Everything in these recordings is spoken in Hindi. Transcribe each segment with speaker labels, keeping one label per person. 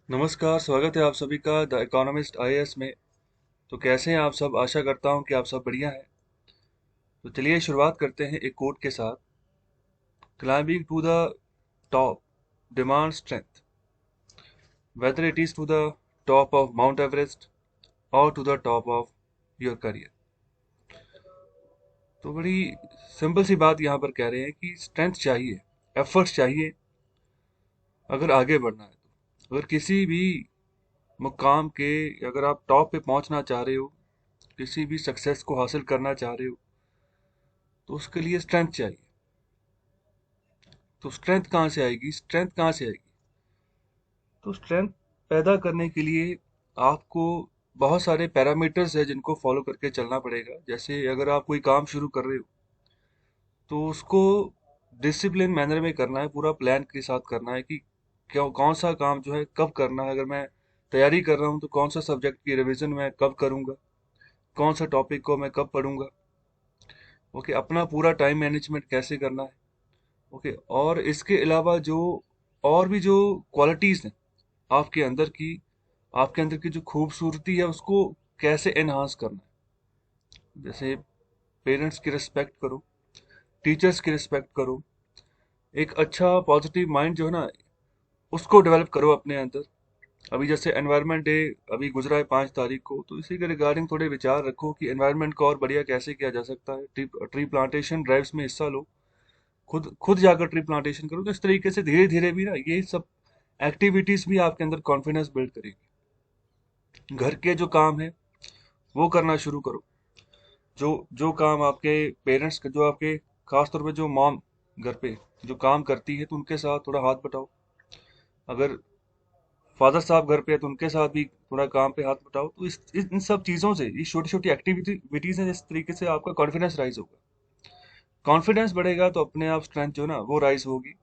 Speaker 1: नमस्कार, स्वागत है आप सभी का द इकोनॉमिस्ट आईएएस में। तो कैसे हैं आप सब? आशा करता हूं कि आप सब बढ़िया हैं। तो चलिए शुरुआत करते हैं एक कोट के साथ। Climbing to the top demand strength, whether it is to the top of Mount Everest और to the top of your career. तो बड़ी सिंपल सी बात यहाँ पर कह रहे हैं कि स्ट्रेंथ चाहिए, एफर्ट्स चाहिए अगर आगे बढ़ना है। तो अगर किसी भी मुकाम के, अगर आप टॉप पे पहुंचना चाह रहे हो, किसी भी सक्सेस को हासिल करना चाह रहे हो, तो उसके लिए स्ट्रेंथ चाहिए। तो स्ट्रेंथ कहाँ से आएगी? स्ट्रेंथ कहाँ से आएगी? तो स्ट्रेंथ पैदा करने के लिए आपको बहुत सारे पैरामीटर्स है जिनको फॉलो करके चलना पड़ेगा। जैसे अगर आप कोई काम शुरू कर रहे हो तो उसको डिसिप्लिन मैनर में करना है, पूरा प्लान के साथ करना है कि क्या कौन सा काम जो है कब करना है। अगर मैं तैयारी कर रहा हूँ तो कौन सा सब्जेक्ट की रिवीजन मैं कब करूँगा, कौन सा टॉपिक को मैं कब पढ़ूंगा। ओके, अपना पूरा टाइम मैनेजमेंट कैसे करना है। ओके, और इसके अलावा जो और भी जो क्वालिटीज हैं आपके अंदर की, आपके अंदर की जो खूबसूरती है उसको कैसे एनहांस करना है। जैसे पेरेंट्स की रिस्पेक्ट करो, टीचर्स की रिस्पेक्ट करो, एक अच्छा पॉजिटिव माइंड जो है ना उसको डेवलप करो अपने अंदर। अभी जैसे एनवायरनमेंट डे अभी गुजरा है 5 तारीख को, तो इसी के रिगार्डिंग थोड़े विचार रखो कि एनवायरनमेंट को और बढ़िया कैसे किया जा सकता है। ट्री ट्री प्लांटेशन ड्राइव्स में हिस्सा लो, खुद खुद जाकर ट्री प्लांटेशन करो। तो इस तरीके से धीरे धीरे भी ना ये सब एक्टिविटीज भी आपके अंदर कॉन्फिडेंस बिल्ड करेगी। घर के जो काम है वो करना शुरू करो। जो जो काम आपके पेरेंट्स, जो आपके खास तौर पे जो मॉम घर पे जो काम करती है तो उनके साथ थोड़ा हाथ बटाओ। अगर फादर साहब घर पे है तो उनके साथ भी थोड़ा काम पे हाथ बटाओ। तो इन सब चीज़ों से, ये छोटी छोटी एक्टिविटीज हैं, जिस तरीके से आपका कॉन्फिडेंस राइज होगा। कॉन्फिडेंस बढ़ेगा तो अपने आप स्ट्रेंथ जो है ना वो राइज होगी।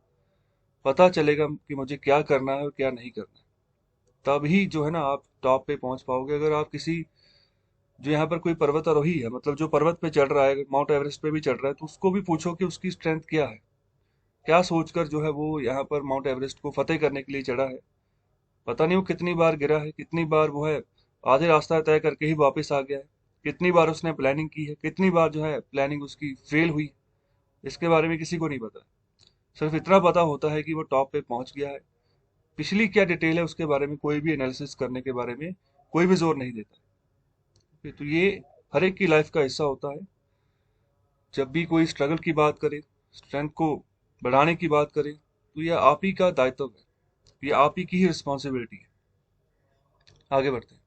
Speaker 1: पता चलेगा कि मुझे क्या करना है और क्या नहीं करना है। तभी जो है ना आप टॉप पे पहुंच पाओगे। अगर आप किसी, जो यहाँ पर कोई पर्वतारोही है, मतलब जो पर्वत पे चढ़ रहा है, माउंट एवरेस्ट पे भी चढ़ रहा है, तो उसको भी पूछो कि उसकी स्ट्रेंथ क्या है, क्या सोचकर जो है वो यहाँ पर माउंट एवरेस्ट को फतेह करने के लिए चढ़ा है। पता नहीं वो कितनी बार गिरा है, कितनी बार वो है आधे रास्ता तय करके ही वापस आ गया है, कितनी बार उसने प्लानिंग की है, कितनी बार जो है प्लानिंग उसकी फेल हुई। इसके बारे में किसी को नहीं पता। सिर्फ इतना पता होता है कि वो टॉप पे पहुंच गया है। पिछली क्या डिटेल है उसके बारे में कोई भी एनालिसिस करने के बारे में कोई भी जोर नहीं देता है। तो ये हर एक की लाइफ का हिस्सा होता है। जब भी कोई स्ट्रगल की बात करे, स्ट्रेंथ को बढ़ाने की बात करे, तो यह आप ही का दायित्व है, ये आप ही की ही रिस्पॉन्सिबिलिटी है। आगे बढ़ते हैं।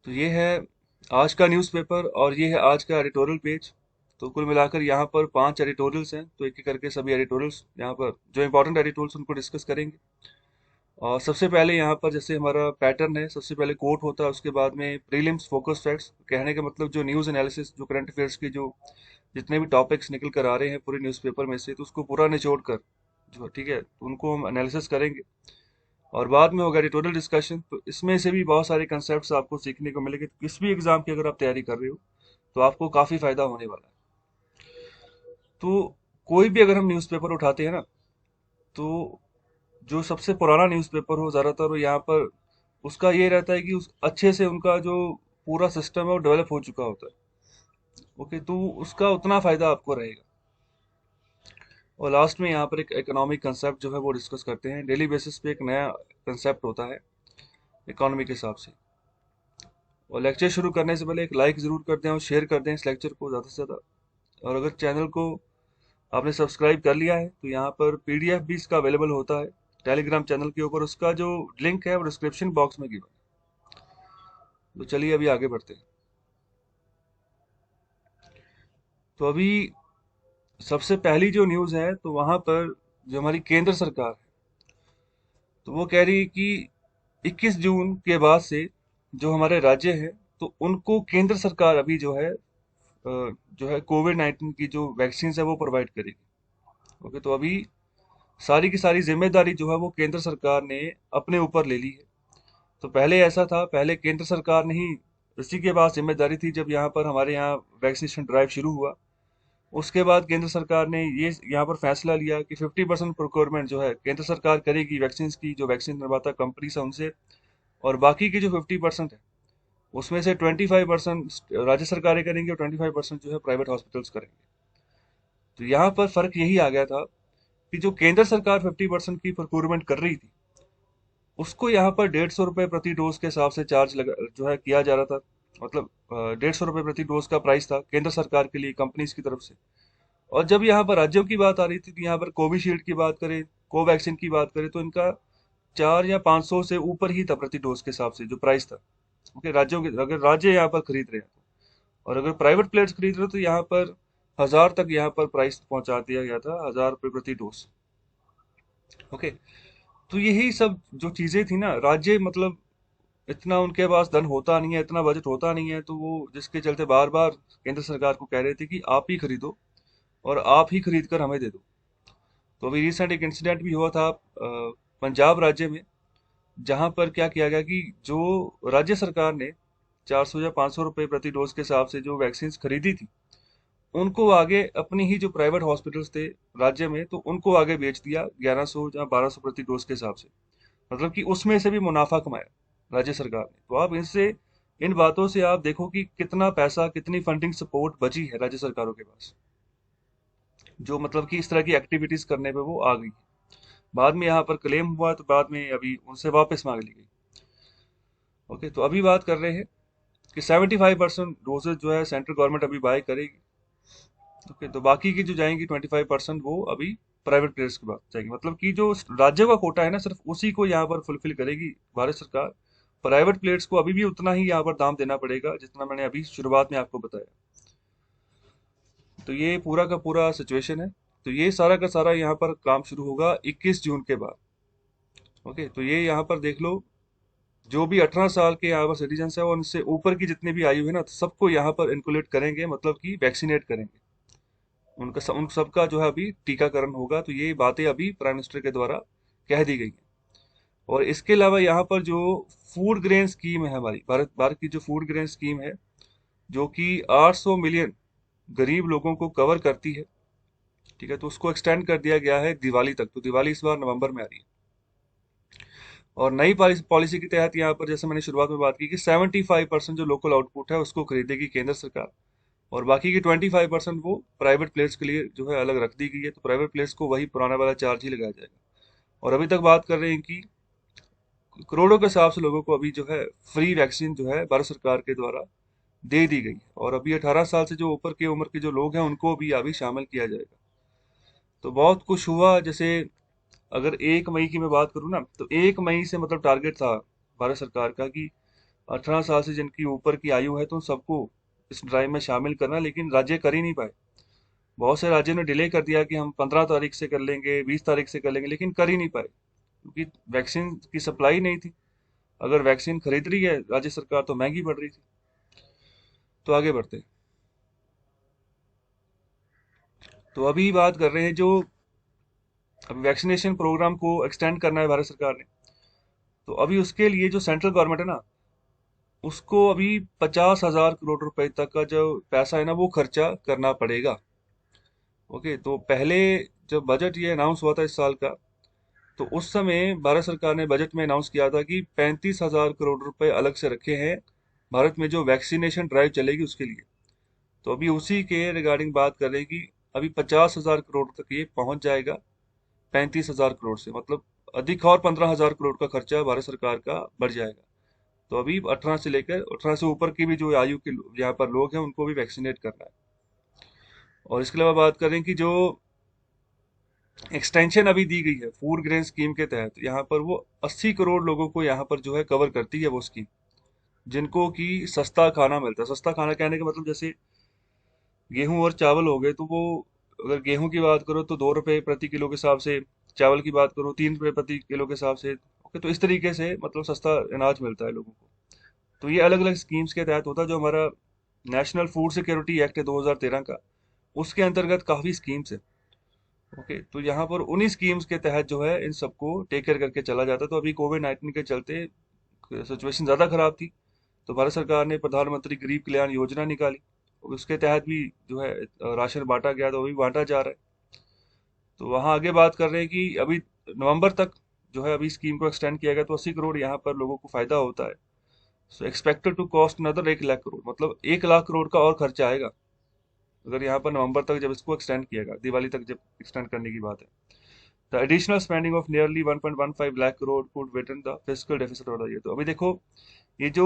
Speaker 1: तो ये है आज का न्यूज़पेपर और ये है आज का एडिटोरियल पेज। तो कुल मिलाकर यहाँ पर 5 एडिटोरियल्स हैं, तो एक एक करके सभी एडिटोरियल्स यहाँ पर जो इंपॉर्टेंट एडिटोरियल्स उनको डिस्कस करेंगे। और सबसे पहले यहाँ पर जैसे हमारा पैटर्न है, सबसे पहले कोट होता है, उसके बाद में प्रीलिम्स फोकस फैक्ट्स। कहने का मतलब जो न्यूज़ एनालिसिस, जो करंट अफेयर्स की जो जितने भी टॉपिक्स निकल कर आ रहे हैं पूरे न्यूज़पेपर में से, तो उसको पूरा निचोड़ कर जो ठीक है तो उनको हम एनालिसिस करेंगे। और बाद में होगा एडिटोरियल डिस्कशन। तो इसमें से भी बहुत सारे कंसेप्ट्स आपको सीखने को मिलेंगे। किस भी एग्जाम की अगर आप तैयारी कर रहे हो तो आपको काफ़ी फायदा होने वाला है। तो कोई भी अगर हम न्यूज़पेपर उठाते हैं ना, तो जो सबसे पुराना न्यूज़पेपर हो ज़्यादातर वो यहाँ पर उसका ये रहता है कि उस अच्छे से उनका जो पूरा सिस्टम है वो डेवलप हो चुका होता है। ओके, तो उसका उतना फायदा आपको रहेगा। और लास्ट में यहाँ पर एक इकोनॉमिक कंसेप्ट जो है वो डिस्कस करते हैं। डेली बेसिस पे एक नया कंसेप्ट होता है इकोनॉमी के हिसाब से। और लेक्चर शुरू करने से पहले एक लाइक ज़रूर कर दें और शेयर कर दें इस लेक्चर को ज़्यादा से ज़्यादा। और अगर चैनल को आपने सब्सक्राइब कर लिया है तो यहाँ पर पीडीएफ भी इसका अवेलेबल होता है टेलीग्राम चैनल के ऊपर। उसका जो लिंक है वो डिस्क्रिप्शन बॉक्स में गिवन है। तो चलिए अभी आगे बढ़ते हैं। तो अभी सबसे पहली जो न्यूज़ है तो वहाँ पर जो हमारी केंद्र सरकार है, तो वो कह रही है कि 21 जून के बाद से जो हमारे राज्य हैं तो उनको केंद्र सरकार अभी जो है कोविड 19 की जो वैक्सीन है वो प्रोवाइड करेगी। ओके, तो अभी सारी की सारी जिम्मेदारी जो है वो केंद्र सरकार ने अपने ऊपर ले ली है। तो पहले ऐसा था, पहले केंद्र सरकार ने ही इसी के पास जिम्मेदारी थी। जब यहाँ पर हमारे यहाँ वैक्सीनेशन ड्राइव शुरू हुआ उसके बाद केंद्र सरकार ने ये यहाँ पर फैसला लिया कि 50% प्रोक्योरमेंट जो है केंद्र सरकार करेगी वैक्सीन की, जो वैक्सीन निर्माता कंपनीज है उनसे, और बाकी की जो 50% है उसमें से 25% राज्य सरकारें करेंगी और 25% जो है प्राइवेट हॉस्पिटल्स करेंगे। तो यहाँ पर फर्क यही आ गया था कि जो केंद्र सरकार 50% की प्रोक्योरमेंट कर रही थी, उसको यहाँ पर 150 रुपये प्रति डोज के हिसाब से चार्ज लगा जो है किया जा रहा था। मतलब 150 रुपये प्रति डोज का प्राइस था केंद्र सरकार के लिए कंपनीज की तरफ से। और जब यहाँ पर राज्यों की बात आ रही थी, तो यहाँ पर कोविशील्ड की बात करें, कोवैक्सीन की बात करें, तो इनका 4 या 500 से ऊपर ही था प्रति डोज के हिसाब से जो प्राइस था। ओके, राज्यों के अगर राज्य यहाँ पर खरीद रहे हैं और अगर प्राइवेट प्लेयर्स खरीद रहे हो तो यहाँ पर 1000 तक यहाँ पर प्राइस पहुंचा दिया गया था, 1000 रुपये प्रति डोज। ओके, तो यही सब जो चीजें थी ना, राज्य मतलब इतना उनके पास धन होता नहीं है, इतना बजट होता नहीं है, तो वो जिसके चलते बार बार केंद्र सरकार को कह रहे थे कि आप ही खरीदो और आप ही खरीद कर हमें दे दो। तो अभी रिसेंट एक इंसिडेंट भी हुआ था पंजाब राज्य में, जहां पर क्या किया गया कि जो राज्य सरकार ने 400 या 500 रुपये प्रति डोज के हिसाब से जो वैक्सीन खरीदी थी, उनको आगे अपनी ही जो प्राइवेट हॉस्पिटल्स थे राज्य में, तो उनको आगे बेच दिया 1100 या 1200 प्रति डोज के हिसाब से। मतलब कि उसमें से भी मुनाफा कमाया राज्य सरकार ने। तो आप इनसे इन बातों से आप देखो कि कितना पैसा, कितनी फंडिंग सपोर्ट बची है राज्य सरकारों के पास, जो मतलब कि इस तरह की एक्टिविटीज करने पे वो आ गई। बाद में यहाँ पर क्लेम हुआ तो बाद में अभी उनसे वापस मांग ली गई। ओके, तो अभी बात कर रहे हैं कि 75% डोजेज जो है सेंट्रल गवर्नमेंट अभी बाय करेगी। ओके, तो बाकी की जो जाएंगी 25% वो अभी प्राइवेट प्लेयर्स के पास जाएंगी। मतलब कि जो राज्यों का कोटा है ना, सिर्फ उसी को यहाँ पर फुलफिल करेगी भारत सरकार। प्राइवेट प्लेयर्स को अभी भी उतना ही यहाँ पर दाम देना पड़ेगा जितना मैंने अभी शुरुआत में आपको बताया। तो ये पूरा का पूरा सिचुएशन है। तो ये सारा का सारा यहाँ पर काम शुरू होगा 21 जून के बाद। ओके, तो ये यहाँ पर देख लो, जो भी 18 साल के यहाँ पर सिटीजन्स है और उनसे ऊपर की जितनी भी आयु है ना, तो सबको यहाँ पर इनकुलेट करेंगे, मतलब कि वैक्सीनेट करेंगे। उन सबका जो है अभी टीकाकरण होगा। तो ये बातें अभी प्राइम मिनिस्टर के द्वारा कह दी गई हैं। और इसके अलावा यहाँ पर जो फूड ग्रेन स्कीम है हमारी, भारत भारत की जो फूड ग्रेन स्कीम है, जो कि 800 मिलियन गरीब लोगों को कवर करती है, ठीक है, तो उसको एक्सटेंड कर दिया गया है दिवाली तक। तो दिवाली इस बार नवंबर में आ रही है। और नई पॉलिसी के तहत यहाँ पर जैसे मैंने शुरुआत में बात की कि 75% जो लोकल आउटपुट है उसको खरीदेगी केंद्र सरकार, और बाकी की 25% वो प्राइवेट प्लेयर्स के लिए जो है अलग रख दी गई है। तो प्राइवेट प्लेयर्स को वही पुराना वाला चार्ज ही लगाया जाएगा। और अभी तक बात कर रहे हैं कि करोड़ों के हिसाब से लोगों को अभी जो है फ्री वैक्सीन जो है भारत सरकार के द्वारा दे दी गई। और अभी 18 साल से जो ऊपर के उम्र के जो लोग हैं उनको भी अभी शामिल किया जाएगा। तो बहुत कुछ हुआ। जैसे अगर 1 मई की मैं बात करूँ ना, तो 1 मई से मतलब टारगेट था भारत सरकार का कि 18 साल से जिनकी ऊपर की आयु है तो उन सबको इस ड्राइव में शामिल करना, लेकिन राज्य कर ही नहीं पाए। बहुत से राज्यों ने डिले कर दिया कि हम 15 तारीख से कर लेंगे, 20 तारीख से कर लेंगे, लेकिन कर ही नहीं पाए क्योंकि वैक्सीन की सप्लाई नहीं थी। अगर वैक्सीन खरीद रही है राज्य सरकार तो महंगी पड़ रही थी। तो आगे बढ़ते हैं। तो अभी बात कर रहे हैं जो अभी वैक्सीनेशन प्रोग्राम को एक्सटेंड करना है भारत सरकार ने। तो अभी उसके लिए जो सेंट्रल गवर्नमेंट है ना, उसको अभी 50,000 करोड़ रुपए तक का जो पैसा है ना वो खर्चा करना पड़ेगा। ओके, तो पहले जब बजट ये अनाउंस हुआ था इस साल का, तो उस समय भारत सरकार ने बजट में अनाउंस किया था कि 35,000 करोड़ रुपए अलग से रखे हैं भारत में जो वैक्सीनेशन ड्राइव चलेगी उसके लिए। तो अभी उसी के रिगार्डिंग बात कर रहे हैं कि अभी 50,000 करोड़ तक ये पहुंच जाएगा 35,000 करोड़ से। मतलब अधिक और 15,000 करोड़ का खर्चा भारत सरकार का बढ़ जाएगा। तो अभी 18 से ऊपर की भी जो आयु के यहाँ पर लोग हैं उनको भी वैक्सीनेट करना है। और इसके अलावा बात करें कि जो एक्सटेंशन अभी दी गई है फूड ग्रेन स्कीम के तहत, यहाँ पर वो 80 करोड़ लोगों को यहाँ पर जो है कवर करती है वो स्कीम, जिनको कि सस्ता खाना मिलता है। सस्ता खाना कहने का मतलब जैसे गेहूं और चावल हो गए, तो वो अगर गेहूं की बात करो तो 2 रुपए प्रति किलो के हिसाब से, चावल की बात करो 3 रुपए प्रति किलो के हिसाब से। ओके, तो इस तरीके से मतलब सस्ता अनाज मिलता है लोगों को। तो ये अलग अलग स्कीम्स के तहत होता है। जो हमारा नेशनल फूड सिक्योरिटी एक्ट है 2013 का, उसके अंतर्गत काफी स्कीम्स है। ओके, तो यहाँ पर उन्हीं स्कीम्स के तहत जो है इन सबको टेक केयर करके चला जाता है। तो अभी कोविड-19 के चलते सिचुएशन ज्यादा खराब थी, तो भारत सरकार ने प्रधानमंत्री गरीब कल्याण योजना निकाली। उसके तहत भी जो है राशन बांटा गया, तो वो भी बांटा जा रहा है। तो वहाँ आगे बात कर रहे हैं कि अभी नवंबर तक जो है अभी स्कीम को एक्सटेंड किया गया, तो 80 करोड़ यहाँ पर लोगों को फायदा होता है। So expected to cost another 1 lakh crore, मतलब 1 लाख करोड़ का और खर्चा आएगा अगर यहाँ पर नवंबर तक जब इसको एक्सटेंड किया गया, दिवाली तक जब एक्सटेंड करने की बात है। The additional spending of nearly 1.15 lakh crore could widen the fiscal deficit of the year. तो अभी देखो, ये जो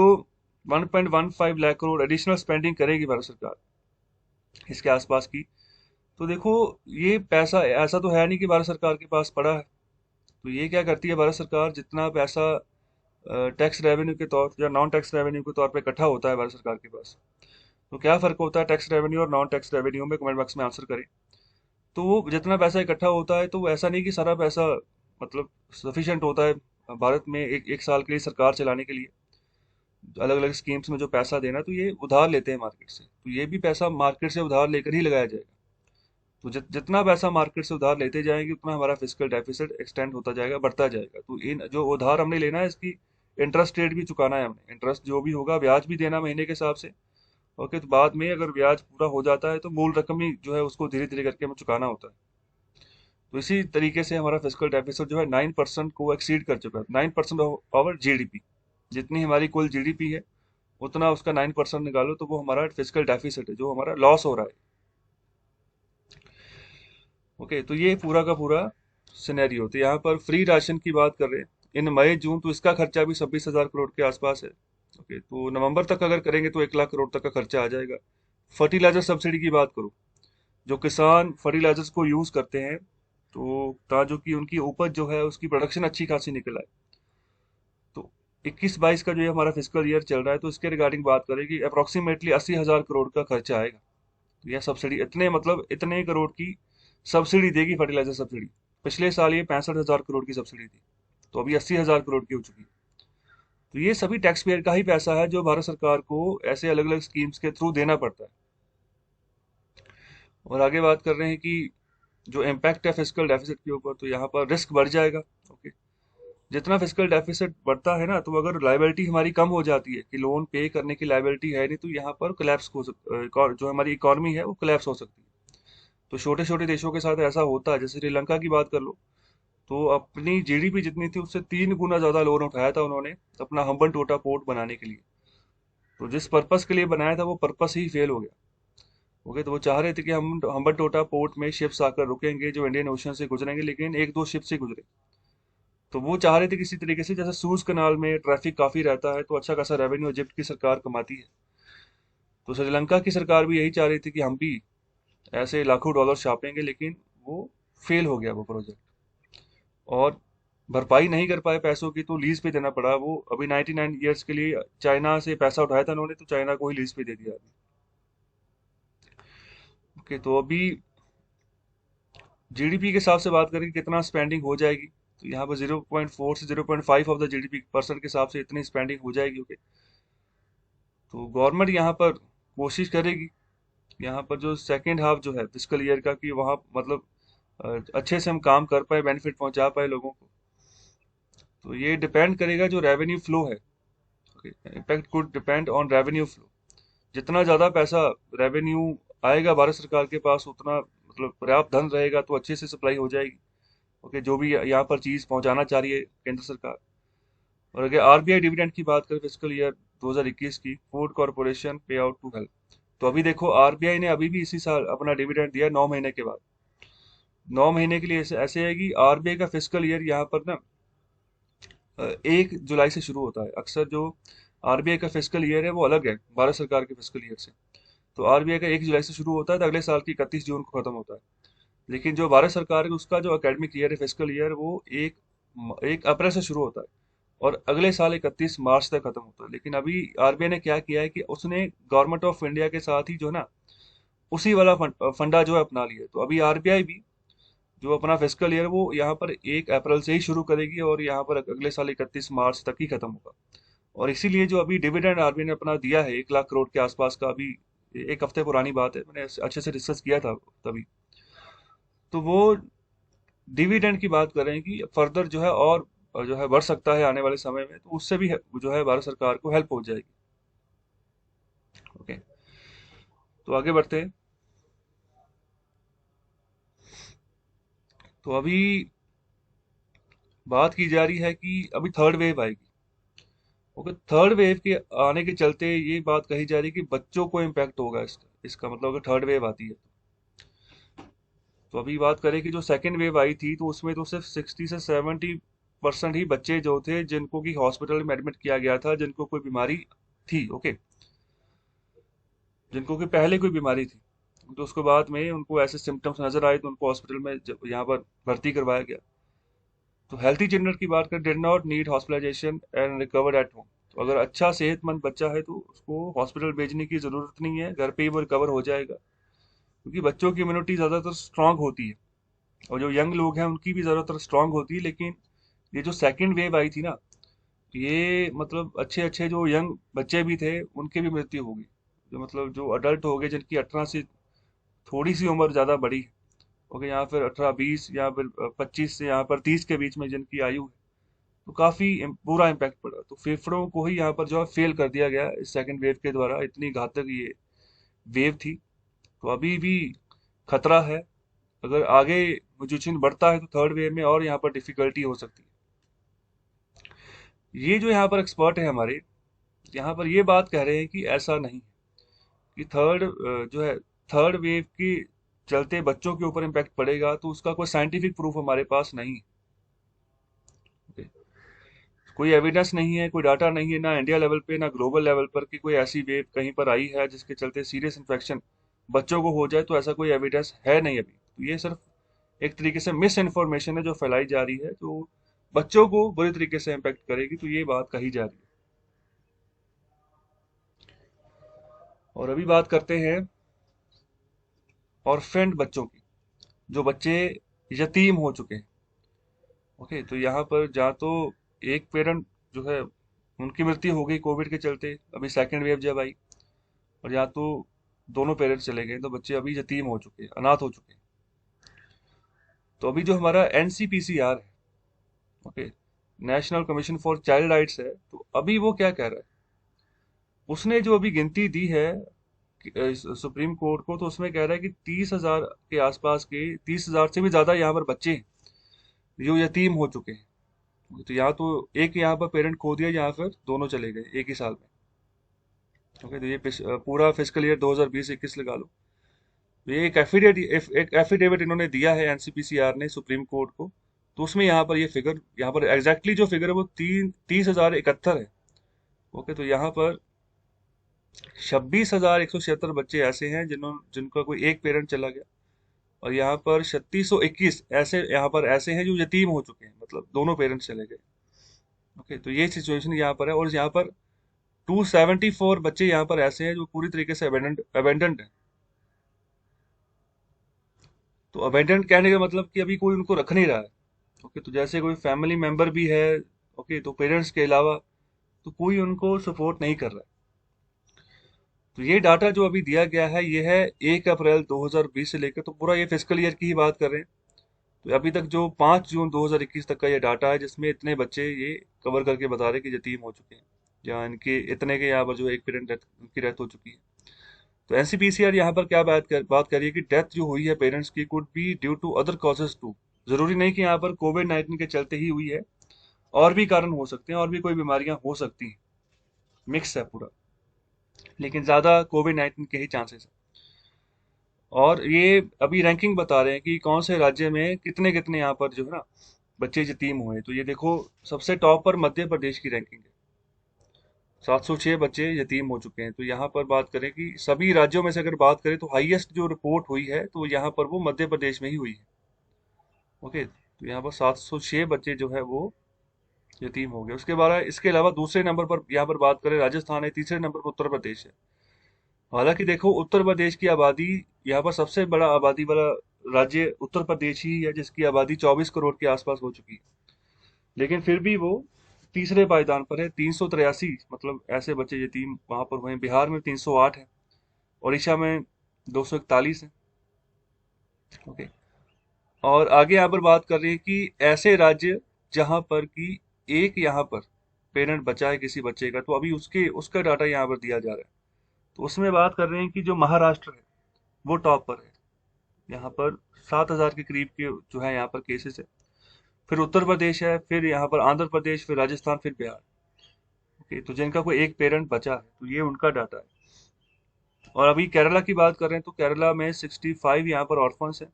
Speaker 1: 1.15 लाख करोड़ एडिशनल स्पेंडिंग करेगी भारत सरकार इसके आसपास की, तो देखो ये पैसा ऐसा तो है नहीं कि भारत सरकार के पास पड़ा है। तो ये क्या करती है भारत सरकार, जितना पैसा टैक्स रेवेन्यू के तौर या नॉन टैक्स रेवेन्यू के तौर पे इकट्ठा होता है भारत सरकार के पास, तो क्या फर्क होता है टैक्स रेवेन्यू और नॉन टैक्स रेवेन्यू में, कमेंट बॉक्स में आंसर करें। तो वो जितना पैसा इकट्ठा होता है, तो वो ऐसा नहीं कि सारा पैसा मतलब सफिशिएंट होता है भारत में एक एक साल के लिए सरकार चलाने के लिए अलग अलग स्कीम्स में जो पैसा देना, तो ये उधार लेते हैं मार्केट से, तो ये भी पैसा मार्केट से उधार लेकर ही लगाया जाएगा। तो जितना पैसा मार्केट से उधार लेते जाएंगे उतना हमारा फिजिकल डेफिसिट एक्सटेंड होता जाएगा, बढ़ता जाएगा। तो इन जो उधार हमने लेना है इसकी इंटरेस्ट रेट भी चुकाना है हमने, इंटरेस्ट जो भी होगा ब्याज भी देना महीने के हिसाब से। ओके, तो बाद में अगर ब्याज पूरा हो जाता है तो मूल रकम ही जो है उसको धीरे धीरे करके हमें चुकाना होता है। तो इसी तरीके से हमारा फिजिकल डेफिसिट जो है 9% को एक्सीड कर चुका है, 9% ऑफ आवर जीडीपी। जितनी हमारी कुल जीडीपी है उतना उसका 9% निकालो तो वो हमारा फिजिकल डेफिसिट है, जो हमारा लॉस हो रहा है। ओके, तो ये पूरा का पूरा सिनेरियो। तो यहाँ पर फ्री राशन की बात कर रहे हैं इन मई जून, तो इसका खर्चा भी 26,000 करोड़ के आसपास है। ओके, तो नवंबर तक अगर करेंगे तो 1 लाख करोड़ तक का खर्चा आ जाएगा। फर्टिलाइजर सब्सिडी की बात करूँ, जो किसान फर्टिलाइजर्स को यूज करते हैं, तो जो कि उनकी उपज जो है उसकी प्रोडक्शन अच्छी खासी निकल आए, तो 21-22 का जो ये हमारा फिजिकल ईयर चल रहा है, तो इसके रिगार्डिंग बात करें कि अप्रोक्सीमेटली 80,000 करोड़ का खर्चा आएगा। तो यह सब्सिडी इतने मतलब इतने करोड़ की सब्सिडी देगी फर्टिलाइजर सब्सिडी। पिछले साल ये 65,000 करोड़ की सब्सिडी थी, तो अभी 80,000 करोड़ की हो चुकी है। तो ये सभी टैक्स पेयर का ही पैसा है जो भारत सरकार को ऐसे अलग अलग स्कीम्स के थ्रू देना पड़ता है। और आगे बात कर रहे हैं कि जो इम्पैक्ट है फिजिकल डेफिसिट के ऊपर, तो यहाँ पर रिस्क बढ़ जाएगा। ओके, जितना फिजिकल डेफिसिट बढ़ता है ना, तो अगर लाइबिलिटी हमारी कम हो जाती है कि लोन पे करने की लाइबिलिटी है नहीं, तो यहाँ पर कोलैप्स हो सकता, जो हमारी इकोनॉमी है वो कोलैप्स हो सकती है। तो छोटे छोटे देशों के साथ ऐसा होता है, जैसे श्रीलंका की बात कर लो, तो अपनी जीडीपी जितनी थी उससे 3 गुना ज्यादा लोन उठाया था उन्होंने अपना हम्बन टोटा पोर्ट बनाने के लिए। तो जिस पर्पस के लिए बनाया था वो पर्पस ही फेल हो गया। ओके, तो वो चाह रहे थे कि हम हम्बन टोटा पोर्ट में शिप्स आकर रुकेंगे जो इंडियन ओशन से गुजरेंगे, लेकिन एक दो शिप से गुजरे। तो वो चाह रहे थे किसी तरीके से, जैसे सूज कनाल में ट्रैफिक काफी रहता है तो अच्छा खासा रेवेन्यू इजिप्ट की सरकार कमाती है, तो श्रीलंका की सरकार भी यही चाह रही थी कि हम भी ऐसे लाखों डॉलर छापेंगे, लेकिन वो फेल हो गया वो प्रोजेक्ट। और भरपाई नहीं कर पाए पैसों की, तो लीज पे देना पड़ा। वो अभी 99 ईयर्स के लिए चाइना से पैसा उठाया था उन्होंने, तो चाइना को ही लीज पे दे दिया अभी। ओके, तो अभी जीडीपी के हिसाब से बात करें कि कितना स्पेंडिंग हो जाएगी, तो यहाँ पर 0.4 से 0.5 ऑफ द जीडीपी परसेंट के हिसाब से इतनी स्पेंडिंग हो जाएगी। ओके, तो गवर्नमेंट यहाँ पर कोशिश करेगी, यहाँ पर जो सेकेंड हाफ जो है फिजिकल ईयर का, कि वहाँ मतलब अच्छे से हम काम कर पाए, बेनिफिट पहुंचा पाए लोगों को। तो ये डिपेंड करेगा जो रेवेन्यू फ्लो है। Okay, impact could depend on revenue flow. जितना ज्यादा पैसा रेवेन्यू आएगा भारत सरकार के पास, उतना मतलब पर्याप्त धन रहेगा तो अच्छे से सप्लाई हो जाएगी। ओके, जो भी यहाँ पर चीज पहुंचाना चाह रही है केंद्र सरकार। और अगर आरबीआई डिविडेंड की बात करें फिजिकल ईयर 2021 की, फूड कॉर्पोरेशन पे आउट टू हेल्प, तो अभी देखो आरबीआई ने अभी भी इसी साल अपना डिविडेंड दिया 9 महीने के बाद। 9 महीने के लिए ऐसे ऐसे है कि आरबीआई का फिजिकल ईयर यहाँ पर ना 1 जुलाई से शुरू होता है। अक्सर जो आरबीआई का फिजिकल ईयर है वो अलग है भारत सरकार के फिजिकल ईयर से। तो आरबीआई का 1 जुलाई से शुरू होता है तो अगले साल की 31 जून को खत्म होता है। लेकिन जो भारत सरकार है उसका जो एकेडमिक ईयर है फिजिकल ईयर, वो 1 अप्रैल से शुरू होता है और अगले साल 31 मार्च तक खत्म होता है। लेकिन अभी आरबीआई ने क्या किया है कि उसने गवर्नमेंट ऑफ इंडिया के साथ ही जो है ना उसी वाला फंडा जो है अपना लिया है। तो अभी आरबीआई भी जो अपना फिजिकल ईयर वो यहाँ पर 1 अप्रैल से ही शुरू करेगी और यहाँ पर अगले साल 31 मार्च तक ही खत्म होगा। और इसीलिए जो अभी डिविडेंड आरबीआई ने अपना दिया है 1 लाख करोड़ के आसपास का, अभी एक हफ्ते पुरानी बात है, मैंने अच्छे से डिस्कस किया था तभी। तो वो डिविडेंड की बात कर रहे हैं कि फर्दर जो है और जो है बढ़ सकता है आने वाले समय में, तो उससे भी जो है भारत सरकार को हेल्प हो जाएगी। ओके, तो आगे बढ़ते हैं। तो अभी बात की जा रही है कि अभी थर्ड वेव आएगी। ओके, थर्ड वेव के आने के चलते ये बात कही जा रही है कि बच्चों को इम्पैक्ट होगा इसका इसका मतलब अगर थर्ड वेव आती है तो अभी बात करें कि जो सेकेंड वेव आई थी तो उसमें तो सिर्फ 60 से 70% ही बच्चे जो थे जिनको कि हॉस्पिटल में एडमिट किया गया था, जिनको कोई बीमारी थी। ओके, जिनको कि पहले कोई बीमारी थी, तो उसके बाद में उनको ऐसे सिम्टम्स नजर आए तो उनको हॉस्पिटल में यहाँ पर भर्ती करवाया गया। तो हेल्थी चिल्ड्रन की बात करें, did not need hospitalisation and recovered at home. तो अगर अच्छा सेहतमंद बच्चा है तो उसको हॉस्पिटल भेजने की जरूरत नहीं है, घर पे ही वो रिकवर हो जाएगा, क्योंकि बच्चों की इम्यूनिटी ज्यादातर स्ट्रांग होती है और जो यंग लोग हैं उनकी भी ज्यादातर स्ट्रांग होती है। लेकिन ये जो सेकंड वेव आई थी ना, ये मतलब अच्छे अच्छे जो यंग बच्चे भी थे उनकी भी मृत्यु होगी। जो मतलब जो अडल्ट हो गए जिनकी 18 से थोड़ी सी उम्र ज्यादा बड़ी है, ओके, यहाँ फिर 18 20 या फिर 25 से यहाँ पर 30 के बीच में जिनकी आयु है, तो काफी बुरा इम्पैक्ट पड़ा। तो फेफड़ों को ही यहाँ पर जो है फेल कर दिया गया इस सेकंड वेव के द्वारा, इतनी घातक ये वेव थी। तो अभी भी खतरा है, अगर आगे म्यूटेशन बढ़ता है तो थर्ड वेव में और यहाँ पर डिफिकल्टी हो सकती है। ये जो यहाँ पर एक्सपर्ट है हमारे, यहाँ पर ये बात कह रहे हैं कि ऐसा नहीं है कि थर्ड जो है थर्ड वेव के चलते बच्चों के ऊपर इम्पैक्ट पड़ेगा, तो उसका कोई साइंटिफिक प्रूफ हमारे पास नहीं है। Okay? कोई एविडेंस नहीं है, कोई डाटा नहीं है, ना इंडिया लेवल पे ना ग्लोबल लेवल पर कि कोई ऐसी वेव कहीं पर आई है जिसके चलते सीरियस इन्फेक्शन बच्चों को हो जाए। तो ऐसा कोई एविडेंस है नहीं अभी। तो ये सिर्फ एक तरीके से मिस इन्फॉर्मेशन है जो फैलाई जा रही है, जो बच्चों को बुरी तरीके से इम्पैक्ट करेगी। तो ये बात कही जा रही है। और अभी बात करते हैं ऑर्फेंड बच्चों की, जो बच्चे यतीम हो चुके हैं। ओके, तो यहाँ पर जहाँ तो एक पेरेंट जो है उनकी मृत्यु हो गई कोविड के चलते, अभी सेकेंड वेव जब आई, और यहाँ तो दोनों पेरेंट्स चले गए, तो बच्चे अभी यतीम हो चुके हैं, अनाथ हो चुके हैं। तो अभी जो हमारा एनसीपीसीआर है, okay, national commission for child rights है, तो अभी वो क्या कह रहा है, उसने जो अभी गिनती दी है सुप्रीम कोर्ट को, तो उसमें कह रहा है कि 30,000 के आसपास के, 30,000 से भी ज्यादा यहाँ पर बच्चे हैं जो यतीम हो चुके हैं। तो यहाँ तो एक यहाँ पर पेरेंट खो दिया, यहाँ पर दोनों चले गए एक ही साल में। ओके, तो ये पूरा फिजिकल ईयर 2020-21 लगा लो। तो ये एक एफिडेविट इन्होंने दिया है एनसीपीसीआर ने सुप्रीम कोर्ट को। तो उसमें यहाँ पर ये फिगर, यहाँ पर एग्जैक्टली जो फिगर है वो 30,071 है। ओके, तो यहाँ पर 26,176 बच्चे ऐसे हैं जिनका कोई एक पेरेंट चला गया, और यहाँ पर 3621 ऐसे यहाँ पर ऐसे हैं जो यतीम हो चुके हैं, मतलब दोनों पेरेंट्स चले गए। ओके, तो ये सिचुएशन यहाँ पर है। और यहाँ पर 274 बच्चे यहाँ पर ऐसे हैं जो पूरी तरीके से अबेंडेंट है। तो अबेंडेंट कहने का मतलब कि अभी कोई उनको रख नहीं रहा है। ओके, तो जैसे कोई फैमिली मेंबर भी है, ओके, तो पेरेंट्स के अलावा तो कोई उनको सपोर्ट नहीं कर रहा है। तो ये डाटा जो अभी दिया गया है ये है 1 अप्रैल 2020 से लेकर, तो पूरा ये फिजिकल ईयर की ही बात कर रहे हैं। तो अभी तक जो 5 जून 2021 तक का ये डाटा है, जिसमें इतने बच्चे ये कवर करके बता रहे हैं कि यतीम हो चुके हैं, या इनके इतने के यहाँ पर जो एक पेरेंट डेथ उनकी डेथ हो चुकी है। तो एनसीपीसीआर यहाँ पर क्या बात कर रही है कि डेथ जो हुई है पेरेंट्स की could be due to other causes too. जरूरी नहीं कि यहाँ पर कोविड-19 के चलते ही हुई है, और भी कारण हो सकते हैं, और भी कोई बीमारियां हो सकती हैं, मिक्स है पूरा, लेकिन ज्यादा कोविड-19 के ही चांसेस है। और ये अभी रैंकिंग बता रहे हैं कि कौन से राज्य में कितने कितने यहाँ पर जो है ना बच्चे यतीम हुए। तो ये देखो, सबसे टॉप पर मध्य प्रदेश की रैंकिंग है, 706 बच्चे यतीम हो चुके हैं। तो यहाँ पर बात करें कि सभी राज्यों में से अगर बात करें तो हाईएस्ट जो रिपोर्ट हुई है तो यहाँ पर वो मध्य प्रदेश में ही हुई है। ओके, तो यहाँ पर 706 बच्चे जो है वो यतीम हो गए। उसके बाद इसके अलावा दूसरे नंबर पर यहाँ पर बात करें राजस्थान है, तीसरे नंबर पर उत्तर प्रदेश है। हालांकि देखो, उत्तर प्रदेश की आबादी, यहाँ पर सबसे बड़ा आबादी वाला राज्य उत्तर प्रदेश ही है, जिसकी आबादी 24 करोड़ के आसपास हो चुकी है। लेकिन फिर भी वो तीसरे पायदान पर है, 383 मतलब ऐसे बच्चे यतीम वहां पर हुए हैं। बिहार में 308 है, उड़ीसा में 241 है। ओके, और आगे यहाँ पर बात कर रही है कि ऐसे राज्य जहां पर कि एक यहाँ पर पेरेंट बचा है किसी बच्चे का, तो अभी उसके उसका डाटा यहाँ पर दिया जा रहा है। तो उसमें बात कर रहे हैं कि जो महाराष्ट्र है वो टॉप पर है। यहाँ पर 7,000 के करीब के जो है यहाँ पर केसेस है। फिर उत्तर प्रदेश है, फिर यहाँ पर आंध्र प्रदेश, फिर राजस्थान, फिर बिहार। ओके, तो जिनका कोई एक पेरेंट बचा है तो ये उनका डाटा है। और अभी केरला की बात कर रहे हैं तो केरला में 65 यहाँ पर ऑर्फन्स हैं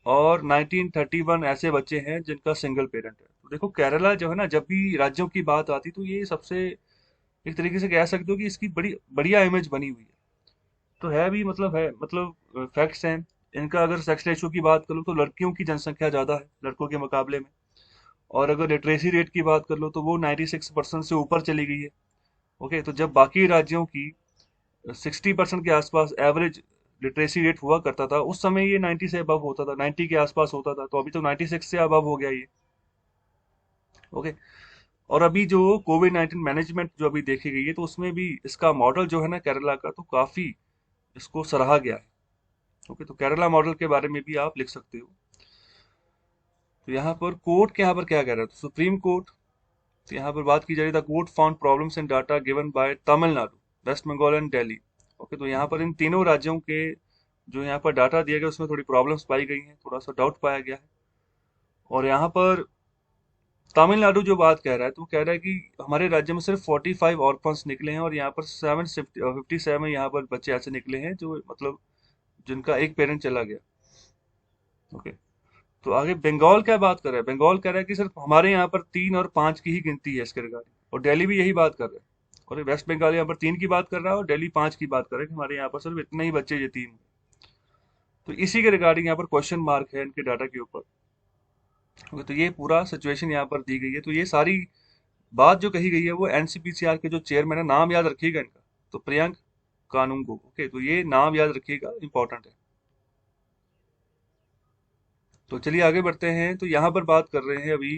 Speaker 1: और 1931 ऐसे बच्चे हैं जिनका सिंगल पेरेंट है। तो देखो केरला जो है ना, जब भी राज्यों की बात आती तो ये सबसे एक तरीके से कह सकते हो कि इसकी बड़ी बढ़िया इमेज बनी हुई है। तो है मतलब फैक्ट्स हैं इनका। अगर सेक्स रेशियो की बात करूँ तो लड़कियों की जनसंख्या ज्यादा है लड़कों के मुकाबले में। और अगर लिटरेसी रेट की बात कर लो तो वो 96% से ऊपर चली गई है। ओके, तो जब बाकी राज्यों की 60% के आसपास एवरेज लिटरेसी रेट हुआ करता था, उस समय ये 90 से अबव होता था, 90 के आसपास होता था। तो अभी तो 96 से अबव हो गया ये। ओके, और अभी जो कोविड 19 मैनेजमेंट जो अभी देखी गई है तो उसमें भी इसका मॉडल जो है ना केरला का, तो काफी इसको सराहा गया है। ओके, तो केरला मॉडल के बारे में भी आप लिख सकते हो। तो यहाँ पर कोर्ट के यहाँ पर क्या कह रहा है, तो सुप्रीम कोर्ट, तो यहाँ पर बात की जा रही है, the court found problems in data given by Tamil Nadu, west Bengal and Delhi. Okay, तो यहाँ पर इन तीनों राज्यों के जो यहाँ पर डाटा दिया गया उसमें थोड़ी प्रॉब्लम्स पाई गई हैं, थोड़ा सा डाउट पाया गया है। और यहाँ पर तमिलनाडु जो बात कह रहा है तो वो कह रहा है कि हमारे राज्य में सिर्फ 45 ऑर्फन्स निकले हैं और यहाँ पर 757 यहाँ पर बच्चे ऐसे निकले हैं जो मतलब जिनका एक पेरेंट चला गया। ओके, तो आगे बंगाल क्या बात कर रहा है, बंगाल कह रहा है कि सिर्फ हमारे यहाँ पर 3 और 5 की ही गिनती है इसके रिगार्डिंग। और दिल्ली भी यही बात कर रहा है। और वेस्ट बंगाल यहाँ पर 3 की बात कर रहा है और दिल्ली 5 की बात कर रहा है कि हमारे यहाँ पर सिर्फ इतने ही बच्चे यतीम हैं। तो इसी के रिगार्डिंग यहाँ पर क्वेश्चन मार्क है इनके डाटा के ऊपर। ओके, तो ये पूरा सिचुएशन यहाँ पर दी गई है। तो ये सारी बात जो कही गई है वो एनसीपीसीआर के जो चेयरमैन है, नाम याद रखिएगा इनका, तो प्रियंक कानूनगो। ओके, तो ये नाम याद रखिएगा, इंपॉर्टेंट है। तो चलिए आगे बढ़ते हैं। तो यहाँ पर बात कर रहे हैं अभी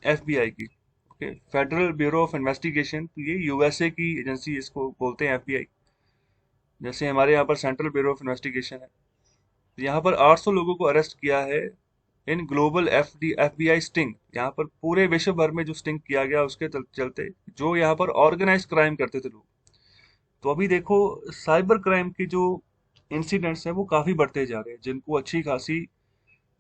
Speaker 1: एफबीआई की। Okay, federal bureau of investigation, तो ये यूएसए की एजेंसी इसको बोलते हैं एफबीआई। जैसे हमारे यहाँ पर सेंट्रल ब्यूरो ऑफ इन्वेस्टिगेशन है। तो यहाँ पर 800 लोगों को अरेस्ट किया है इन ग्लोबल एफबीआई स्टिंग। यहाँ पर पूरे विश्व भर में जो स्टिंग किया गया उसके चलते जो यहाँ पर ऑर्गेनाइज क्राइम करते थे लोग। तो अभी देखो साइबर क्राइम के जो इंसिडेंट्स हैं वो काफी बढ़ते जा रहे हैं। जिनको अच्छी खासी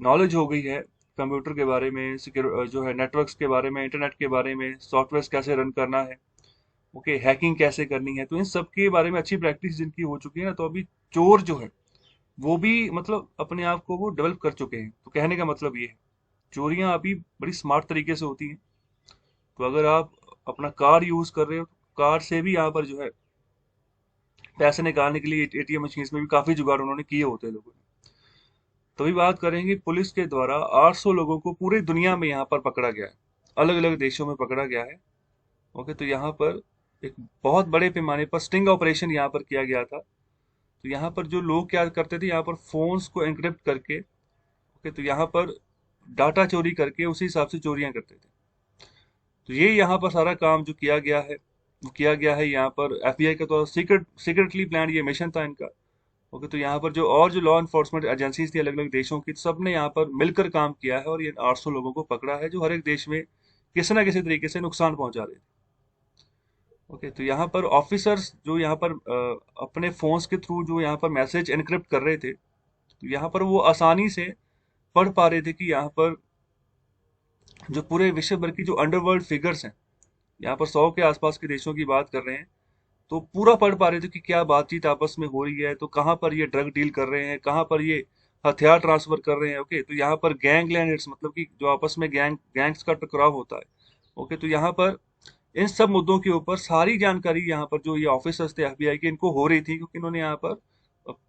Speaker 1: नॉलेज हो गई है कंप्यूटर के बारे में, सिक्योर जो है नेटवर्क्स के बारे में, इंटरनेट के बारे में, सॉफ्टवेयर कैसे रन करना है, ओके, हैकिंग कैसे करनी है, तो इन सब के बारे में अच्छी प्रैक्टिस जिनकी हो चुकी है ना, तो अभी चोर जो है वो भी मतलब अपने आप को वो डेवलप कर चुके हैं। तो कहने का मतलब ये है चोरियां अभी बड़ी स्मार्ट तरीके से होती हैं। तो अगर आप अपना कार्ड यूज कर रहे हो तो कार्ड से भी यहाँ पर जो है पैसे निकालने के लिए एटीएम मशीन में भी काफी जुगाड़ उन्होंने किए होते हैं लोगों ने। तो अभी बात करेंगे पुलिस के द्वारा 800 लोगों को पूरी दुनिया में यहाँ पर पकड़ा गया है, अलग अलग देशों में पकड़ा गया है। ओके, तो यहाँ पर एक बहुत बड़े पैमाने पर स्टिंग ऑपरेशन यहाँ पर किया गया था। तो यहाँ पर जो लोग क्या करते थे, यहाँ पर फोन्स को एनक्रिप्ट करके, ओके, तो यहाँ पर डाटा चोरी करके उसी हिसाब से चोरियां करते थे। तो ये यहाँ पर सारा काम जो किया गया है वो किया गया है यहाँ पर एफबीआई का, तो सीक्रेटली प्लान ये मिशन था इनका। ओके, तो यहाँ पर जो लॉ एनफोर्समेंट एजेंसीज थी अलग अलग देशों की, सब ने यहाँ पर मिलकर काम किया है और ये 800 लोगों को पकड़ा है जो हर एक देश में किसी ना किसी तरीके से नुकसान पहुंचा रहे थे। ओके, तो यहाँ पर ऑफिसर्स जो यहाँ पर अपने फोन्स के थ्रू जो यहाँ पर मैसेज एनक्रिप्ट कर रहे थे, तो यहाँ पर वो आसानी से पढ़ पा रहे थे कि यहाँ पर जो पूरे विश्व भर की जो अंडरवर्ल्ड फिगर्स हैं, यहाँ पर 100 के आसपास के देशों की बात कर रहे हैं, तो पूरा पढ़ पा रहे थे कि क्या बातचीत आपस में हो रही है, तो कहाँ पर ये ड्रग डील कर रहे हैं, कहाँ पर ये हथियार ट्रांसफर कर रहे हैं। ओके, तो यहाँ पर गैंगलैंड मतलब कि जो आपस में गैंग्स का टकराव होता है। ओके, तो यहाँ पर इन सब मुद्दों के ऊपर सारी जानकारी यहाँ पर जो ये ऑफिसर्स थे एफबीआई के, इनको हो रही थी, क्योंकि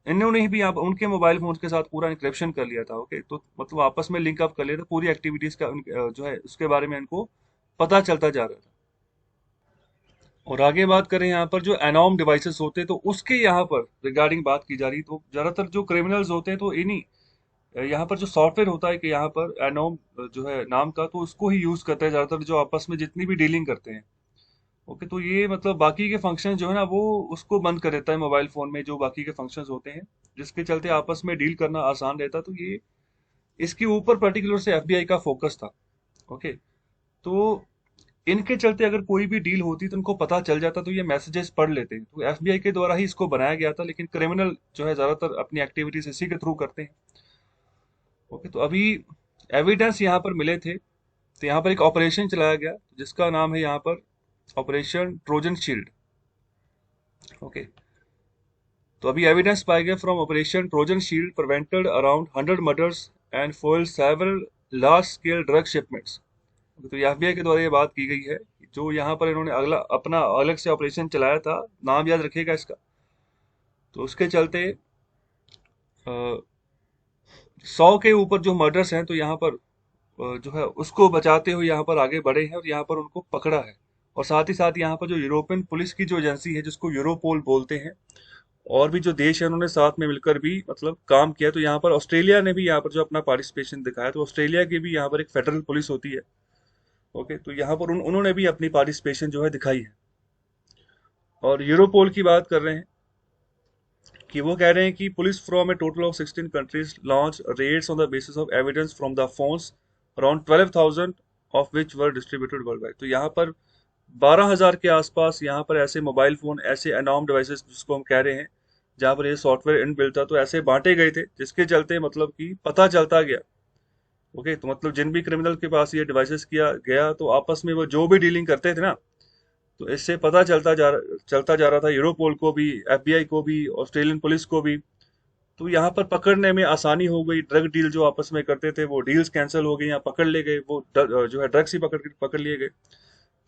Speaker 1: इन्होंने ही भी यहाँ पर उनके मोबाइल फोन के साथ पूरा इंक्रिप्शन कर लिया था। ओके, तो मतलब आपस में लिंक अप कर लिया था, पूरी एक्टिविटीज का जो है उसके बारे में इनको पता चलता जा रहा था। और आगे बात करें यहाँ पर जो एनॉर्म डिवाइसेस होते हैं तो उसके यहाँ पर रिगार्डिंग बात की जा रही, तो ज्यादातर जो क्रिमिनल्स होते हैं तो इन्हीं यहाँ पर जो सॉफ्टवेयर होता है कि यहाँ पर एनॉर्म जो है नाम का, तो उसको ही यूज करते हैं ज्यादातर जो आपस में जितनी भी डीलिंग करते हैं। ओके, तो ये मतलब बाकी के फंक्शन जो है ना वो उसको बंद कर देता है मोबाइल फोन में जो बाकी के फंक्शंस होते हैं, जिसके चलते आपस में डील करना आसान रहता है। तो ये इसके ऊपर पर्टिकुलर से एफबीआई का फोकस था। ओके, तो इनके चलते अगर कोई भी डील होती तो उनको पता चल जाता, तो ये मैसेजेस पढ़ लेते। तो एफबीआई के द्वारा ही इसको बनाया गया था, लेकिन क्रिमिनल जो है ज्यादातर अपनी एक्टिविटीज इसी के थ्रू करते हैं। ओके, तो अभी एविडेंस यहाँ पर मिले थे, तो यहाँ पर एक ऑपरेशन चलाया गया जिसका नाम है यहाँ पर ऑपरेशन ट्रोजन शील्ड। ओके, तो अभी एविडेंस पाए गए from operation Trojan shield prevented around 100 murders and foiled several large scale drug shipments. तो एफबीआई के द्वारा ये बात की गई है कि जो यहाँ पर इन्होंने अगला अपना अलग से ऑपरेशन चलाया था, नाम याद रखिएगा इसका, तो उसके चलते 100 के ऊपर जो मर्डर्स हैं, तो यहाँ पर जो है उसको बचाते हुए यहाँ पर आगे बढ़े हैं और यहाँ पर उनको पकड़ा है। और साथ ही साथ यहाँ पर जो यूरोपियन पुलिस की जो एजेंसी है जिसको यूरोपोल बोलते हैं, और भी जो देश है उन्होंने साथ में मिलकर भी मतलब काम किया। तो यहाँ पर ऑस्ट्रेलिया ने भी यहाँ पर जो अपना पार्टिसिपेशन दिखाया, तो ऑस्ट्रेलिया की भी यहाँ पर एक फेडरल पुलिस होती है। ओके, तो यहाँ पर उन्होंने भी अपनी पार्टिसिपेशन जो है दिखाई है। और यूरोपोल की बात कर रहे हैं कि वो कह रहे हैं कि police from a total of 16 countries launch raids on the basis of evidence from the phones around 12,000 of which were distributed worldwide. तो यहाँ पर 12,000 के आसपास यहाँ पर ऐसे मोबाइल फोन, ऐसे अनआर्म्ड डिवाइसेस जिसको हम कह रहे हैं, जहाँ पर ये सॉफ्टवेयर इनबिल्ट था, तो ऐसे बांटे गए थे जिसके चलते मतलब कि पता चलता गया। ओके, तो मतलब जिन भी क्रिमिनल के पास ये डिवाइसेस किया गया, तो आपस में वो जो भी डीलिंग करते थे ना, तो इससे पता चलता जा रहा था यूरोपोल को भी, एफबीआई को भी, ऑस्ट्रेलियन पुलिस को भी। तो यहाँ पर पकड़ने में आसानी हो गई। ड्रग डील जो आपस में करते थे वो डील्स कैंसिल हो गई, यहाँ पकड़ ले गए, वो जो है ड्रग्स ही पकड़ लिए गए।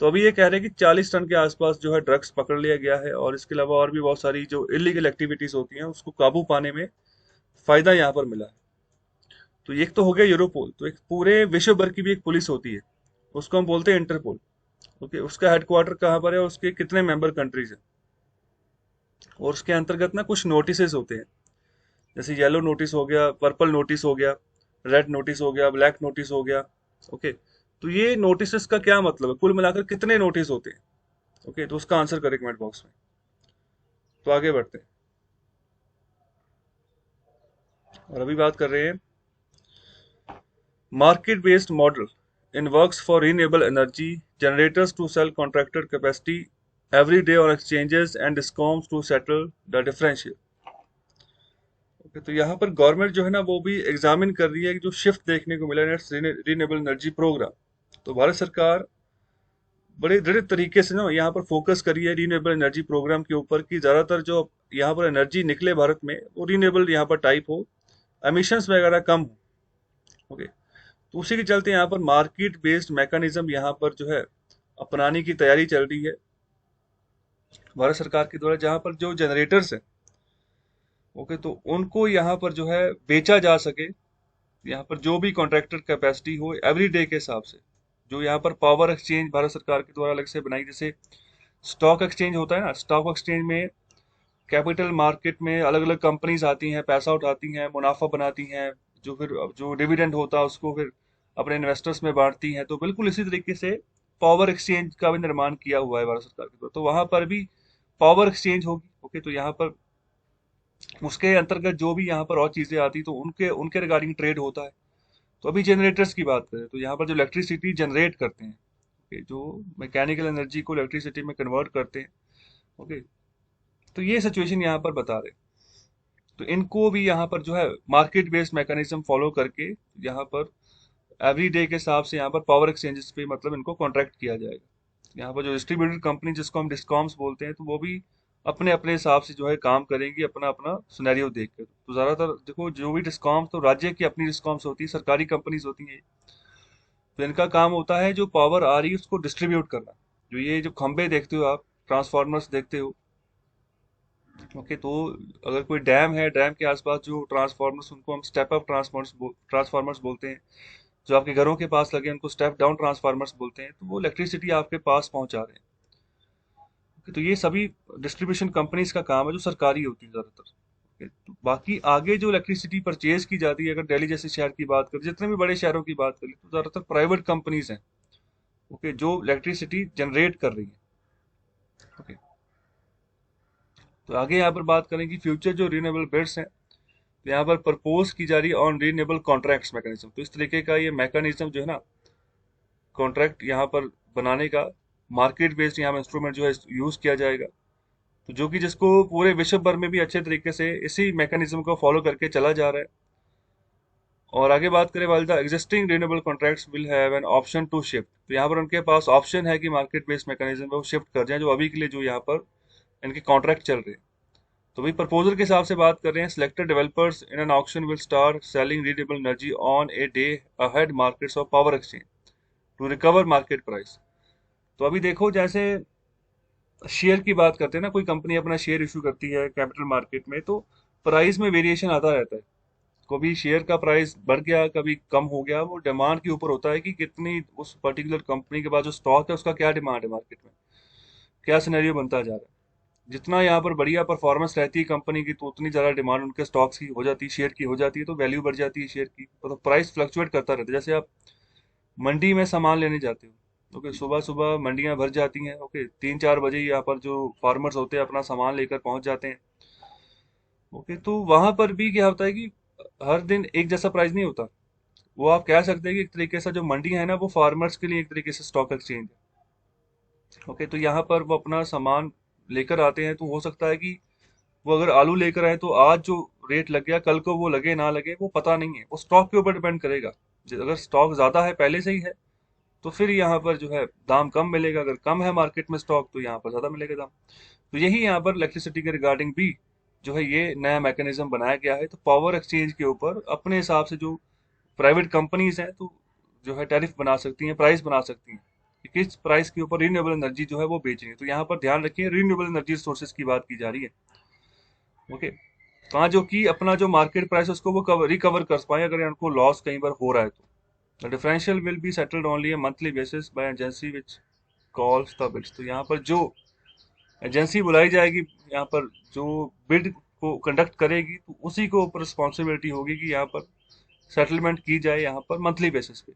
Speaker 1: तो अभी ये कह रहे हैं कि 40 टन के आसपास जो है ड्रग्स पकड़ लिया गया है, और इसके अलावा और भी बहुत सारी जो इलीगल एक्टिविटीज होती हैं उसको काबू पाने में फायदा यहाँ पर मिला है। तो एक तो हो गया यूरोपोल। तो एक पूरे विश्व भर की भी एक पुलिस होती है, उसको हम बोलते हैं इंटरपोल। ओके, उसका हेडक्वार्टर कहाँ पर है, उसके कितने मेंबर कंट्रीज हैं, और उसके अंतर्गत ना कुछ नोटिसेस होते हैं, जैसे येलो नोटिस हो गया, पर्पल नोटिस हो गया, रेड नोटिस हो गया, ब्लैक नोटिस हो गया। ओके, तो ये नोटिस का क्या मतलब है, कुल मिलाकर कितने नोटिस होते हैं? ओके, तो उसका आंसर करें कमेंट बॉक्स में। तो आगे बढ़ते हैं, और अभी बात कर रहे हैं market based model in works for renewable energy generators to sell contracted capacity every day on exchanges and discoms to settle the differential. Okay, तो यहाँ पर गवर्नमेंट जो है ना वो भी एग्जामिन कर रही है कि जो शिफ्ट देखने को मिला नेट रीन्यूएबल एनर्जी प्रोग्राम, तो भारत सरकार बड़े दृढ़ तरीके से ना यहाँ पर फोकस करी है रीन्यूएबल एनर्जी प्रोग्राम के ऊपर, कि ज्यादातर जो यहाँ पर एनर्जी निकले भारत में वो रीन्यूएबल यहाँ पर टाइप हो, एमिशंस वगैरह कम हो। ओके, तो उसी के चलते यहाँ पर मार्केट बेस्ड मैकेनिज्म यहाँ पर जो है अपनाने की तैयारी चल रही है भारत सरकार के द्वारा, जहाँ पर जो जनरेटर्स है, ओके, तो उनको यहाँ पर जो है बेचा जा सके। यहाँ पर जो भी कॉन्ट्रैक्टेड कैपेसिटी हो एवरी डे के हिसाब से, जो यहाँ पर पावर एक्सचेंज भारत सरकार के द्वारा अलग से बनाई, जैसे स्टॉक एक्सचेंज होता है ना, स्टॉक एक्सचेंज में कैपिटल मार्केट में अलग अलग कंपनीज आती हैं, पैसा उठाती हैं, मुनाफा बनाती हैं, जो फिर जो डिविडेंड होता है उसको फिर अपने इन्वेस्टर्स में बांटती हैं। तो बिल्कुल इसी तरीके से पावर एक्सचेंज का भी निर्माण किया हुआ है भारत सरकार के द्वारा, तो वहां पर भी पावर एक्सचेंज होगी। ओके, तो यहाँ पर उसके अंतर्गत जो भी यहाँ पर और चीजें आती तो उनके उनके रिगार्डिंग ट्रेड होता है। तो अभी जनरेटर्स की बात करें, तो यहाँ पर जो इलेक्ट्रिसिटी जनरेट करते हैं, ओके, जो मैकेनिकल एनर्जी को इलेक्ट्रिसिटी में कन्वर्ट करते हैं, ओके, तो ये सिचुएशन यहाँ पर बता रहे। तो इनको भी यहाँ पर जो है मार्केट बेस्ड मैकेनिज्म फॉलो करके यहाँ पर एवरी डे के हिसाब से यहाँ पर पावर एक्सचेंजेस पे मतलब इनको कॉन्ट्रैक्ट किया जाएगा। यहाँ पर जो डिस्ट्रीब्यूटेड कंपनी जिसको हम डिस्कॉम्स बोलते हैं, तो वो भी अपने अपने हिसाब से जो है काम करेंगी, अपना अपना सिनेरियो देख कर। तो ज्यादातर देखो जो भी डिस्कॉम्स, तो राज्य की अपनी डिस्कॉम्स होती है, सरकारी कंपनीज होती हैं, तो इनका काम होता है जो पावर आ रही है उसको डिस्ट्रीब्यूट करना। जो ये जो खंबे देखते हो आप, ट्रांसफार्मर्स देखते हो, ओके, तो अगर कोई डैम है, डैम के आसपास जो ट्रांसफार्मर्स, उनको हम स्टेप अप ट्रांसफार्मर्स बोलते हैं। जो आपके घरों के पास लगे उनको स्टेप डाउन ट्रांसफार्मर्स बोलते हैं। तो वो इलेक्ट्रिसिटी आपके पास पहुंचा रहे हैं। Okay, तो ये सभी डिस्ट्रीब्यूशन कंपनीज का काम है जो सरकारी होती है ज्यादातर। Okay, तो बाकी आगे जो इलेक्ट्रिसिटी परचेज की जाती है, अगर दिल्ली जैसे शहर की बात करें, जितने भी बड़े शहरों की बात करें, तो ज्यादातर प्राइवेट कंपनीज हैं, ओके, जो इलेक्ट्रिसिटी जनरेट कर रही है। ओके, तो आगे यहाँ पर बात करें कि फ्यूचर जो रिन्यूएबल बिड्स हैं, तो यहाँ पर प्रपोज की जा रही है ऑन रिन्यूएबल कॉन्ट्रैक्ट्स मैकेनिज्म। तो इस तरीके का ये मैकेनिज्म जो है ना, कॉन्ट्रैक्ट यहाँ पर बनाने का मार्केट बेस्ड यहाँ इंस्ट्रूमेंट जो है यूज किया जाएगा। तो जो कि जिसको पूरे विश्व भर में भी अच्छे तरीके से इसी मैकेनिज्म को फॉलो करके चला जा रहा है। और आगे बात करें, while the existing renewable contracts will have an option to shift, तो यहाँ पर उनके पास ऑप्शन है कि मार्केट बेस्ड मैकेनिज्म में वो शिफ्ट कर जाएं, जो अभी के लिए जो यहाँ पर इनके कॉन्ट्रैक्ट चल रहे हैं। तो भाई प्रपोजल के हिसाब से बात कर रहे हैं, selected developers in an auction will start selling renewable energy on a day ahead markets of power exchange to recover market price. तो अभी देखो, जैसे शेयर की बात करते हैं ना, कोई कंपनी अपना शेयर इशू करती है कैपिटल मार्केट में, तो प्राइस में वेरिएशन आता रहता है। कभी शेयर का प्राइस बढ़ गया, कभी कम हो गया, वो डिमांड के ऊपर होता है कि कितनी उस पर्टिकुलर कंपनी के पास जो स्टॉक है उसका क्या डिमांड है मार्केट में, क्या सिनेरियो बनता जा रहा है। जितना यहाँ पर बढ़िया परफॉर्मेंस रहती है कंपनी की, तो उतनी ज़्यादा डिमांड उनके स्टॉक्स की हो जाती है, शेयर की हो जाती है, तो वैल्यू बढ़ जाती है शेयर की। तो प्राइस फ्लक्चुएट करता रहता है। जैसे आप मंडी में सामान लेने जाते हो, ओके, सुबह सुबह मंडियां भर जाती हैं, ओके, 3-4 बजे यहाँ पर जो फार्मर्स होते हैं अपना सामान लेकर पहुंच जाते हैं। ओके, तो वहां पर भी क्या होता है कि हर दिन एक जैसा प्राइस नहीं होता। वो आप कह सकते हैं कि एक तरीके से जो मंडी है ना, वो फार्मर्स के लिए एक तरीके से स्टॉक एक्सचेंज है। ओके, तो यहाँ पर वो अपना सामान लेकर आते हैं, तो हो सकता है कि वो अगर आलू लेकर आए तो आज जो रेट लग गया, कल को वो लगे ना लगे वो पता नहीं है, वो स्टॉक के ऊपर डिपेंड करेगा। अगर स्टॉक ज्यादा है पहले से ही है, तो फिर यहाँ पर जो है दाम कम मिलेगा, अगर कम है मार्केट में स्टॉक तो यहाँ पर ज्यादा मिलेगा दाम। तो यही यहाँ पर इलेक्ट्रिसिटी के रिगार्डिंग भी जो है ये नया मैकेनिज्म बनाया गया है। तो पावर एक्सचेंज के ऊपर अपने हिसाब से जो प्राइवेट कंपनीज हैं, तो जो है टैरिफ बना सकती हैं, प्राइस बना सकती हैं कि किस प्राइस के ऊपर रिन्यूएबल एनर्जी जो है वो बेचेंगे। तो यहाँ पर ध्यान रखिए, रिन्यूएबल एनर्जी सोर्सेज की बात की जा रही है। ओके, तो हाँ, जो कि अपना जो मार्केट प्राइस है उसको वो रिकवर कर पाए अगर उनको लॉस कहीं बार हो रहा है तो। The differential will be settled only a monthly basis by an agency which calls the bids। तो यहाँ पर जो एजेंसी बुलाई जाएगी, यहाँ पर जो बिड को कंडक्ट करेगी, तो उसी को ऊपर रिस्पॉन्सिबिलिटी होगी कि यहाँ पर सेटलमेंट की जाए यहाँ पर मंथली बेसिस पे।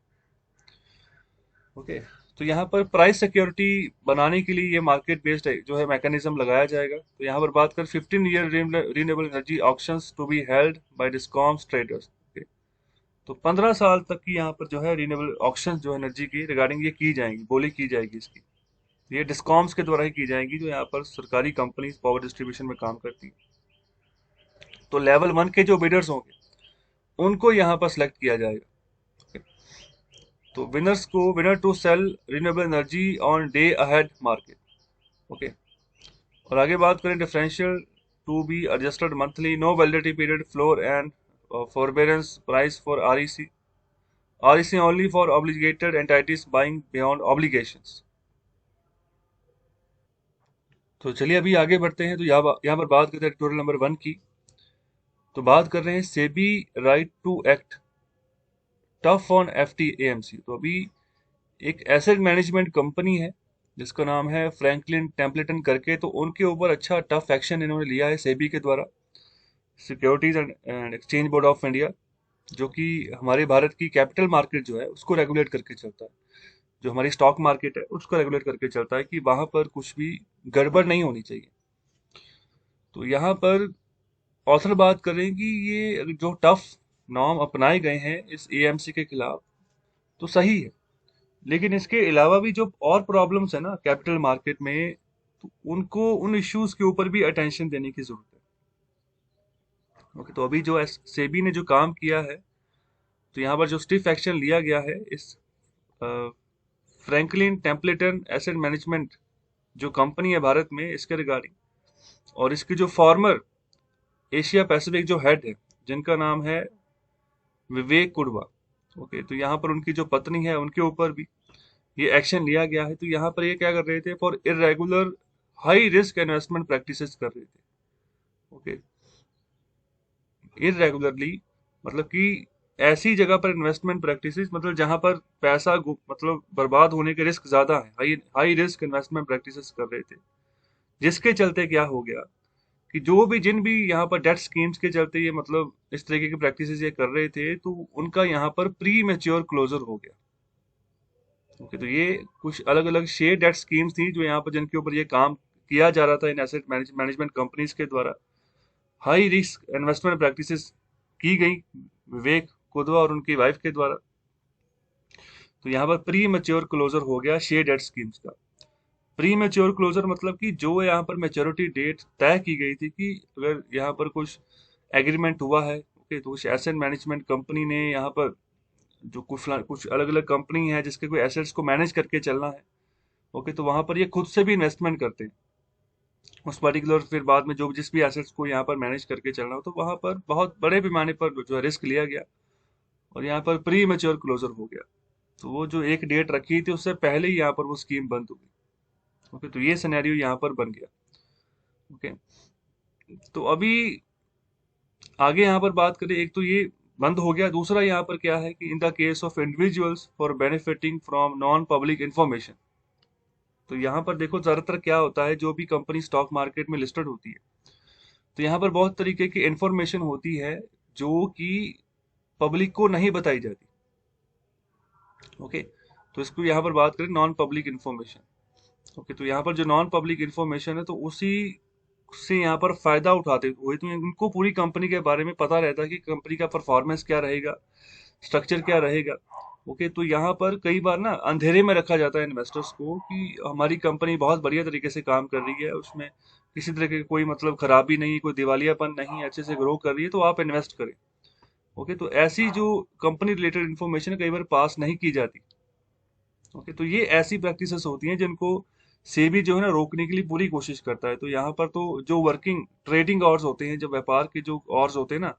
Speaker 1: ओके, तो यहाँ पर प्राइस सिक्योरिटी बनाने के लिए ये मार्केट बेस्ड जो है मैकेनिज्म लगाया जाएगा। तो यहाँ पर बात कर 15 year renewable energy auctions to be held by discoms traders. तो 15 साल तक की यहाँ पर जो है रिन्यूएबल ऑक्शन जो एनर्जी की रिगार्डिंग ये की जाएंगी, बोली की जाएगी इसकी। ये डिस्कॉम्स के द्वारा ही की जाएंगी, जो यहाँ पर सरकारी कंपनी पावर डिस्ट्रीब्यूशन में काम करती है। तो लेवल 1 के जो बिडर्स होंगे उनको यहाँ पर सिलेक्ट किया जाएगा। तो winner to sell renewable energy on day ahead market. Okay, और आगे बात करें, differential to be adjusted monthly, no validity period, floor and forbearance price for REC, REC only for obligated entities buying beyond obligations। तो चलिए अभी आगे बढ़ते हैं। तो यहाँ पर बात करते हैं एडिटोरियल नंबर 1 की। तो बात कर रहे हैं SEBI right to act tough on FTAMC। तो अभी एक एसेट मैनेजमेंट कंपनी है जिसका नाम है फ्रैंकलिन टेम्पलेटन करके, तो उनके ऊपर अच्छा टफ एक्शन इन्होंने लिया है सेबी के द्वारा, securities and exchange board of India, जो कि हमारे भारत की कैपिटल मार्केट जो है उसको रेगुलेट करके चलता है। जो हमारी स्टॉक मार्केट है उसको रेगुलेट करके चलता है कि वहां पर कुछ भी गड़बड़ नहीं होनी चाहिए। तो यहाँ पर ऑथर बात करें कि ये जो टफ नॉर्म अपनाए गए हैं इस AMC के खिलाफ, तो सही है, लेकिन इसके अलावा भी जो और प्रॉब्लम्स है ना कैपिटल मार्केट में, तो उनको उन इश्यूज के ऊपर भी अटेंशन देने की जरूरत है। ओके, तो अभी जो सेबी ने जो काम किया है, तो यहाँ पर जो स्टिफ एक्शन लिया गया है इस फ्रैंकलिन टेम्पलेटन एसेट मैनेजमेंट जो कंपनी है भारत में, इसके रिगार्डिंग, और इसके जो फॉर्मर एशिया पैसिफिक जो हेड है जिनका नाम है विवेक कुडवा। ओके, तो यहाँ पर उनकी जो पत्नी है उनके ऊपर भी ये एक्शन लिया गया है। तो यहाँ पर ये क्या कर रहे थे, for irregular high risk investment practices कर रहे थे। ओके, इरेगुलरली मतलब कि ऐसी जगह पर इन्वेस्टमेंट प्रैक्टिसेस, मतलब जहां पर पैसा मतलब बर्बाद होने के रिस्क ज्यादा है, high high risk investment practices कर रहे थे। जिसके चलते क्या हो गया कि जो भी जिन भी यहाँ पर डेट स्कीम्स के चलते ये मतलब इस तरीके की प्रैक्टिसेस ये कर रहे थे, तो उनका यहाँ पर प्री मेच्योर क्लोजर हो गया। ओके, तो ये कुछ अलग अलग शेयर डेट स्कीम्स थी जो यहाँ पर जिनके ऊपर ये काम किया जा रहा था इन एसेट मैनेजमेंट कंपनीज के द्वारा। हाई रिस्क इन्वेस्टमेंट प्रैक्टिसेस की गई विवेक कुदवा और उनकी वाइफ के द्वारा। तो यहाँ पर प्री मेच्योर क्लोजर हो गया शेयर डेट स्कीम्स का। प्री मेच्योर क्लोजर मतलब कि जो यहाँ पर मेच्योरिटी डेट तय की गई थी कि अगर यहाँ पर कुछ एग्रीमेंट हुआ है, ओके, तो कुछ एसेट मैनेजमेंट कंपनी ने यहाँ पर जो कुछ अलग अलग कंपनी है जिसके कोई एसेट्स को मैनेज करके चलना है, ओके, तो वहां पर ये खुद से भी इन्वेस्टमेंट करते हैं उस पर्टिकुलर, फिर बाद में जो जिस भी एसेट्स को यहाँ पर मैनेज करके चलना हो, तो वहां पर बहुत बड़े पैमाने पर जो है रिस्क लिया गया और यहाँ पर प्री मेच्योर क्लोजर हो गया। तो वो जो एक डेट रखी थी उससे पहले ही यहाँ पर वो स्कीम बंद हो गई। ओके, तो ये सिनेरियो यहाँ पर बन गया। ओके, तो अभी आगे यहाँ पर बात करें, एक तो ये बंद हो गया, दूसरा यहाँ पर क्या है कि in the case of individuals for benefiting from non public information. तो यहाँ पर देखो ज्यादातर क्या होता है, जो भी कंपनी स्टॉक मार्केट में लिस्टेड होती है, तो यहाँ पर बहुत तरीके की इंफॉर्मेशन होती है जो कि पब्लिक को नहीं बताई जाती। ओके, तो इसको यहाँ पर बात करें नॉन पब्लिक इंफॉर्मेशन। ओके, तो यहाँ पर जो नॉन पब्लिक इंफॉर्मेशन है, तो उसी से यहाँ पर फायदा उठाते हुए तो इनको पूरी कंपनी के बारे में पता रहता है कि कंपनी का परफॉर्मेंस क्या रहेगा, स्ट्रक्चर क्या रहेगा। ओके, तो यहाँ पर कई बार ना अंधेरे में रखा जाता है इन्वेस्टर्स को कि हमारी कंपनी बहुत बढ़िया तरीके से काम कर रही है, उसमें किसी तरह की कोई मतलब खराबी नहीं, कोई दिवालियापन नहीं, अच्छे से ग्रो कर रही है, तो आप इन्वेस्ट करें। ओके, तो ऐसी जो कंपनी रिलेटेड इन्फॉर्मेशन कई बार पास नहीं की जाती। ओके, तो ये ऐसी प्रैक्टिसेस होती हैं जिनको सेबी जो है ना रोकने के लिए पूरी कोशिश करता है। तो यहाँ पर तो जो वर्किंग ट्रेडिंग आवर्स होते हैं, जो व्यापार के जो आवर्स होते हैं ना,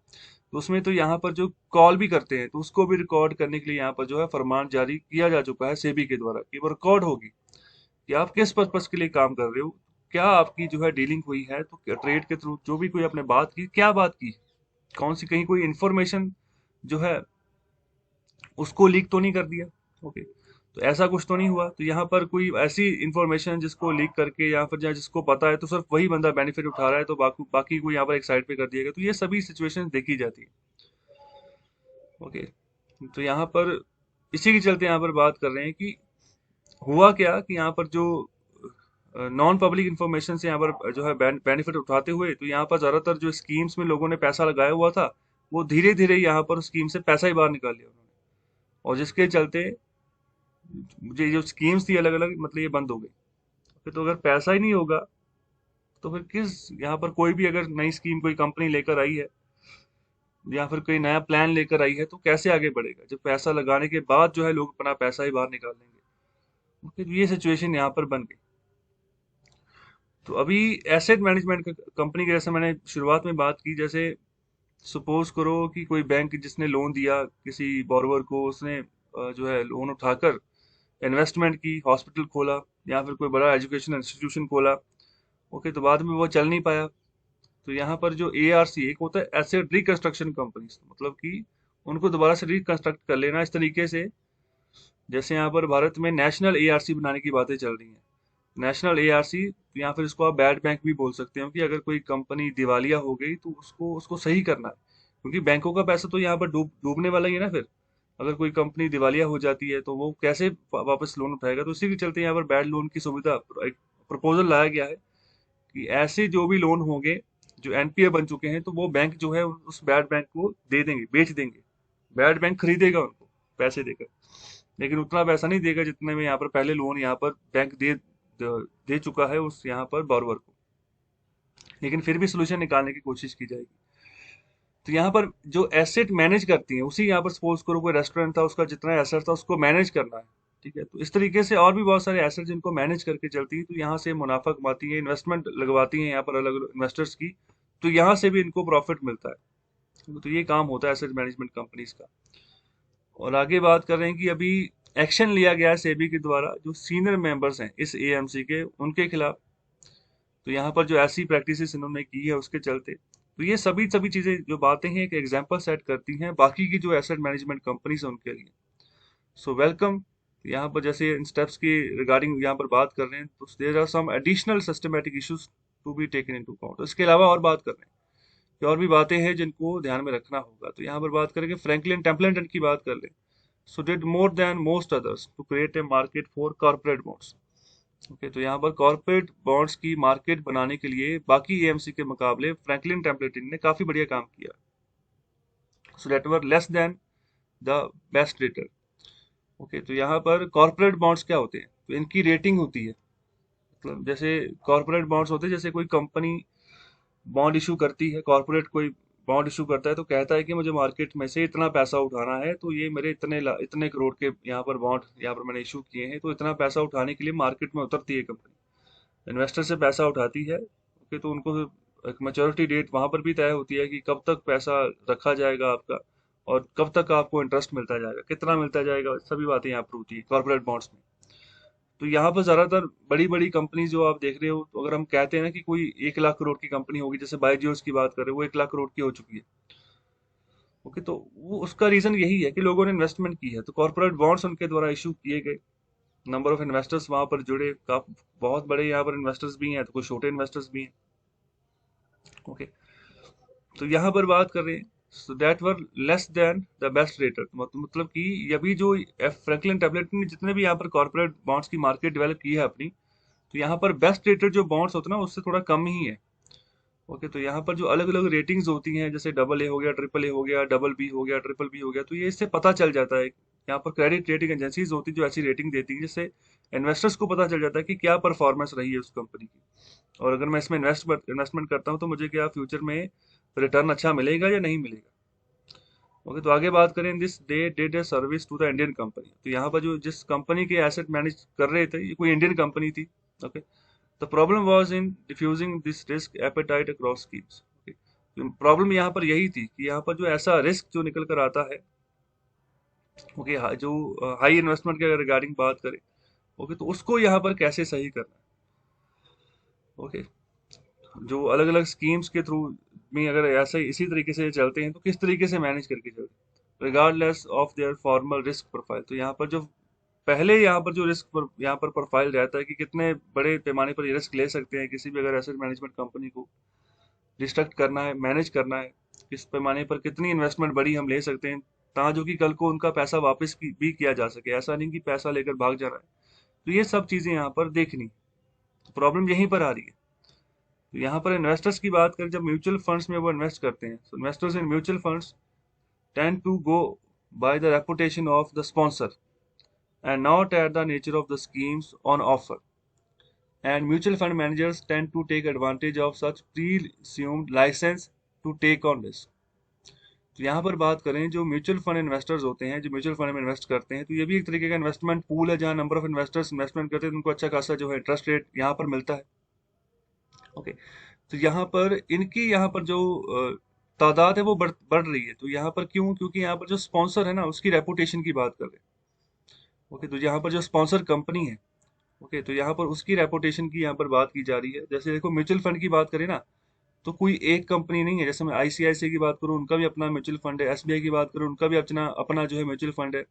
Speaker 1: तो उसमें तो यहाँ पर जो कॉल भी करते हैं तो उसको भी रिकॉर्ड करने के लिए यहाँ पर जो है फरमान जारी किया जा चुका है सेबी के द्वारा कि वो रिकॉर्ड होगी कि आप किस पर्पज के लिए काम कर रहे हो, क्या आपकी जो है डीलिंग हुई है, तो ट्रेड के थ्रू जो भी कोई आपने बात की, क्या बात की, कौन सी कहीं कोई इंफॉर्मेशन जो है उसको लीक तो नहीं कर दिया। ओके, तो ऐसा कुछ तो नहीं हुआ। तो यहाँ पर कोई ऐसी इंफॉर्मेशन जिसको लीक करके या फिर जहाँ जिसको पता है तो सिर्फ वही बंदा बेनिफिट उठा रहा है, तो बाकी बाकी को यहाँ पर एक साइड पे कर दिया गया। तो ये सभी सिचुएशन देखी जाती है। ओके, तो यहाँ पर इसी के चलते यहाँ पर बात कर रहे हैं कि हुआ क्या कि यहाँ पर जो नॉन पब्लिक इंफॉर्मेशन से यहाँ पर जो है बेनिफिट उठाते हुए, तो यहाँ पर ज्यादातर जो स्कीम्स में लोगों ने पैसा लगाया हुआ था, वो धीरे धीरे यहाँ पर स्कीम से पैसा ही बाहर निकाल लिया उन्होंने, और जिसके चलते मुझे जो स्कीम्स थी अलग अलग, मतलब ये बंद हो गई। फिर तो अगर पैसा ही नहीं होगा तो फिर किस, यहाँ पर कोई भी अगर नई स्कीम कोई कंपनी लेकर आई है या फिर कोई नया प्लान लेकर आई है, तो कैसे आगे बढ़ेगा जब पैसा लगाने के बाद जो है लोग अपना पैसा ही बाहर निकाल लेंगे। फिर ये सिचुएशन यहाँ पर बन गई। तो अभी एसेट मैनेजमेंट कंपनी की, जैसे मैंने शुरुआत में बात की, जैसे सपोज करो कि कोई बैंक जिसने लोन दिया किसी बोरोवर को, उसने जो है लोन उठाकर इन्वेस्टमेंट की, हॉस्पिटल खोला या फिर कोई बड़ा एजुकेशन इंस्टीट्यूशन खोला। ओके, तो बाद में वो चल नहीं पाया। तो यहाँ पर जो एआरसी एक होता है, एसेट रिकंस्ट्रक्शन कंपनी, मतलब कि उनको दोबारा से रिकंस्ट्रक्ट कर लेना, इस तरीके से जैसे यहाँ पर भारत में नेशनल एआरसी बनाने की बातें चल रही हैं। नेशनल एआरसी, या फिर इसको आप बैड बैंक भी बोल सकते हो कि अगर कोई कंपनी दिवालिया हो गई तो उसको उसको सही करना है, क्योंकि बैंकों का पैसा तो यहाँ पर डूबने वाला ही है ना। फिर अगर कोई कंपनी दिवालिया हो जाती है तो वो कैसे वापस लोन उठाएगा, तो इसी के चलते यहाँ पर बैड लोन की सुविधा, एक प्रपोजल लाया गया है कि ऐसे जो भी लोन होंगे जो एनपीए बन चुके हैं, तो वो बैंक जो है उस बैड बैंक को दे देंगे, बेच देंगे। बैड बैंक खरीदेगा उनको पैसे देकर, लेकिन उतना पैसा नहीं देगा जितने में यहाँ पर पहले लोन यहाँ पर बैंक दे चुका है उस यहाँ पर बोरोवर को। लेकिन फिर भी सोल्यूशन निकालने की कोशिश की जाएगी। तो यहाँ पर जो एसेट मैनेज करती है, उसी यहाँ पर सपोज करो कोई रेस्टोरेंट था, उसका जितना एसेट था उसको मैनेज करना है। ठीक है, तो इस तरीके से और भी बहुत सारे एसेट जिनको मैनेज करके चलती है, तो यहाँ से मुनाफा कमाती है, इन्वेस्टमेंट लगवाती है यहाँ पर अलग अलग इन्वेस्टर्स की, तो यहाँ से भी इनको प्रॉफिट मिलता है। तो ये काम होता है एसेट मैनेजमेंट कंपनीज का। और आगे बात कर रहे हैं कि अभी एक्शन लिया गया है सेबी के द्वारा जो सीनियर मेंबर्स हैं इस एएमसी के, उनके खिलाफ। तो यहाँ पर जो ऐसी प्रैक्टिसेस इन्होंने की है उसके चलते, तो ये सभी सभी चीजें जो बातें हैं एक एग्जांपल सेट करती हैं बाकी की जो एसेट मैनेजमेंट कंपनीज है उनके लिए। So welcome. यहाँ पर जैसे इन स्टेप्स की रिगार्डिंग यहाँ पर बात कर रहे हैं, तो there are some additional systematic issues to be taken into account. इसके अलावा और बात कर रहे हैं कि और भी बातें हैं जिनको ध्यान में रखना होगा। तो यहाँ पर बात करेंगे फ्रैंकलिन टेम्पलेटन की बात कर ले। So did more than most others to create a market for corporate bonds. Okay, तो यहाँ पर कॉर्पोरेट बॉन्ड्स की मार्केट बनाने के लिए बाकी एएमसी के मुकाबले फ्रैंकलिन टेम्पलेटन ने काफी बढ़िया काम किया। So that were less than the best rater. Okay, तो यहाँ पर कॉर्पोरेट बॉन्ड्स क्या होते हैं, तो इनकी रेटिंग होती है। मतलब जैसे कॉर्पोरेट बॉन्ड्स होते हैं, जैसे कोई कंपनी बॉन्ड इशू करती है, कॉर्पोरेट कोई बॉन्ड इशू करता है तो कहता है कि मुझे मार्केट में से इतना पैसा उठाना है, तो ये मेरे इतने करोड़ के यहाँ पर बॉन्ड यहाँ पर मैंने इशू किए हैं, तो इतना पैसा उठाने के लिए मार्केट में उतरती है कंपनी, इन्वेस्टर से पैसा उठाती है। ओके, तो उनको एक मैच्योरिटी डेट वहां पर भी तय होती है कि कब तक पैसा रखा जाएगा आपका, और कब तक आपको इंटरेस्ट मिलता जाएगा, कितना मिलता जाएगा, सभी बातें यहाँ पर होती है कॉर्पोरेट बॉन्ड्स में। तो यहाँ पर ज्यादातर बड़ी बड़ी कंपनी जो आप देख रहे हो, तो अगर हम कहते हैं ना कि कोई 1 लाख करोड़ की कंपनी होगी, जैसे बायजूस की बात करें, वो 1 लाख करोड़ की हो चुकी है। ओके, तो वो उसका रीजन यही है कि लोगों ने इन्वेस्टमेंट की है, तो कॉर्पोरेट बॉन्ड्स उनके द्वारा इशू किए गए। नंबर ऑफ इन्वेस्टर्स वहां पर जुड़े, बहुत बड़े यहाँ पर इन्वेस्टर्स भी हैं, तो कुछ छोटे इन्वेस्टर्स भी हैं। ओके, तो यहाँ पर बात कर रहे हैं, so that were less than the best rater, मतलब कि अभी जो फ्रैंकलिन टेम्पलेट ने जितने भी यहाँ पर कॉर्पोरेट बॉन्ड्स की मार्केट डेवलप की है अपनी, तो यहाँ पर बेस्ट रेटेड जो बॉन्ड्स होते हैं ना, उससे थोड़ा कम ही है। ओके, तो यहाँ पर जो अलग अलग रेटिंग्स होती हैं, जैसे डबल ए हो गया, ट्रिपल ए हो गया, डबल बी हो गया, ट्रिपल बी हो गया, तो ये इससे पता चल जाता है। यहाँ पर क्रेडिट रेटिंग एजेंसीज होती है जो ऐसी रेटिंग देती है, जिससे इन्वेस्टर्स को पता चल जाता है कि क्या परफॉर्मेंस रही है उस कंपनी की, और अगर मैं इसमें इन्वेस्टमेंट करता हूँ तो मुझे क्या फ्यूचर में रिटर्न अच्छा मिलेगा या नहीं मिलेगा। ओके, तो आगे बात करें, this they did a service to the Indian company, तो यहाँ पर जो जिस कंपनी के एसेट मैनेज कर रहे थे, ये कोई इंडियन कंपनी थी। Okay, the problem was in diffusing this risk appetite across schemes. Problem यहाँ पर यही थी कि यहाँ पर जो ऐसा रिस्क जो निकल कर आता है, ओके, जो हाई इन्वेस्टमेंट के रिगार्डिंग बात करें, ओके, तो उसको यहाँ पर कैसे सही करना है। ओके, जो अलग अलग स्कीम्स के थ्रू में अगर ऐसे इसी तरीके से चलते हैं, तो किस तरीके से मैनेज करके चलते हैं regardless of their formal risk profile. तो यहाँ पर जो पहले यहाँ पर जो रिस्क पर यहाँ पर प्रोफाइल रहता है कि कितने बड़े पैमाने पर ये रिस्क ले सकते हैं, किसी भी अगर एसेट मैनेजमेंट कंपनी को डिस्ट्रक्ट करना है, मैनेज करना है, किस पैमाने पर कितनी इन्वेस्टमेंट बड़ी हम ले सकते हैं, ताकि जो कि कल को उनका पैसा वापस भी किया जा सके, ऐसा नहीं कि पैसा लेकर भाग जाना है। तो ये सब चीजें यहाँ पर देखनी, प्रॉब्लम यहीं पर आ रही है। तो यहाँ पर इन्वेस्टर्स की बात करें, जब म्यूचुअल फंड्स में वो इन्वेस्ट करते हैं, तो investors in mutual funds tend to go by the reputation of the sponsor and not at the nature of the schemes on offer. And mutual fund managers tend to take advantage of such presumed license to take on risk. तो यहाँ पर बात करें, जो म्यूचुअल फंड इन्वेस्टर्स होते हैं, जो म्यूचुअल फंड में इन्वेस्ट करते हैं, तो ये भी एक तरीके का इन्वेस्टमेंट पूल है, जहाँ नंबर ऑफ इन्वेस्टर्स इन्वेस्टमेंट करते हैं, तो उनको अच्छा खासा जो है इंटरेस्ट रेट यहाँ पर मिलता है। ओके, तो यहाँ पर इनकी यहाँ पर जो तादाद है वो बढ़ रही है। तो यहाँ पर क्यों, क्योंकि यहाँ पर जो स्पॉन्सर है ना, उसकी रेपुटेशन की बात कर रहे हैं। ओके, तो यहाँ पर जो स्पॉन्सर कंपनी है, ओके, तो यहाँ पर उसकी रेपुटेशन की यहाँ पर बात की जा रही है। जैसे देखो, म्यूचुअल फंड की बात करें ना, तो कोई एक कंपनी नहीं है। जैसे मैं आईसीआईसीआई की बात करूँ, उनका भी अपना म्यूचुअल फंड है, एसबीआई की बात करूँ, उनका भी अपना अपना जो है म्यूचुअल फंड है।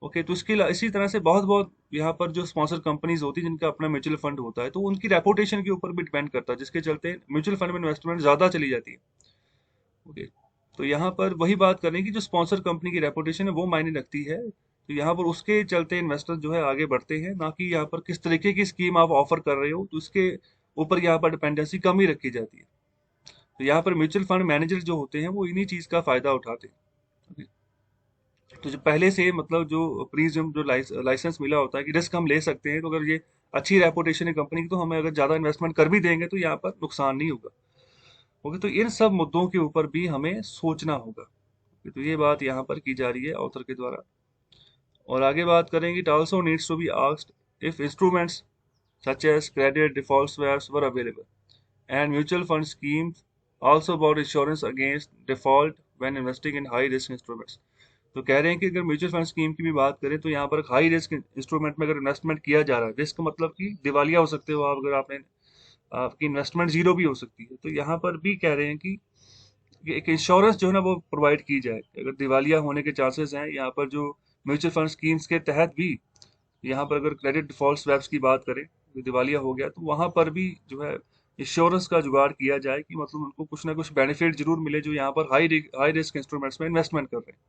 Speaker 1: ओके, तो इसी तरह से बहुत बहुत यहाँ पर जो स्पॉन्सर कंपनीज होती है, जिनका अपना म्यूचुअल फंड होता है, तो उनकी रेपुटेशन के ऊपर भी डिपेंड करता है, जिसके चलते म्यूचुअल फंड में इन्वेस्टमेंट ज्यादा चली जाती है। ओके, तो यहाँ पर वही बात करें कि जो स्पॉन्सर कंपनी की रेपुटेशन है वो मायने रखती है। तो यहाँ पर उसके चलते इन्वेस्टर जो है आगे बढ़ते हैं, ना कि यहाँ पर किस तरीके की स्कीम आप ऑफर कर रहे हो, तो उसके ऊपर यहाँ पर डिपेंडेंसी कम ही रखी जाती है। तो यहाँ पर म्यूचुअल फंड मैनेजर जो होते हैं वो इन्हीं चीज का फायदा उठाते हैं। तो जो पहले से मतलब जो प्रीज्यूम जो लाइसेंस मिला होता है कि रिस्क हम ले सकते हैं, तो अगर ये अच्छी रेपुटेशन है कंपनी की, तो हमें अगर ज्यादा इन्वेस्टमेंट कर भी देंगे तो यहाँ पर नुकसान नहीं होगा। ओके, तो इन सब मुद्दों के ऊपर भी हमें सोचना होगा। तो ये बात यहाँ पर की जा रही है ऑथर के द्वारा। और आगे बात करेंगे, it also needs to be asked if instruments such as credit default swaps were available, and mutual fund schemes also bought insurance against default when investing in high risk instruments. तो कह रहे हैं कि अगर म्यूचुअल फंड स्कीम की भी बात करें, तो यहाँ पर हाई रिस्क इंस्ट्रूमेंट में अगर इन्वेस्टमेंट किया जा रहा है, रिस्क मतलब कि दिवालिया हो सकते हो आप, अगर आपने आपकी इन्वेस्टमेंट जीरो भी हो सकती है, तो यहाँ पर भी कह रहे हैं कि एक इंश्योरेंस जो है ना वो प्रोवाइड की जाए। अगर दिवालिया होने के चांसेस हैं यहाँ पर, जो म्यूचुअल फंड स्कीम्स के तहत भी, यहाँ पर अगर क्रेडिट डिफॉल्ट स्वैप्स की बात करें, तो दिवालिया हो गया, तो वहां पर भी जो है इंश्योरेंस का जुगाड़ किया जाए, कि मतलब उनको कुछ ना कुछ बेनिफिट जरूर मिले, जो यहाँ पर हाई रिस्क इंस्ट्रूमेंट्स में इन्वेस्टमेंट कर रहे हैं।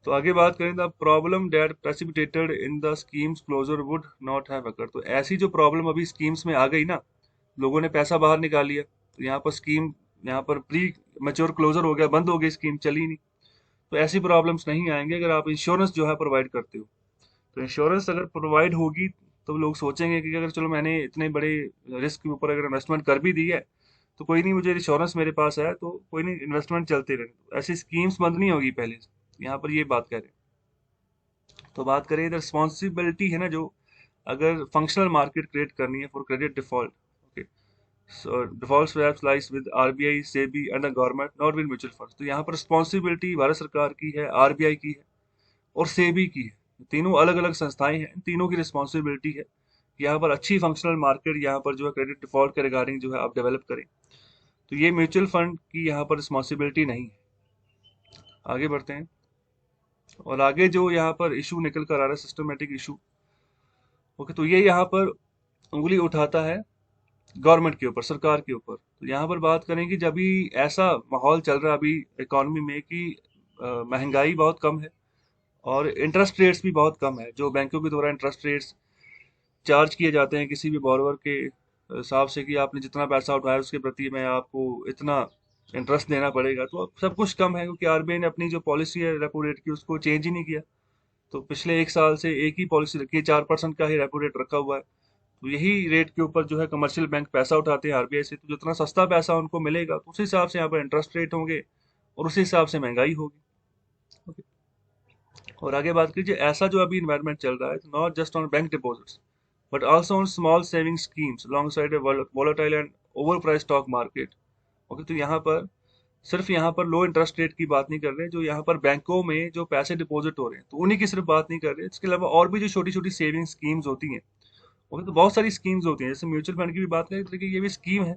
Speaker 1: तो आगे बात करें, the problem that precipitated in the schemes closure would not have occurred. तो ऐसी जो प्रॉब्लम अभी स्कीम्स में आ गई ना, लोगों ने पैसा बाहर निकाल लिया, तो यहाँ पर स्कीम यहाँ पर प्री मैच्योर क्लोजर हो गया, बंद हो गई, स्कीम चली नहीं। तो ऐसी प्रॉब्लम्स नहीं आएंगे अगर आप इंश्योरेंस जो है प्रोवाइड करते हो। तो इंश्योरेंस अगर प्रोवाइड होगी तो लोग सोचेंगे कि अगर चलो मैंने इतने बड़े रिस्क के ऊपर अगर इन्वेस्टमेंट कर भी दी है तो कोई नहीं, मुझे इंश्योरेंस मेरे पास है तो कोई नहीं, इन्वेस्टमेंट चलते रहे। ऐसी स्कीम्स बंद नहीं होगी पहले से, यहाँ पर ये बात कह रहे हैं। तो बात करें इधर रिस्पॉन्सिबिलिटी है ना, जो अगर फंक्शनल मार्केट क्रिएट करनी है for credit default, okay, so default swaps lies with RBI, SEBI and the government, not with mutual fund. तो यहाँ पर रिस्पॉन्सिबिलिटी भारत सरकार की है, आरबीआई की है और सेबी की है। तीनों अलग अलग संस्थाएं हैं, इन तीनों की रिस्पॉन्सिबिलिटी है कि यहाँ पर अच्छी फंक्शनल मार्केट यहाँ पर जो है क्रेडिट डिफॉल्ट के रिगार्डिंग जो है आप डेवलप करें। तो ये म्यूचुअल फंड की यहाँ पर रिस्पॉन्सिबिलिटी नहीं है। आगे बढ़ते हैं, और आगे जो यहाँ पर इशू निकल कर आ रहा है, सिस्टमेटिक इशू, ओके, तो ये यहाँ पर उंगली उठाता है गवर्नमेंट के ऊपर, सरकार के ऊपर। तो यहाँ पर बात करें कि जब भी ऐसा माहौल चल रहा है अभी इकोनॉमी में कि महंगाई बहुत कम है और इंटरेस्ट रेट्स भी बहुत कम है, जो बैंकों के द्वारा इंटरेस्ट रेट्स चार्ज किए जाते हैं किसी भी बॉरोवर के हिसाब से कि आपने जितना पैसा उठाया उसके प्रति मैं आपको इतना इंटरेस्ट देना पड़ेगा, तो अब सब कुछ कम है क्योंकि आरबीआई ने अपनी जो पॉलिसी है रेपो रेट की उसको चेंज ही नहीं किया। तो पिछले एक साल से एक ही पॉलिसी रखी है, 4% का ही रेपो रेट रखा हुआ है। तो यही रेट के ऊपर जो है कमर्शियल बैंक पैसा उठाते हैं आरबीआई से, तो जितना सस्ता पैसा उनको मिलेगा तो उस हिसाब से यहाँ पर इंटरेस्ट रेट होंगे और उसी हिसाब से महंगाई होगी। ओके। और आगे बात कीजिए, ऐसा जो अभी इन्वायरमेंट चल रहा है, not just on bank deposits but also on small saving schemes alongside a volatile and overpriced stock market। Okay, तो यहाँ पर सिर्फ यहाँ पर लो इंटरेस्ट रेट की बात नहीं कर रहे, जो यहाँ पर बैंकों में जो पैसे डिपॉजिट हो रहे हैं तो उन्हीं की सिर्फ बात नहीं कर रहे, इसके अलावा और भी जो छोटी छोटी सेविंग स्कीम्स होती हैं, ओके, तो बहुत सारी स्कीम्स होती हैं। जैसे म्यूचुअल फंड की भी बात करें तो देखिए ये भी स्कीम है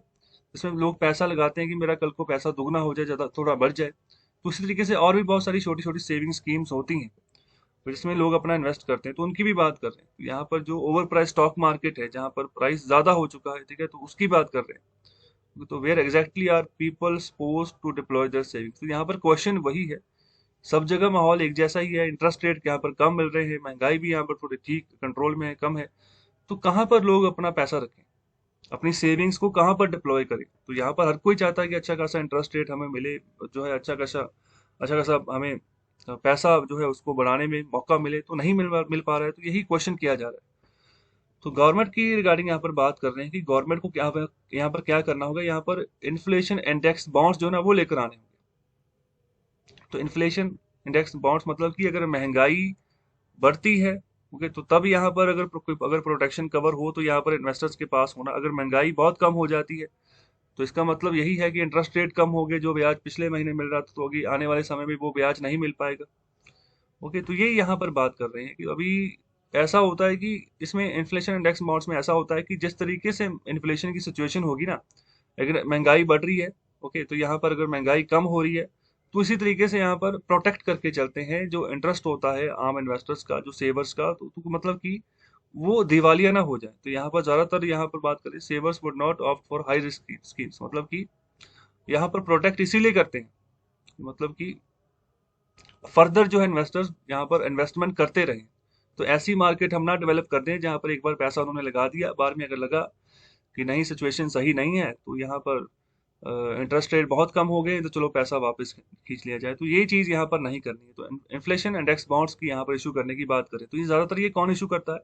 Speaker 1: जिसमें लोग पैसा लगाते हैं कि मेरा कल को पैसा दुगना हो जाए, ज़्यादा थोड़ा बढ़ जाए। तो उसी तरीके से और भी बहुत सारी छोटी छोटी सेविंग स्कीम्स होती हैं जिसमें लोग अपना इन्वेस्ट करते हैं, तो उनकी भी बात कर रहे हैं। तो यहाँ पर जो ओवर प्राइस स्टॉक मार्केट है जहाँ पर प्राइस ज़्यादा हो चुका है, ठीक है, तो उसकी बात कर रहे हैं। तो where exactly are people suppose to deploy their savings. तो यहाँ पर क्वेश्चन वही है, सब जगह माहौल एक जैसा ही है, इंटरेस्ट रेट यहाँ पर कम मिल रहे हैं, महंगाई भी यहाँ पर थोड़ी ठीक कंट्रोल में है, कम है, तो कहाँ पर लोग अपना पैसा रखें, अपनी सेविंग्स को कहाँ पर डिप्लॉय करें। तो यहाँ पर हर कोई चाहता है कि अच्छा खासा इंटरेस्ट रेट हमें मिले, जो है अच्छा खासा हमें पैसा जो है उसको बढ़ाने में मौका मिले, तो नहीं मिल पा रहा है। तो यही क्वेश्चन किया जा रहा है। तो गवर्नमेंट की रिगार्डिंग यहाँ पर बात कर रहे हैं कि गवर्नमेंट को क्या यहाँ पर क्या करना होगा, यहाँ पर इन्फ्लेशन इंडेक्स बॉन्ड्स जो है ना वो लेकर आने होंगे। तो इन्फ्लेशन इंडेक्स बॉन्ड्स मतलब कि अगर महंगाई बढ़ती है, ओके, तो तब यहाँ पर अगर प्रोटेक्शन कवर हो तो यहाँ पर इन्वेस्टर्स के पास होना। अगर महंगाई बहुत कम हो जाती है तो इसका मतलब यही है कि इंटरेस्ट रेट कम हो गए, जो ब्याज पिछले महीने मिल रहा था तो अभी आने वाले समय में वो ब्याज नहीं मिल पाएगा। ओके, तो ये यहाँ पर बात कर रहे हैं कि अभी ऐसा होता है कि इसमें इन्फ्लेशन इंडेक्स बॉन्ड्स में ऐसा होता है कि जिस तरीके से इन्फ्लेशन की सिचुएशन होगी ना, अगर महंगाई बढ़ रही है, ओके, तो यहाँ पर अगर महंगाई कम हो रही है तो इसी तरीके से यहाँ पर प्रोटेक्ट करके चलते हैं जो इंटरेस्ट होता है आम इन्वेस्टर्स का, जो सेवर्स का, तो मतलब कि वो दिवालिया ना हो जाए। तो यहाँ पर ज्यादातर यहाँ पर बात करें, savers would not opt for high risk schemes, मतलब कि यहाँ पर प्रोटेक्ट इसीलिए करते हैं, मतलब कि फर्दर जो है इन्वेस्टर्स यहाँ पर इन्वेस्टमेंट करते रहें। तो ऐसी मार्केट हम ना डेवलप कर दें जहाँ पर एक बार पैसा उन्होंने लगा दिया, बाद में अगर लगा कि नहीं सिचुएशन सही नहीं है तो यहाँ पर इंटरेस्ट रेट बहुत कम हो गए तो चलो पैसा वापस खींच लिया जाए। तो ये चीज़ यहाँ पर नहीं करनी है। तो इन्फ्लेशन इंडेक्स बॉन्ड्स की यहाँ पर इशू करने की बात करें तो ये ज़्यादातर ये कौन इशू करता है,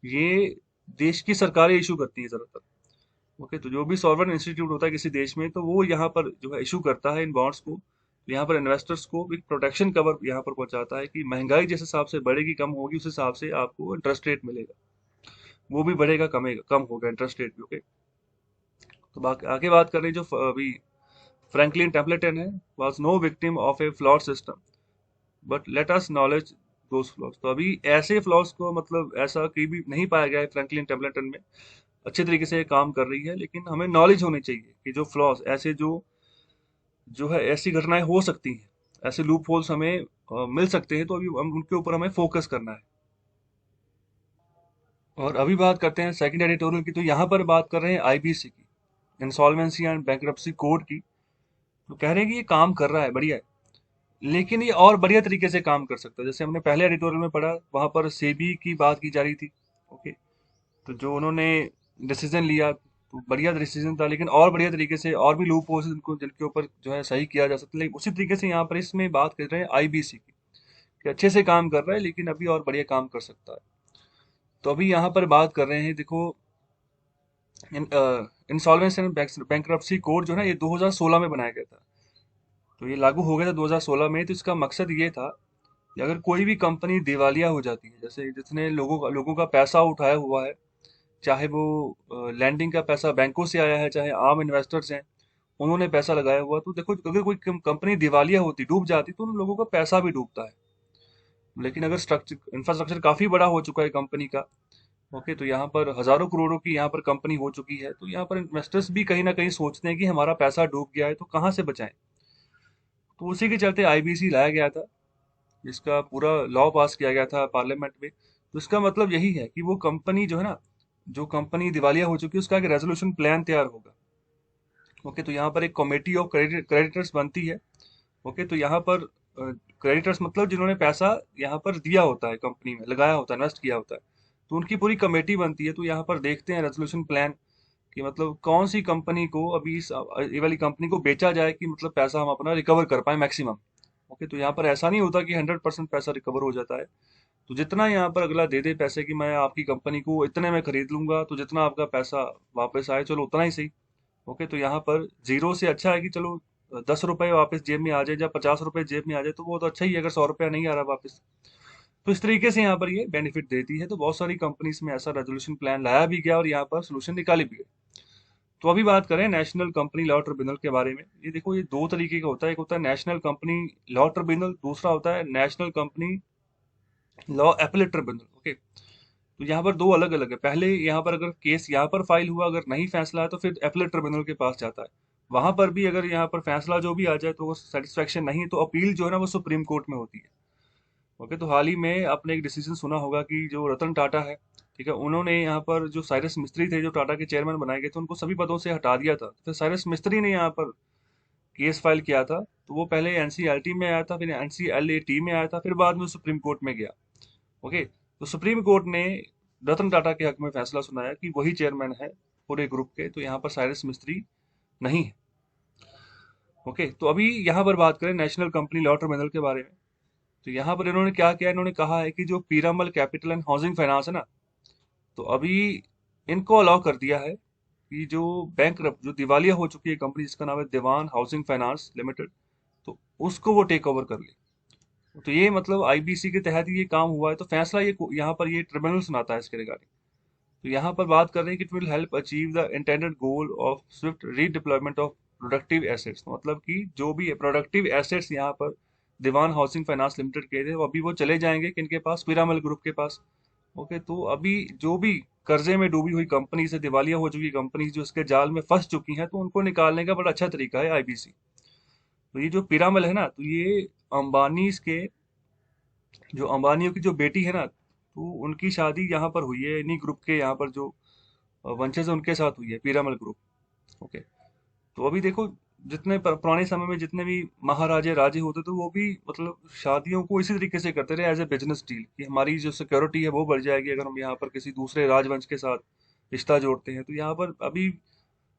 Speaker 1: ये देश की सरकारें इशू करती है ज़्यादातर। ओके, तो जो भी सॉवरेन इंस्टीट्यूट होता है किसी देश में तो वो यहाँ पर जो है इशू करता है इन बॉन्ड्स को। तो यहाँ पर इन्वेस्टर्स को एक प्रोटेक्शन कवर यहाँ पर पहुंचाता है कि महंगाई जिस हिसाब से बढ़ेगी कम होगी उस हिसाब से आपको इंटरेस्ट रेट मिलेगा, वो भी बढ़ेगा कमेगा कम होगा इंटरेस्ट रेट भी। ओके, तो आगे बात कर रही जो अभी फ्रैंकलिन टेम्पलेटन है, was no victim of a flawed system but let us knowledge those flaws. तो अभी ऐसे फ्लॉज को मतलब ऐसा कहीं भी नहीं पाया गया है फ्रैंकलिन टेम्पलेटन में, अच्छे तरीके से ये काम कर रही है। लेकिन हमें नॉलेज होनी चाहिए कि जो फ्लॉज ऐसे जो जो है ऐसी घटनाएं हो सकती हैं, ऐसे लूप होल्स हमें मिल सकते हैं, तो अभी उनके ऊपर हमें फोकस करना है। और अभी बात करते हैं सेकंड एडिटोरियल की, तो यहाँ पर बात कर रहे हैं आईबीसी की, इंसॉल्वेंसी एंड बैंक्रप्सी कोड की। तो कह रहे हैं कि ये काम कर रहा है, बढ़िया है, लेकिन ये और बढ़िया तरीके से काम कर सकता है। जैसे हमने पहले एडिटोरियल में पढ़ा, वहां पर सेबी की बात की जा रही थी। ओके, तो जो उन्होंने डिसीजन लिया तो बढ़िया डिसीजन था, लेकिन और बढ़िया तरीके से और भी लूप होल्स जिनको जिनके ऊपर जो है सही किया जा सकता है, लेकिन उसी तरीके से यहाँ पर इसमें बात कर रहे हैं आईबीसी की, कि अच्छे से काम कर रहा है लेकिन अभी और बढ़िया काम कर सकता है। तो अभी यहाँ पर बात कर रहे हैं, देखो, इंसॉल्वेंसी एंड बैंक्रप्सी कोड जो है ना, ये 2016 में बनाया गया था। तो ये लागू हो गया था 2016 में। तो इसका मकसद ये था कि अगर कोई भी कंपनी दिवालिया हो जाती है, जैसे जितने लोगों का पैसा उठाया हुआ है, चाहे वो लैंडिंग का पैसा बैंकों से आया है, चाहे आम इन्वेस्टर्स हैं, उन्होंने पैसा लगाया हुआ, तो देखो अगर कोई कंपनी दिवालिया होती, डूब जाती, तो उन लोगों का पैसा भी डूबता है। लेकिन अगर स्ट्रक्चर इंफ्रास्ट्रक्चर काफी बड़ा हो चुका है कंपनी का, ओके, तो यहाँ पर हजारों करोड़ों की यहाँ पर कंपनी हो चुकी है, तो यहाँ पर इन्वेस्टर्स भी कहीं ना कहीं सोचते हैं कि हमारा पैसा डूब गया है तो कहाँ से बचाएं। तो उसी के चलते आईबीसी लाया गया था, जिसका पूरा लॉ पास किया गया था पार्लियामेंट में। तो इसका मतलब यही है कि वो कंपनी जो है ना, जो कंपनी दिवालिया हो चुकी है, उसका एक रेजोल्यूशन प्लान तैयार होगा। ओके, तो यहाँ पर एक कमेटी ऑफ क्रेडिटर्स बनती है। ओके, तो यहाँ पर क्रेडिटर्स मतलब जिन्होंने पैसा यहाँ पर दिया होता है, कंपनी में लगाया होता है, इन्वेस्ट किया होता है, तो उनकी पूरी कमेटी बनती है। तो यहाँ पर देखते हैं रेजोल्यूशन प्लान कि मतलब कौन सी कंपनी को अभी ये वाली कंपनी को बेचा जाए कि मतलब पैसा हम अपना रिकवर कर पाए मैक्सिमम। ओके, तो यहाँ पर ऐसा नहीं होता कि 100% पैसा रिकवर हो जाता है। तो जितना यहाँ पर अगला दे दे पैसे कि मैं आपकी कंपनी को इतने में खरीद लूंगा, तो जितना आपका पैसा वापस आए, चलो उतना ही सही। ओके, तो यहाँ पर जीरो से अच्छा है कि चलो 10 रुपए वापस जेब में आ जाए, या 50 रुपए जेब में आ जाए, तो वो तो अच्छा ही है, अगर 100 रुपया नहीं आ रहा वापस। तो इस तरीके से यहाँ पर ये बेनिफिट देती है। तो बहुत सारी कंपनीज में ऐसा रेजोल्यूशन प्लान लाया भी गया और यहाँ पर सोल्यूशन निकाली भी गई। तो अभी बात करें नेशनल कंपनी लॉ ट्रिब्यूनल के बारे में। ये देखो, ये दो तरीके का होता है, एक होता है नेशनल कंपनी लॉ ट्रिब्यूनल, दूसरा होता है national company law appellate tribunal. Okay, तो यहाँ पर दो अलग अलग है। पहले यहाँ पर अगर केस यहाँ पर फाइल हुआ, अगर नहीं फैसला है, तो फिर एपेलेट ट्रिब्यूनल के पास जाता है। वहां पर भी अगर यहाँ पर फैसला जो भी आ जाए तो वो सेटिस्फेक्शन नहीं है, तो अपील जो है ना वो सुप्रीम कोर्ट में होती है। ओके, तो हाल ही में आपने एक डिसीजन सुना होगा कि जो रतन टाटा है, ठीक है, उन्होंने यहाँ पर जो साइरस मिस्त्री थे, जो टाटा के चेयरमैन बनाए गए थे, उनको सभी पदों से हटा दिया था। फिर साइरस मिस्त्री ने यहाँ पर केस फाइल किया था। तो वो पहले एनसीएलटी में आया था, फिर एनसीएलएटी में आया था, फिर बाद में सुप्रीम कोर्ट में गया। ओके, तो सुप्रीम कोर्ट ने रतन टाटा के हक में फैसला सुनाया कि वही चेयरमैन है पूरे ग्रुप के, तो यहाँ पर साइरस मिस्त्री नहीं है। ओके, तो अभी यहाँ पर बात करें नेशनल कंपनी लॉ ट्रिब्यूनल के बारे में। तो यहाँ पर इन्होंने क्या किया, इन्होंने कहा है कि जो Piramal capital and housing finance है ना, तो अभी इनको अलाउ कर दिया है कि जो बैंक जो दिवालिया हो चुकी है कंपनी, जिसका नाम है दीवान हाउसिंग फाइनेंस लिमिटेड, तो उसको वो टेक ओवर कर ले। तो ये मतलब आईबीसी के तहत ये काम हुआ है। तो फैसला ये यहाँ पर ये ट्रिब्यूनल सुनाता है इसके रिगार्डिंग। तो यहाँ पर बात कर रहे हैं कि it will help achieve the intended goal of Swift redeployment of productive assets. मतलब कि जो भी प्रोडक्टिव एसेट्स यहाँ पर दीवान हाउसिंग फाइनेंस लिमिटेड के थे, वो अभी वो चले जाएंगे किनके पास, पीरामल ग्रुप के पास। ओके, तो अभी जो भी कर्जे में डूबी हुई कंपनी से, दिवालिया हो चुकी कंपनी जो इसके जाल में फंस चुकी हैं, तो उनको निकालने का बड़ा अच्छा तरीका है आईबीसी। तो ये जो पीरामल है ना, तो ये अंबानी के, जो अंबानियों की जो बेटी है ना, तो उनकी शादी यहाँ पर हुई है, इन्हीं ग्रुप के यहाँ पर जो वंशज है उनके साथ हुई है, पीरामल ग्रुप। ओके, तो अभी देखो, जितने पुराने समय में जितने भी महाराजे राजे होते थे, वो भी मतलब शादियों को इसी तरीके से करते रहे, एज ए बिजनेस डील, कि हमारी जो सिक्योरिटी है वो बढ़ जाएगी अगर हम यहाँ पर किसी दूसरे राजवंश के साथ रिश्ता जोड़ते हैं। तो यहाँ पर अभी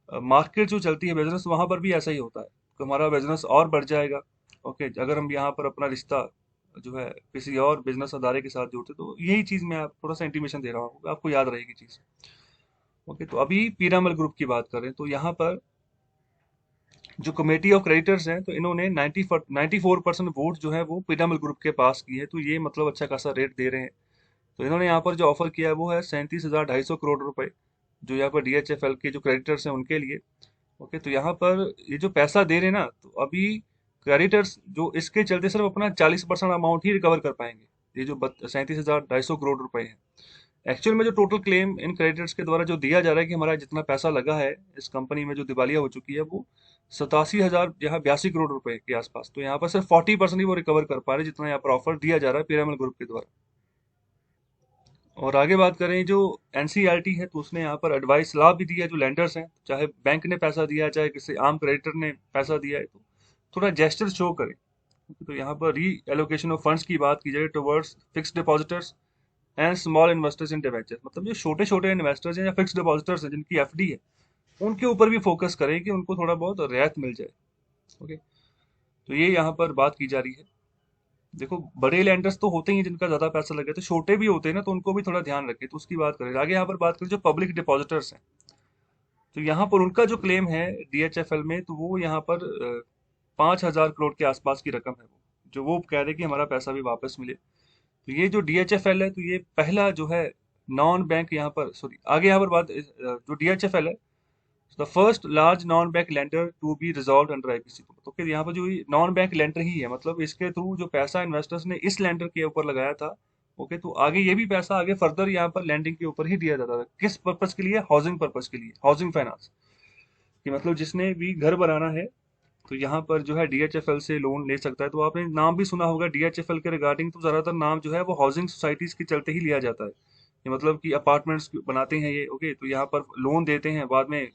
Speaker 1: मार्केट जो चलती है बिजनेस, वहां पर भी ऐसा ही होता है, तो हमारा बिजनेस और बढ़ जाएगा। ओके, अगर हम यहाँ पर अपना रिश्ता जो है किसी और बिजनेस अदारे के साथ जोड़ते, तो यही चीज मैं आप थोड़ा सा इंटीमेशन दे रहा हूँ, आपको याद रहेगी चीज। ओके, तो अभी पीरामल ग्रुप की बात करें, तो यहाँ पर जो कमेटी ऑफ क्रेडिटर्स हैं, तो इन्होंने 94% वोट जो है वो पीरामल ग्रुप के पास की है। तो ये मतलब अच्छा खासा रेट दे रहे हैं। तो इन्होंने यहाँ पर जो ऑफर किया है वो है 37,250 करोड़ रुपए, जो यहाँ पर डीएचएफएल के जो क्रेडिटर्स हैं उनके लिए। ओके, तो यहाँ पर ये जो पैसा दे रहे हैं ना, तो अभी क्रेडिटर्स जो इसके चलते सिर्फ अपना 40% अमाउंट ही रिकवर कर पाएंगे। ये जो 37,250 करोड़ रुपए है, एक्चुअल में जो टोटल क्लेम इन क्रेडिटर्स के द्वारा जो दिया जा रहा है कि हमारा जितना पैसा लगा है इस कंपनी में जो दिवालिया हो चुकी है, वो 87,082 करोड़ रुपए के आसपास। तो यहाँ पर सिर्फ 40% ही वो रिकवर कर पा रहे हैं, जितना यहाँ पर ऑफर दिया जा रहा है पिरामिड ग्रुप के द्वारा। और आगे बात करें जो एनसीईआरटी है, तो उसने यहाँ पर एडवाइस सलाह भी दी है जो लेंडर्स हैं, चाहे बैंक ने पैसा दिया है, चाहे किसी आम क्रेडिटर ने पैसा दिया है, तो थोड़ा जेस्चर शो करें। तो यहाँ पर री एलोकेशन ऑफ फंड्स की बात की जाए towards fixed depositors and small investors in debenture. मतलब जो छोटे छोटे इन्वेस्टर्स हैं या फिक्स्ड डिपॉजिटर्स हैं जिनकी एफडी है, उनके ऊपर भी फोकस करें कि उनको थोड़ा बहुत रियायत मिल जाए। ओके, तो ये यहाँ पर बात की जा रही है। देखो, बड़े लैंडर्स तो होते ही हैं जिनका ज्यादा पैसा लगे, तो छोटे भी होते हैं ना, तो उनको भी थोड़ा ध्यान रखें। तो उसकी बात करें आगे, यहाँ पर बात करें जो पब्लिक डिपॉजिटर्स हैं, तो यहाँ पर उनका जो क्लेम है डीएचएफएल में, तो वो यहाँ पर 5,000 करोड़ के आसपास की रकम है, वो जो वो कह रहे हैं कि हमारा पैसा भी वापस मिले। तो ये जो डीएचएफएल है, तो ये पहला जो है नॉन बैंक, यहाँ पर सॉरी आगे यहाँ पर बात जो डीएचएफएल है, the first large non bank lender to be resolve under IPC. तो फिर यहाँ पर जो नॉन बैंक लेंडर ही है, मतलब इसके थ्रू जो पैसा इन्वेस्टर्स ने इस लेंडर के ऊपर लगाया था, ओके, तो आगे ये भी पैसा आगे फर्दर यहाँ पर लैंडिंग के ऊपर ही दिया जाता था। किस पर्पज के लिए? हाउसिंग पर्पज के लिए, हाउसिंग फाइनेंस, कि मतलब जिसने भी घर बनाना है, तो यहाँ पर जो है डीएचएफएल से लोन ले सकता है। तो आपने नाम भी सुना होगा डीएचएफएल के रिगार्डिंग, तो ज्यादातर नाम जो है वो हाउसिंग सोसाइटीज के चलते ही लिया जाता है। ये मतलब कि अपार्टमेंट्स बनाते हैं ये, ओके, तो यहाँ पर लोन देते हैं, बाद में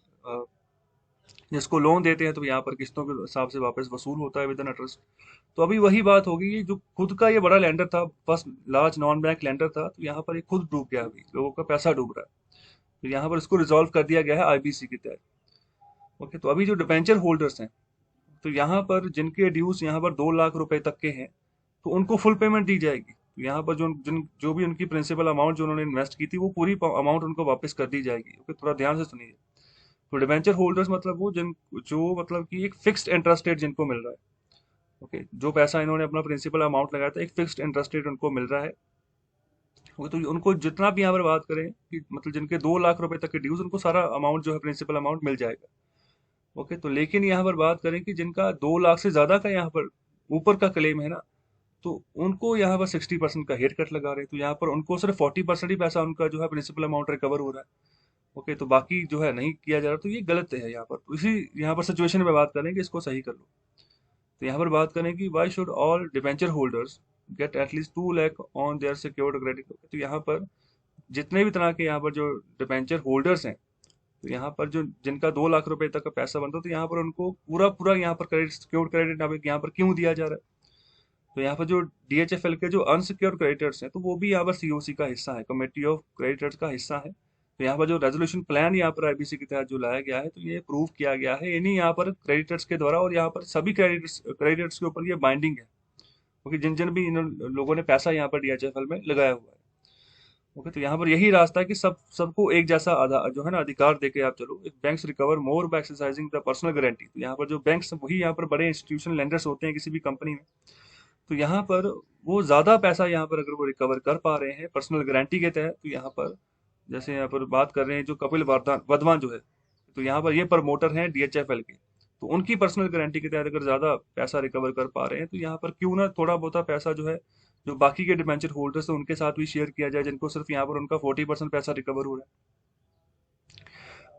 Speaker 1: जिसको लोन देते हैं तो यहाँ पर किस्तों के हिसाब से वापस वसूल होता है विद इन इंटरेस्ट। तो अभी वही बात होगी, ये जो खुद का ये बड़ा लेंडर था, first large non bank lender था, तो यहाँ पर ये खुद डूब गया, अभी लोगों का पैसा डूब रहा है। तो यहाँ पर इसको रिजॉल्व कर दिया गया है आईबीसी के तहत। ओके, तो अभी जो डिबेंचर होल्डर्स हैं, तो यहाँ पर जिनके ड्यूज यहाँ पर 2 लाख रुपए तक के हैं, तो उनको फुल पेमेंट दी जाएगी। तो यहाँ पर जो भी उनकी प्रिंसिपल अमाउंट जो उन्होंने इन्वेस्ट की थी, वो पूरी अमाउंट उनको वापस कर दी जाएगी। ओके, थोड़ा ध्यान से सुनिए। तो डिबेंचर होल्डर्स मतलब वो जिन जो मतलब कि एक फिक्स्ड इंटरेस्ट रेट जिनको मिल रहा है, ओके, जो पैसा इन्होंने अपना प्रिंसिपल अमाउंट लगाया था, एक फिक्स्ड इंटरेस्ट रेट उनको मिल रहा है। ओके, तो उनको जितना भी यहाँ पर बात करें कि मतलब जिनके 2 लाख रुपए तक के ड्यूज, उनको सारा अमाउंट जो है प्रिंसिपल अमाउंट मिल जाएगा। ओके, तो लेकिन यहाँ पर बात करें कि जिनका 2 लाख से ज्यादा का यहाँ पर ऊपर का क्लेम है ना, तो उनको यहाँ पर 60% का हेयर कट लगा रहे हैं। तो यहाँ पर उनको सिर्फ 40% ही पैसा उनका जो है प्रिंसिपल अमाउंट रिकवर हो रहा है। ओके, तो बाकी जो है नहीं किया जा रहा, तो ये गलत है यहाँ पर। तो इसी यहाँ पर सिचुएशन में बात करें कि इसको सही कर लो। तो यहाँ पर बात करें कि why should all debenture holders get at least 2 lakh on their secured credit. तो यहाँ पर जितने भी तरह के यहाँ पर जो डिबेंचर होल्डर्स हैं, तो यहाँ पर जो जिनका 2 लाख रुपए तक का पैसा बनता है, तो यहाँ पर उनको पूरा पूरा यहाँ पर क्रेडिट, सिक्योर्ड क्रेडिट यहाँ पर क्यों दिया जा रहा है? तो यहाँ पर जो डीएचएफएल के जो अनसिक्योर्ड क्रेडिटर्स हैं, तो वो भी यहाँ पर सीओसी का हिस्सा है, कमेटी ऑफ क्रेडिटर्स का हिस्सा है। तो यहाँ पर जो रेजोल्यूशन प्लान यहाँ पर आईबीसी के तहत जो लाया गया है, तो ये प्रूव किया गया है इन्हीं यहाँ पर क्रेडिटर्स के द्वारा, और यहाँ पर सभी क्रेडिटर्स के ऊपर ये बाइंडिंग है, क्योंकि जिन जिन भी इन लोगों ने पैसा यहाँ पर डीएचएफएल में लगाया हुआ है। ओके, तो यहाँ पर यही रास्ता है कि सबको एक जैसा जो है ना अधिकार देके आप चलो। If banks recover more by exercising the personal guarantee, तो यहाँ पर जो बैंक्स वही यहाँ पर बड़े इंस्टीट्यूशन लेंडर्स होते हैं किसी भी कंपनी में, तो यहाँ पर वो ज्यादा पैसा यहाँ पर अगर वो रिकवर कर पा रहे हैं पर्सनल गारंटी के तहत, तो यहाँ पर जैसे यहाँ पर बात कर रहे हैं जो कपिल वर्धमान जो है, तो यहाँ पर ये प्रमोटर हैं डीएचएफएल के, तो उनकी पर्सनल गारंटी के तहत अगर ज्यादा पैसा रिकवर कर पा रहे हैं, तो यहाँ पर क्यों ना थोड़ा बहुत पैसा जो है जो बाकी के डिबेंचर होल्डर्स हैं उनके साथ भी शेयर किया जाए, जिनको सिर्फ यहाँ पर उनका 40% पैसा रिकवर हो रहा है।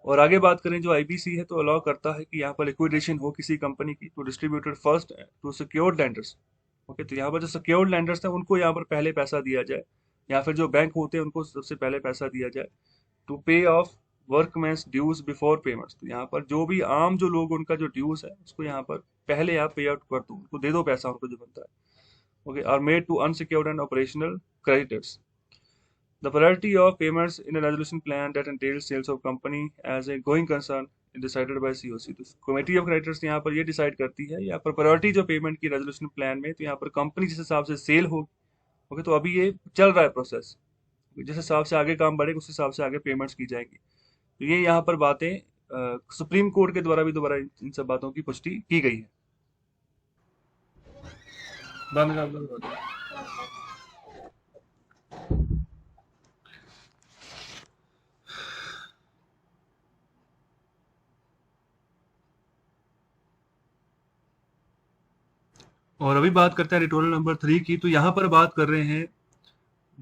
Speaker 1: और आगे बात करें जो आईबीसी है, तो अलाउ करता है कि यहाँ पर लिक्विडेशन हो किसी कंपनी की, तो distributed first to secured lenders. Okay, तो यहाँ पर जो सिक्योर्ड लैंडर्स हैं उनको यहाँ पर पहले पैसा दिया जाए, या फिर जो बैंक होते हैं उनको सबसे पहले पैसा दिया जाए। टू पे ऑफ वर्कमैन्स ड्यूज बिफोर पेमेंट्स, तो यहाँ पर जो भी आम जो लोग उनका जो ड्यूज है उसको यहाँ पर पहले आप पे आउट कर दो, उनको दे दो पैसा उनको जो बनता है। Okay, are made to unsecured and operational creditors. The priority of payments in a resolution plan that entails sales of company as a going concern decided by COC. तो कमेटी ऑफ क्रेडिटर्स यहाँ पर ये डिसाइड करती है यहाँ पर प्रायोरिटी जो पेमेंट की रेजोल्यूशन प्लान में, तो यहाँ पर कंपनी जिस हिसाब से सेल हो, ओके, तो अभी ये चल रहा है प्रोसेस, जिस हिसाब से आगे काम बढ़ेगा उस हिसाब से आगे पेमेंट्स की जाएंगी। तो ये यहाँ पर बातें सुप्रीम कोर्ट के द्वारा भी दोबारा इन सब बातों की पुष्टि की गई है। बंद कर दो। और अभी बात करते हैं एडिटोरियल नंबर 3 की। तो यहाँ पर बात कर रहे हैं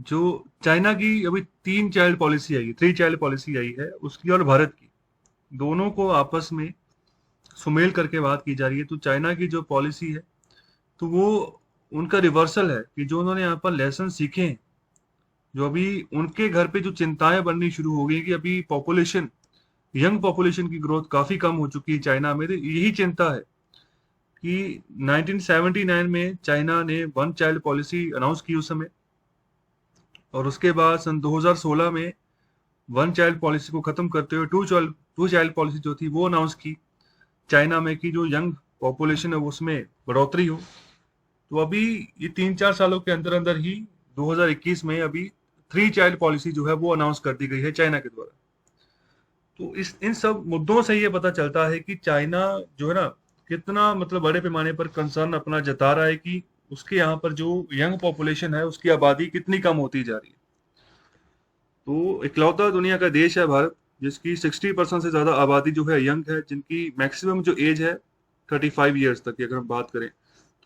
Speaker 1: जो चाइना की अभी 3 चाइल्ड पॉलिसी आई है, 3 चाइल्ड पॉलिसी आई है उसकी, और भारत की, दोनों को आपस में सुमेल करके बात की जा रही है। तो चाइना की जो पॉलिसी है, तो वो उनका रिवर्सल है कि जो उन्होंने यहाँ पर लेसन सीखे हैं, जो अभी उनके घर पे जो चिंताएं बननी शुरू हो गई कि अभी पॉपुलेशन, यंग पॉपुलेशन की ग्रोथ काफी कम हो चुकी है चाइना में। तो यही चिंता है कि 1979 में चाइना ने 1 चाइल्ड पॉलिसी अनाउंस की उस समय, और उसके बाद सन 2016 में वन चाइल्ड पॉलिसी को खत्म करते हुए टू चाइल्ड पॉलिसी जो थी वो अनाउंस की चाइना में, कि जो यंग पॉपुलेशन है उसमें बढ़ोतरी हो। तो अभी ये 3-4 सालों के अंदर अंदर ही 2021 में अभी थ्री चाइल्ड पॉलिसी जो है वो अनाउंस कर दी गई है चाइना के द्वारा। तो इस इन सब मुद्दों से ये पता चलता है कि चाइना जो है ना, कितना मतलब बड़े पैमाने पर कंसर्न अपना जता रहा है कि उसके यहाँ पर जो यंग पॉपुलेशन है उसकी आबादी कितनी कम होती जा रही है। तो इकलौता दुनिया का देश है भारत, जिसकी 60% से ज्यादा आबादी जो है यंग है, जिनकी मैक्सिमम जो एज है 35 ईयर्स तक की अगर हम बात करें,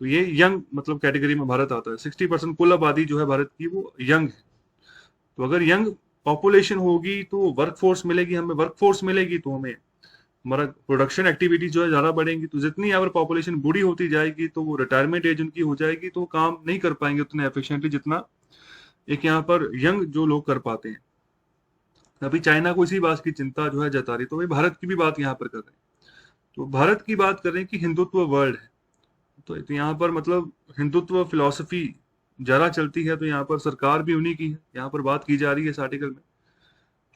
Speaker 1: तो ये यंग मतलब कैटेगरी में भारत आता है। 60% कुल आबादी जो है भारत की वो यंग है। तो अगर यंग पॉपुलेशन होगी तो वर्कफोर्स मिलेगी, हमें वर्कफोर्स मिलेगी तो हमें हमारा प्रोडक्शन एक्टिविटी जो है ज्यादा बढ़ेंगी। तो जितनी अगर पॉपुलेशन बूढ़ी होती जाएगी तो वो रिटायरमेंट एज उनकी हो जाएगी, तो वो काम नहीं कर पाएंगे उतने एफिशिएंटली जितना एक यहाँ पर यंग जो लोग कर पाते हैं। अभी चाइना को इसी बात की चिंता जो है जता रही, तो वही भारत की भी बात यहाँ पर कर रहे हैं। तो भारत की बात कर रहे हैं कि हिंदुत्व वर्ल्ड है, तो यहाँ पर मतलब हिंदुत्व फिलॉसफी ज्यादा चलती है, तो यहाँ पर सरकार भी उन्हीं की है, यहाँ पर बात की जा रही है इस आर्टिकल में।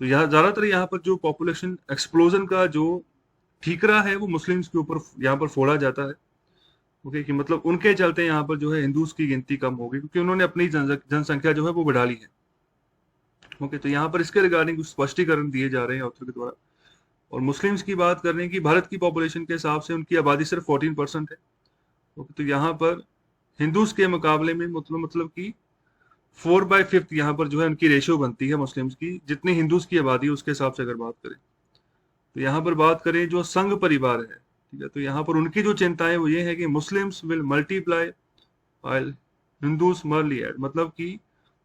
Speaker 1: तो यहाँ ज्यादातर यहाँ पर जो पॉपुलेशन एक्सप्लोजन का जो ठीकरा है वो मुस्लिम्स के ऊपर यहाँ पर फोड़ा जाता है। ओके, कि मतलब उनके चलते यहाँ पर जो है हिंदूज की गिनती कम होगी, क्योंकि उन्होंने अपनी जनसंख्या जो है वो बढ़ा ली है। ओके, तो यहाँ पर इसके रिगार्डिंग कुछ स्पष्टीकरण दिए जा रहे हैं ऑथर के द्वारा। और मुस्लिम्स की बात कर रहे हैं कि भारत की पॉपुलेशन के हिसाब से उनकी आबादी सिर्फ 14% है। ओके, तो यहाँ पर हिंदूज के मुकाबले में मतलब कि 4/5 यहाँ पर जो है उनकी रेशियो बनती है मुस्लिम्स की, जितनी हिंदूज की आबादी है उसके हिसाब से अगर बात करें। तो यहाँ पर बात करें जो संघ परिवार है, ठीक है, तो यहाँ पर उनकी जो चिंता है वो ये है कि Muslims will multiply while Hindus merely add, मतलब कि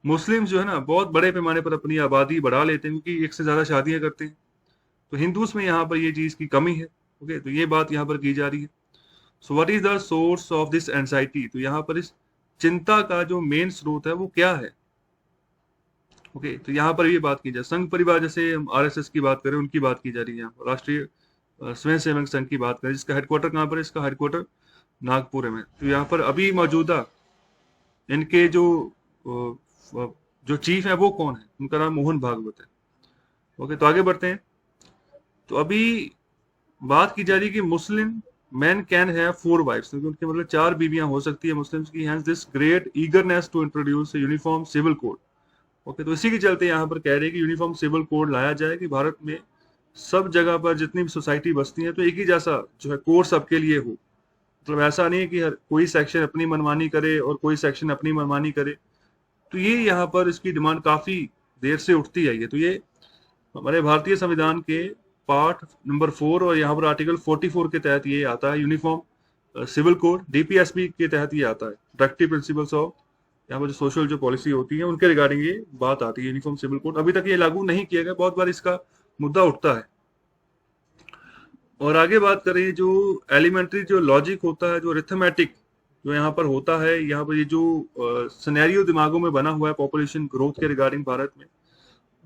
Speaker 1: मुस्लिम्स जो है ना बहुत बड़े पैमाने पर अपनी आबादी बढ़ा लेते हैं क्योंकि एक से ज्यादा शादियां करते हैं। तो हिंदूज में यहाँ पर ये चीज की कमी है। ओके, तो ये बात यहाँ पर की जा रही है। So what is the source of this anxiety, तो यहाँ पर इस चिंता का जो मेन स्रोत है वो क्या है। ओके, तो यहाँ पर ये बात की जाए संघ परिवार, जैसे हम आरएसएस की बात करें उनकी बात की जा रही है यहाँ पर, राष्ट्रीय स्वयं सेवक संघ की बात करें, जिसका हेडक्वार्टर कहाँ पर है, इसका हेडक्वार्टर नागपुर में। तो यहाँ पर अभी मौजूदा इनके जो चीफ है वो कौन है, उनका नाम मोहन भागवत है। ओके, तो आगे बढ़ते हैं। तो अभी बात की जा रही है कि Muslim man can have 4 wives, क्योंकि उनके मतलब 4 बीवियां हो सकती है मुस्लिम्स की। Hence this great eagerness to introduce uniform civil code. Okay, तो इसी के चलते यहाँ पर कह रहे हैं कि यूनिफॉर्म सिविल कोड लाया जाए कि भारत में सब जगह पर जितनी भी सोसाइटी बसती है तो एक ही जैसा जो है कोड सबके लिए हो। मतलब ऐसा नहीं है कि हर कोई सेक्शन अपनी मनमानी करे और कोई सेक्शन अपनी मनमानी करे। तो ये यहाँ पर इसकी डिमांड काफी देर से उठती आई है। तो ये हमारे भारतीय संविधान के पार्ट नंबर 4 और यहाँ पर आर्टिकल 44 के तहत ये आता है, यूनिफॉर्म सिविल कोड, डीपीएसपी के तहत ये आता है, डायरेक्टिव प्रिंसिपल्स ऑफ, यहाँ पर जो सोशल जो पॉलिसी होती है उनके रिगार्डिंग ये बात आती है, यूनिफॉर्म सिविल कोड। अभी तक ये लागू नहीं किया गया, बहुत बार इसका मुद्दा उठता है। और आगे बात करें जो एलिमेंट्री जो लॉजिक होता है, जो रिथमेटिक जो यहाँ पर होता है, यहाँ पर ये जो सिनेरियो दिमागों में बना हुआ है पॉपुलेशन ग्रोथ के रिगार्डिंग भारत में,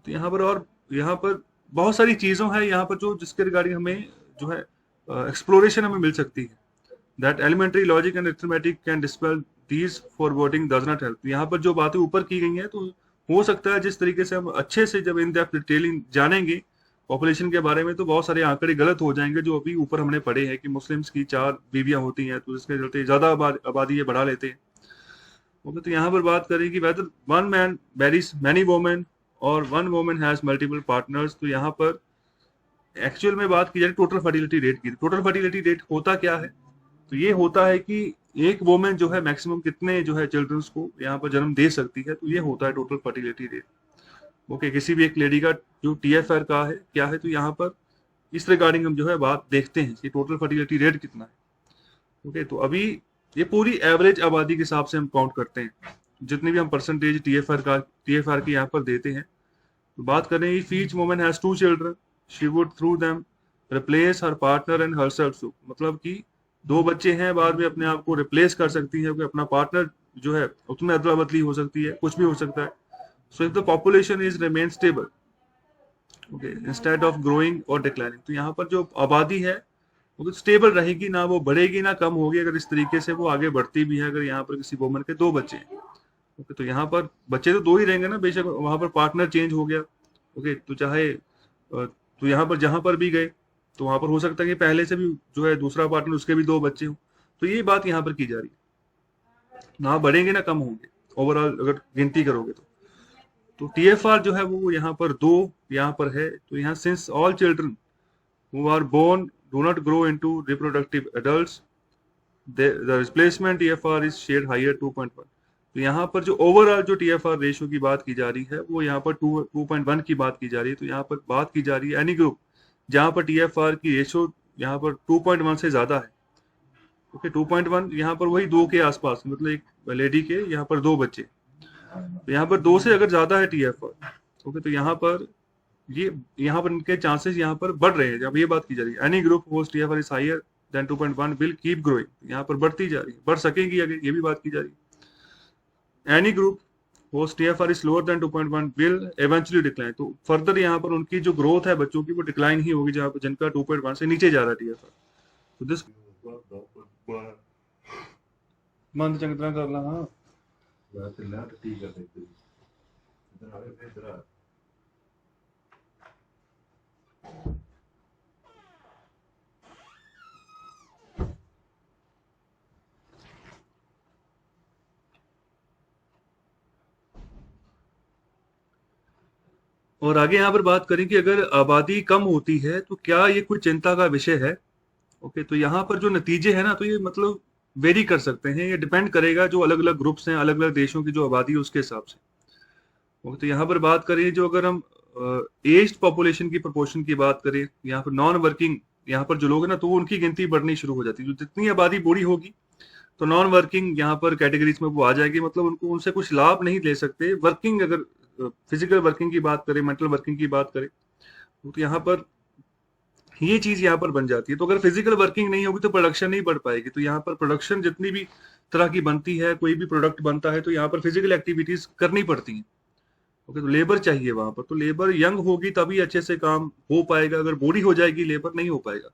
Speaker 1: तो यहाँ पर और यहाँ पर बहुत सारी चीजों है यहाँ पर जो जिसके रिगार्डिंग हमें जो है एक्सप्लोरेशन हमें मिल सकती है। That elementary logic and arithmetic can dispel these forwarding does not help. यहाँ पर जो बातें ऊपर की गई हैं, तो हो सकता है जिस तरीके से हम अच्छे से जब इन डेप्थ डिटेलिंग जानेंगे पॉपुलेशन के बारे में, तो बहुत सारे आंकड़े गलत हो जाएंगे जो अभी ऊपर हमने पढ़े हैं कि मुस्लिम्स की 4 बीवियां होती हैं, तो इसके चलते ज्यादा आबादी ये बढ़ा लेते हैं। ओके, तो यहाँ पर बात करें कि whether one man marries many women और one women has multiple partners, तो यहाँ पर एक्चुअल में बात की जाए टोटल फर्टिलिटी रेट की। टोटल फर्टिलिटी रेट होता क्या है, तो ये होता है कि एक वोमेन जो है मैक्सिमम कितने जो है चिल्ड्रंस को यहाँ पर जन्म दे सकती है, तो ये होता है टोटल फर्टिलिटी रेट। ओके, किसी भी एक लेडी का जो टीएफआर का है क्या है, तो यहाँ पर इस रिगार्डिंग हम जो है बात देखते हैं कि टोटल फर्टिलिटी रेट कितना है। ओके, तो अभी ये पूरी एवरेज आबादी के हिसाब से हम काउंट करते हैं, जितनी भी हम परसेंटेज टीएफआर की यहाँ पर देते हैं। तो बात करें if each woman has 2 children she would through them replace her partner and herself, मतलब कि 2 बच्चे हैं, बाद में अपने आप को रिप्लेस कर सकती है, अपना पार्टनर जो है उसमें अदला बदली हो सकती है, कुछ भी हो सकता है। So if the population is remain stable, okay, instead of growing और डिक्लाइनिंग, तो यहाँ पर जो आबादी है वो स्टेबल रहेगी, ना वो बढ़ेगी ना कम होगी, अगर इस तरीके से वो आगे बढ़ती भी है। अगर यहाँ पर किसी वुमन के 2 बच्चे हैं, ओके, तो यहाँ पर बच्चे तो 2 ही रहेंगे ना, बेशक वहां पर पार्टनर चेंज हो गया, ओके, तो चाहे तो यहाँ पर जहां पर भी गए तो वहां पर हो सकता है कि पहले से भी जो है दूसरा पार्टनर उसके भी 2 बच्चे हों। तो ये बात यहाँ पर की जा रही है, ना बढ़ेंगे ना कम होंगे ओवरऑल अगर गिनती करोगे तो टीएफआर जो है वो यहाँ पर 2 यहाँ पर है। तो यहाँ since all children who are born do not grow into reproductive adults, the replacement TFR is share higher 2.1। तो यहाँ पर जो ओवरऑल जो टीएफआर रेशियो की बात की जा रही है वो यहाँ पर 2.1 की बात की जा रही है। तो यहाँ पर बात की जा रही है एनी ग्रुप जहाँ पर टीएफआर की रेशियो यहाँ पर 2.1 से ज्यादा है। ओके, 2.1 यहाँ पर वही 2 के आसपास, मतलब एक लेडी के यहाँ पर 2 बच्चे, तो यहाँ पर 2 से अगर ज्यादा है टीएफआर, ओके, तो यहाँ पर ये यहाँ पर इनके चांसेस यहाँ पर बढ़ रहे हैं। जब ये बात की जा रही है any group host TFR is higher than 2.1 will keep growing, यहाँ पर बढ़ती जा रही है, बढ़ सकेंगी आगे, ये भी बात की जा रही है। Any group host TFR is lower than 2.1 will eventually decline, तो फर्दर यहाँ पर उनकी जो ग्रोथ है बच्चों की वो डिक्लाइन ही होगी, जहाँ पर जिनका 2.1 से नीचे जा रहा है टीएफआर। तो दिस मंद चंगी तरह कर ला। हाँ, और आगे यहाँ पर बात करें कि अगर आबादी कम होती है तो क्या ये कोई चिंता का विषय है। ओके, तो यहाँ पर जो नतीजे है ना, तो ये मतलब वेरी कर सकते हैं, ये डिपेंड करेगा जो अलग अलग ग्रुप्स हैं, अलग अलग देशों की जो आबादी है उसके हिसाब से। ओके, तो यहाँ पर बात करें जो अगर हम एज्ड पॉपुलेशन की प्रोपोर्शन की बात करें, यहाँ पर नॉन वर्किंग यहाँ पर जो लोग हैं ना, तो वो उनकी गिनती बढ़नी शुरू हो जाती है। जो जितनी आबादी बूढ़ी होगी तो नॉन वर्किंग यहाँ पर कैटेगरीज में वो आ जाएगी, मतलब उनको उनसे कुछ लाभ नहीं ले सकते। वर्किंग अगर फिजिकल वर्किंग की बात करें, मेंटल वर्किंग की बात करें, तो यहाँ पर ये चीज यहाँ पर बन जाती है। तो अगर फिजिकल वर्किंग नहीं होगी तो प्रोडक्शन नहीं बढ़ पाएगी। तो यहाँ पर प्रोडक्शन जितनी भी तरह की बनती है, कोई भी प्रोडक्ट बनता है, तो यहाँ पर फिजिकल एक्टिविटीज करनी पड़ती हैं। ओके, तो लेबर चाहिए वहां पर, तो लेबर यंग होगी तभी अच्छे से काम हो पाएगा, अगर बूढ़ी हो जाएगी लेबर नहीं हो पाएगा।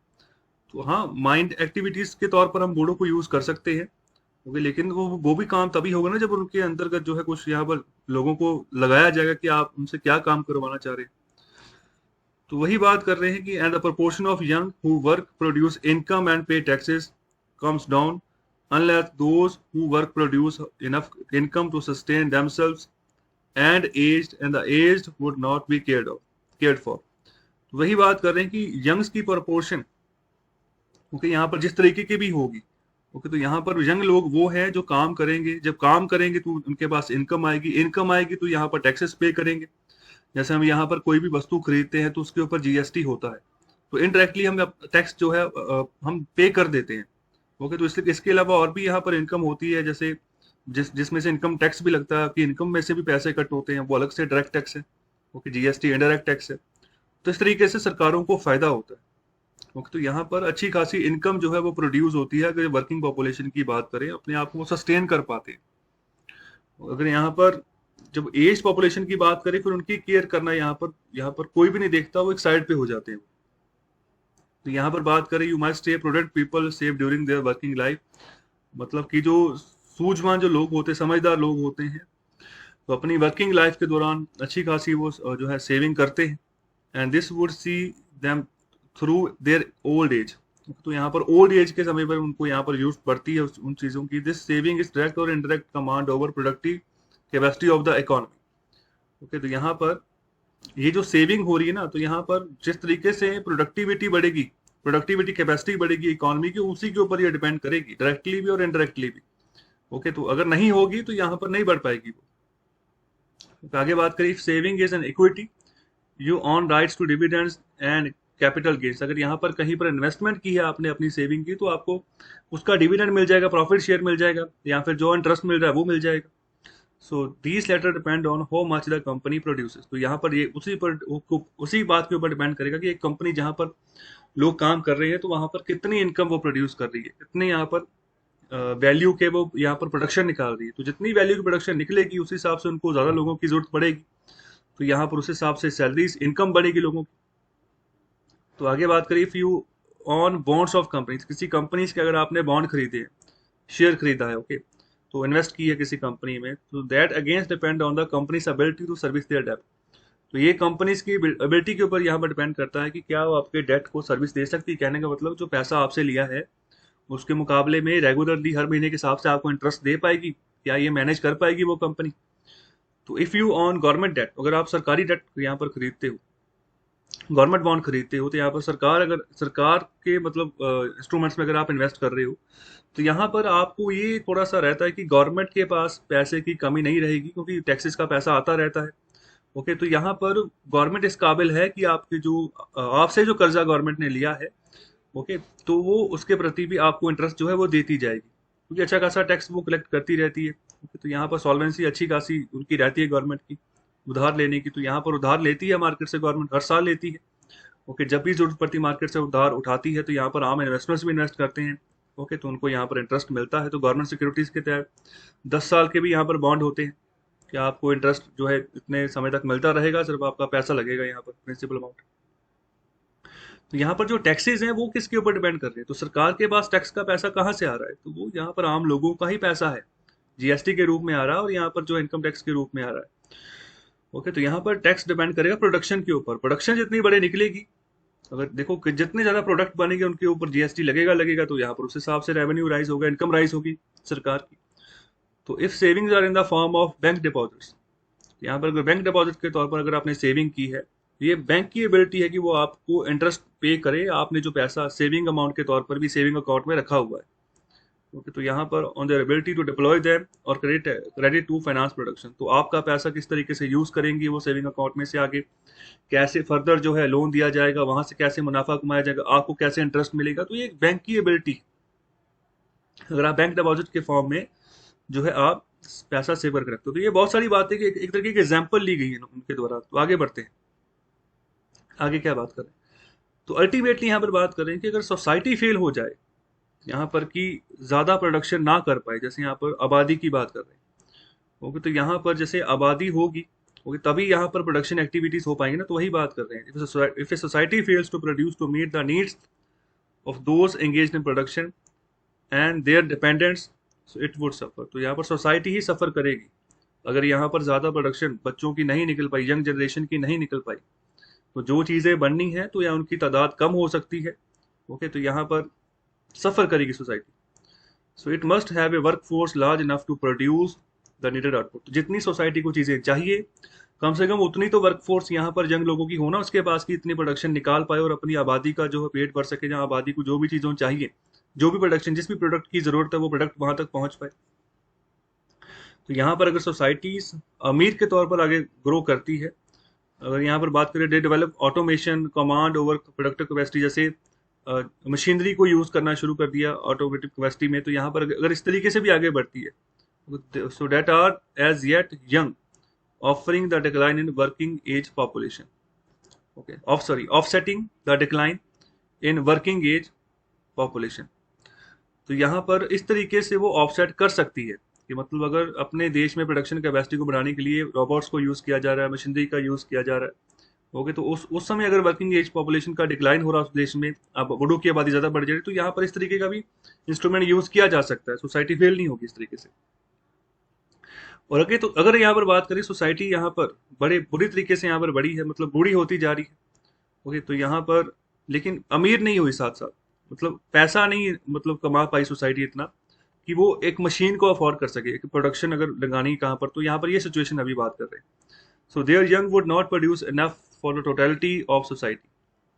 Speaker 1: तो हाँ, माइंड एक्टिविटीज के तौर पर हम बूढ़ों को यूज कर सकते हैं। ओके, लेकिन वो भी काम तभी होगा ना जब उनके अंतर्गत जो है कुछ यहाँ पर लोगों को लगाया जाएगा कि आप उनसे क्या काम करवाना चाह रहे हैं। तो वही बात कर रहे हैं कि and the proportion of young who work produce income and pay taxes comes down unless those who work produce enough income to sustain themselves and the aged would not be cared for. तो वही बात कर रहे हैं कि यंग्स की प्रोपोर्शन, ओके, यहाँ पर जिस तरीके की भी होगी, ओके, तो यहाँ पर यंग लोग वो हैं जो काम करेंगे, जब काम करेंगे तो उनके पास इनकम आएगी, इनकम आएगी तो यहाँ पर टैक्सेस पे करेंगे। जैसे हम यहाँ पर कोई भी वस्तु खरीदते हैं तो उसके ऊपर जीएसटी होता है, तो इनडायरेक्टली हम टैक्स जो है हम पे कर देते हैं। ओके, तो इसलिए इसके अलावा और भी यहाँ पर इनकम होती है, जैसे जिसमें से इनकम टैक्स भी लगता है, कि इनकम में से भी पैसे कट होते हैं, वो अलग से डायरेक्ट टैक्स है। ओके, जीएसटी इनडायरेक्ट टैक्स है। तो इस तरीके से सरकारों को फायदा होता है। ओके, तो यहाँ पर अच्छी खासी इनकम जो है वो प्रोड्यूस होती है। अगर वर्किंग पॉपुलेशन की बात करें, अपने आप को सस्टेन कर पाते हैं। अगर यहाँ पर जब एज पॉपुलेशन की बात करें, फिर उनकी केयर करना यहाँ पर कोई भी नहीं देखता, वो एक साइड पे हो जाते हैं। तो यहाँ पर बात करें you must stay protect people safe during their working life, मतलब कि जो सूझवान जो लोग होते हैं, समझदार लोग होते हैं, तो अपनी वर्किंग लाइफ के दौरान अच्छी खासी वो जो है सेविंग करते हैं। And this would see them through their old age, तो यहाँ पर ओल्ड एज के समय पर उनको यहाँ पर यूज पड़ती है उन चीजों की। दिस सेविंग इज डायरेक्ट और indirect command over productive capacity of the economy. Okay, तो यहाँ पर ये जो सेविंग हो रही है ना, तो यहाँ पर जिस तरीके से प्रोडक्टिविटी बढ़ेगी, प्रोडक्टिविटी कैपेसिटी बढ़ेगी इकोनॉमी की, उसी के ऊपर ये डिपेंड करेगी, डायरेक्टली भी और इनडायरेक्टली भी। ओके, तो अगर नहीं होगी तो यहाँ पर नहीं बढ़ पाएगी वो। तो आगे बात करें, saving is an equity you own rights to dividends and capital gains. अगर यहाँ पर कहीं पर इन्वेस्टमेंट की है आपने अपनी सेविंग की, तो आपको उसका डिविडेंड मिल जाएगा, प्रॉफिट शेयर मिल जाएगा, या फिर जो इंटरेस्ट मिल रहा है वो मिल जाएगा। So these latter depend on how much the company produces. तो यहाँ पर ये उसी बात के ऊपर डिपेंड करेगा कि एक कंपनी जहाँ पर लोग काम कर रहे हैं तो वहां पर कितनी इनकम वो प्रोड्यूस कर रही है, कितने यहाँ पर वैल्यू के वो यहाँ पर प्रोडक्शन निकाल रही है। तो जितनी वैल्यू की प्रोडक्शन निकलेगी उस हिसाब से उनको ज्यादा लोगों की जरूरत पड़ेगी, तो यहाँ पर उस हिसाब से सैलरीज इनकम बढ़ेगी लोगों की। तो आगे बात करिए, if you on bonds of companies, किसी कंपनीज के अगर आपने बॉन्ड खरीदे हैं, शेयर खरीदा है, ओके, तो इन्वेस्ट की है किसी कंपनी में, तो that against depend on the company's ability to service their डेब्ट। तो ये कंपनीज की एबिलिटी के ऊपर यहाँ पर डिपेंड करता है कि क्या वो आपके डेट को सर्विस दे सकती है। कहने का मतलब जो पैसा आपसे लिया है उसके मुकाबले में रेगुलरली हर महीने के हिसाब से आपको इंटरेस्ट दे पाएगी, क्या ये मैनेज कर पाएगी वो कंपनी। तो if you own government debt, अगर आप सरकारी डेट यहाँ पर खरीदते हो, गवर्नमेंट बॉन्ड खरीदते हो, तो यहाँ पर सरकार के मतलब इंस्ट्रूमेंट्स में अगर आप इन्वेस्ट कर रहे हो, तो यहाँ पर आपको ये थोड़ा सा रहता है कि गवर्नमेंट के पास पैसे की कमी नहीं रहेगी, क्योंकि टैक्सेस का पैसा आता रहता है। ओके, तो यहाँ पर गवर्नमेंट इस काबिल है कि आपके जो आपसे जो कर्जा गवर्नमेंट ने लिया है, ओके, तो वो उसके प्रति भी आपको इंटरेस्ट जो है वो देती जाएगी, क्योंकि अच्छा खासा टैक्स वो कलेक्ट करती रहती है। ओके, तो यहाँ पर सॉल्वेंसी अच्छी खासी उनकी रहती है गवर्नमेंट की उधार लेने की। तो यहाँ पर उधार लेती है मार्केट से, गवर्नमेंट हर साल लेती है। ओके, जब भी जरूरत पड़ती मार्केट से उधार उठाती है, तो यहाँ पर आम इन्वेस्टर्स भी इन्वेस्ट करते हैं। ओके, तो उनको यहाँ पर इंटरेस्ट मिलता है। तो गवर्नमेंट सिक्योरिटीज के तहत 10 साल के भी यहाँ पर बॉन्ड होते हैं कि आपको इंटरेस्ट जो है इतने समय तक मिलता रहेगा, सिर्फ आपका पैसा लगेगा यहाँ पर प्रिंसिपल अमाउंट। तो यहाँ पर जो टैक्सेस हैं वो किसके ऊपर डिपेंड कर रहे हैं, तो सरकार के पास टैक्स का पैसा कहाँ से आ रहा है, तो वो यहाँ पर आम लोगों का ही पैसा है, जीएसटी के रूप में आ रहा है और यहाँ पर जो इनकम टैक्स के रूप में आ रहा है। ओके, तो यहाँ पर टैक्स डिपेंड करेगा प्रोडक्शन के ऊपर। प्रोडक्शन जितनी बड़ी निकलेगी, अगर देखो कि जितने ज्यादा प्रोडक्ट बनेंगे उनके ऊपर जीएसटी लगेगा, तो यहाँ पर उस हिसाब से रेवेन्यू राइज होगा, इनकम राइज होगी सरकार की। तो if savings are in the form of bank deposits, यहाँ पर अगर बैंक डिपॉजिट के तौर पर अगर आपने सेविंग की है, ये बैंक की एबिलिटी है कि वो आपको इंटरेस्ट पे करे, आपने जो पैसा सेविंग अमाउंट के तौर पर भी सेविंग अकाउंट में रखा हुआ है। ओके, तो यहाँ पर on their ability to deploy them और क्रेडिट टू फाइनेंस प्रोडक्शन, तो आपका पैसा किस तरीके से यूज करेंगे वो सेविंग अकाउंट में से, आगे कैसे फर्दर जो है लोन दिया जाएगा, वहां से कैसे मुनाफा कमाया जाएगा, आपको कैसे इंटरेस्ट मिलेगा, तो ये एक बैंक की एबिलिटी। अगर आप बैंक डिपॉजिट के फॉर्म में जो है आप पैसा सेव करके रखते हो, तो ये बहुत सारी बातें कि एक तरीके की एग्जाम्पल ली गई है उनके द्वारा। तो आगे बढ़ते हैं, आगे क्या बात करें। तो अल्टीमेटली यहाँ पर बात करें कि अगर सोसाइटी फेल हो जाए, यहाँ पर कि ज्यादा प्रोडक्शन ना कर पाए, जैसे यहाँ पर आबादी की बात कर रहे हैं। ओके, तो यहाँ पर जैसे आबादी होगी, ओके, तभी यहाँ पर प्रोडक्शन एक्टिविटीज हो पाएंगी ना। तो वही बात कर रहे हैं, if a society fails to produce to meet the needs of those engaged in production and their dependents, so it would suffer. तो यहाँ पर सोसाइटी ही सफर करेगी अगर यहाँ पर ज्यादा प्रोडक्शन बच्चों की नहीं निकल पाई, यंग जनरेशन की नहीं निकल पाई। तो जो चीजें बननी है तो यहाँ उनकी तादाद कम हो सकती है। ओके, तो यहाँ पर सफर करेगी society. So it must have a work force large enough to produce the needed output. तो जितनी सोसाइटी को चीजें चाहिए, कम से कम उतनी तो वर्क फोर्स यहाँ पर यंग लोगों की होना उसके पास की इतनी प्रोडक्शन निकाल पाए और अपनी आबादी का जो है पेट भर सके, जहाँ आबादी को जो भी चीजों चाहिए, जो भी प्रोडक्शन, जिस भी प्रोडक्ट की जरूरत है वो प्रोडक्ट वहां तक पहुंच पाए। तो यहाँ पर अगर सोसाइटीज अमीर के तौर पर आगे ग्रो करती है, अगर यहाँ पर बात करें, they develop automation command over productive capacity, जैसे मशीनरी को यूज करना शुरू कर दिया ऑटोमेटिक कैपेसिटी में, तो यहाँ पर अगर इस तरीके से भी आगे बढ़ती है, so that are as yet young offering the decline in working age population. Okay, offsetting the decline in working age population. तो यहाँ पर इस तरीके से वो ऑफसेट कर सकती है कि मतलब अगर अपने देश में प्रोडक्शन कैपेसिटी को बढ़ाने के लिए रोबोट्स को यूज किया जा रहा है, मशीनरी का यूज किया जा रहा है। ओके, तो उस समय अगर वर्किंग एज पॉपुलेशन का डिक्लाइन हो रहा है उस देश में, अब बूढ़ों की आबादी ज्यादा बढ़ जाएगी, तो यहाँ पर इस तरीके का भी इंस्ट्रूमेंट यूज किया जा सकता है। सोसाइटी फेल नहीं होगी इस तरीके से। और अगर तो अगर यहाँ पर बात करें, सोसाइटी यहाँ पर बड़े बुरी तरीके से यहाँ पर बड़ी है, मतलब बूढ़ी होती जा रही है। ओके, तो यहाँ पर लेकिन अमीर नहीं हुई साथ साथ, मतलब पैसा नहीं मतलब कमा पाई सोसाइटी इतना कि वो एक मशीन को अफोर्ड कर सके, एक प्रोडक्शन अगर लगानी कहाँ पर, तो यहाँ पर ये सिचुएशन अभी बात कर रहे हैं। So there young would not produce enough for the totality of society.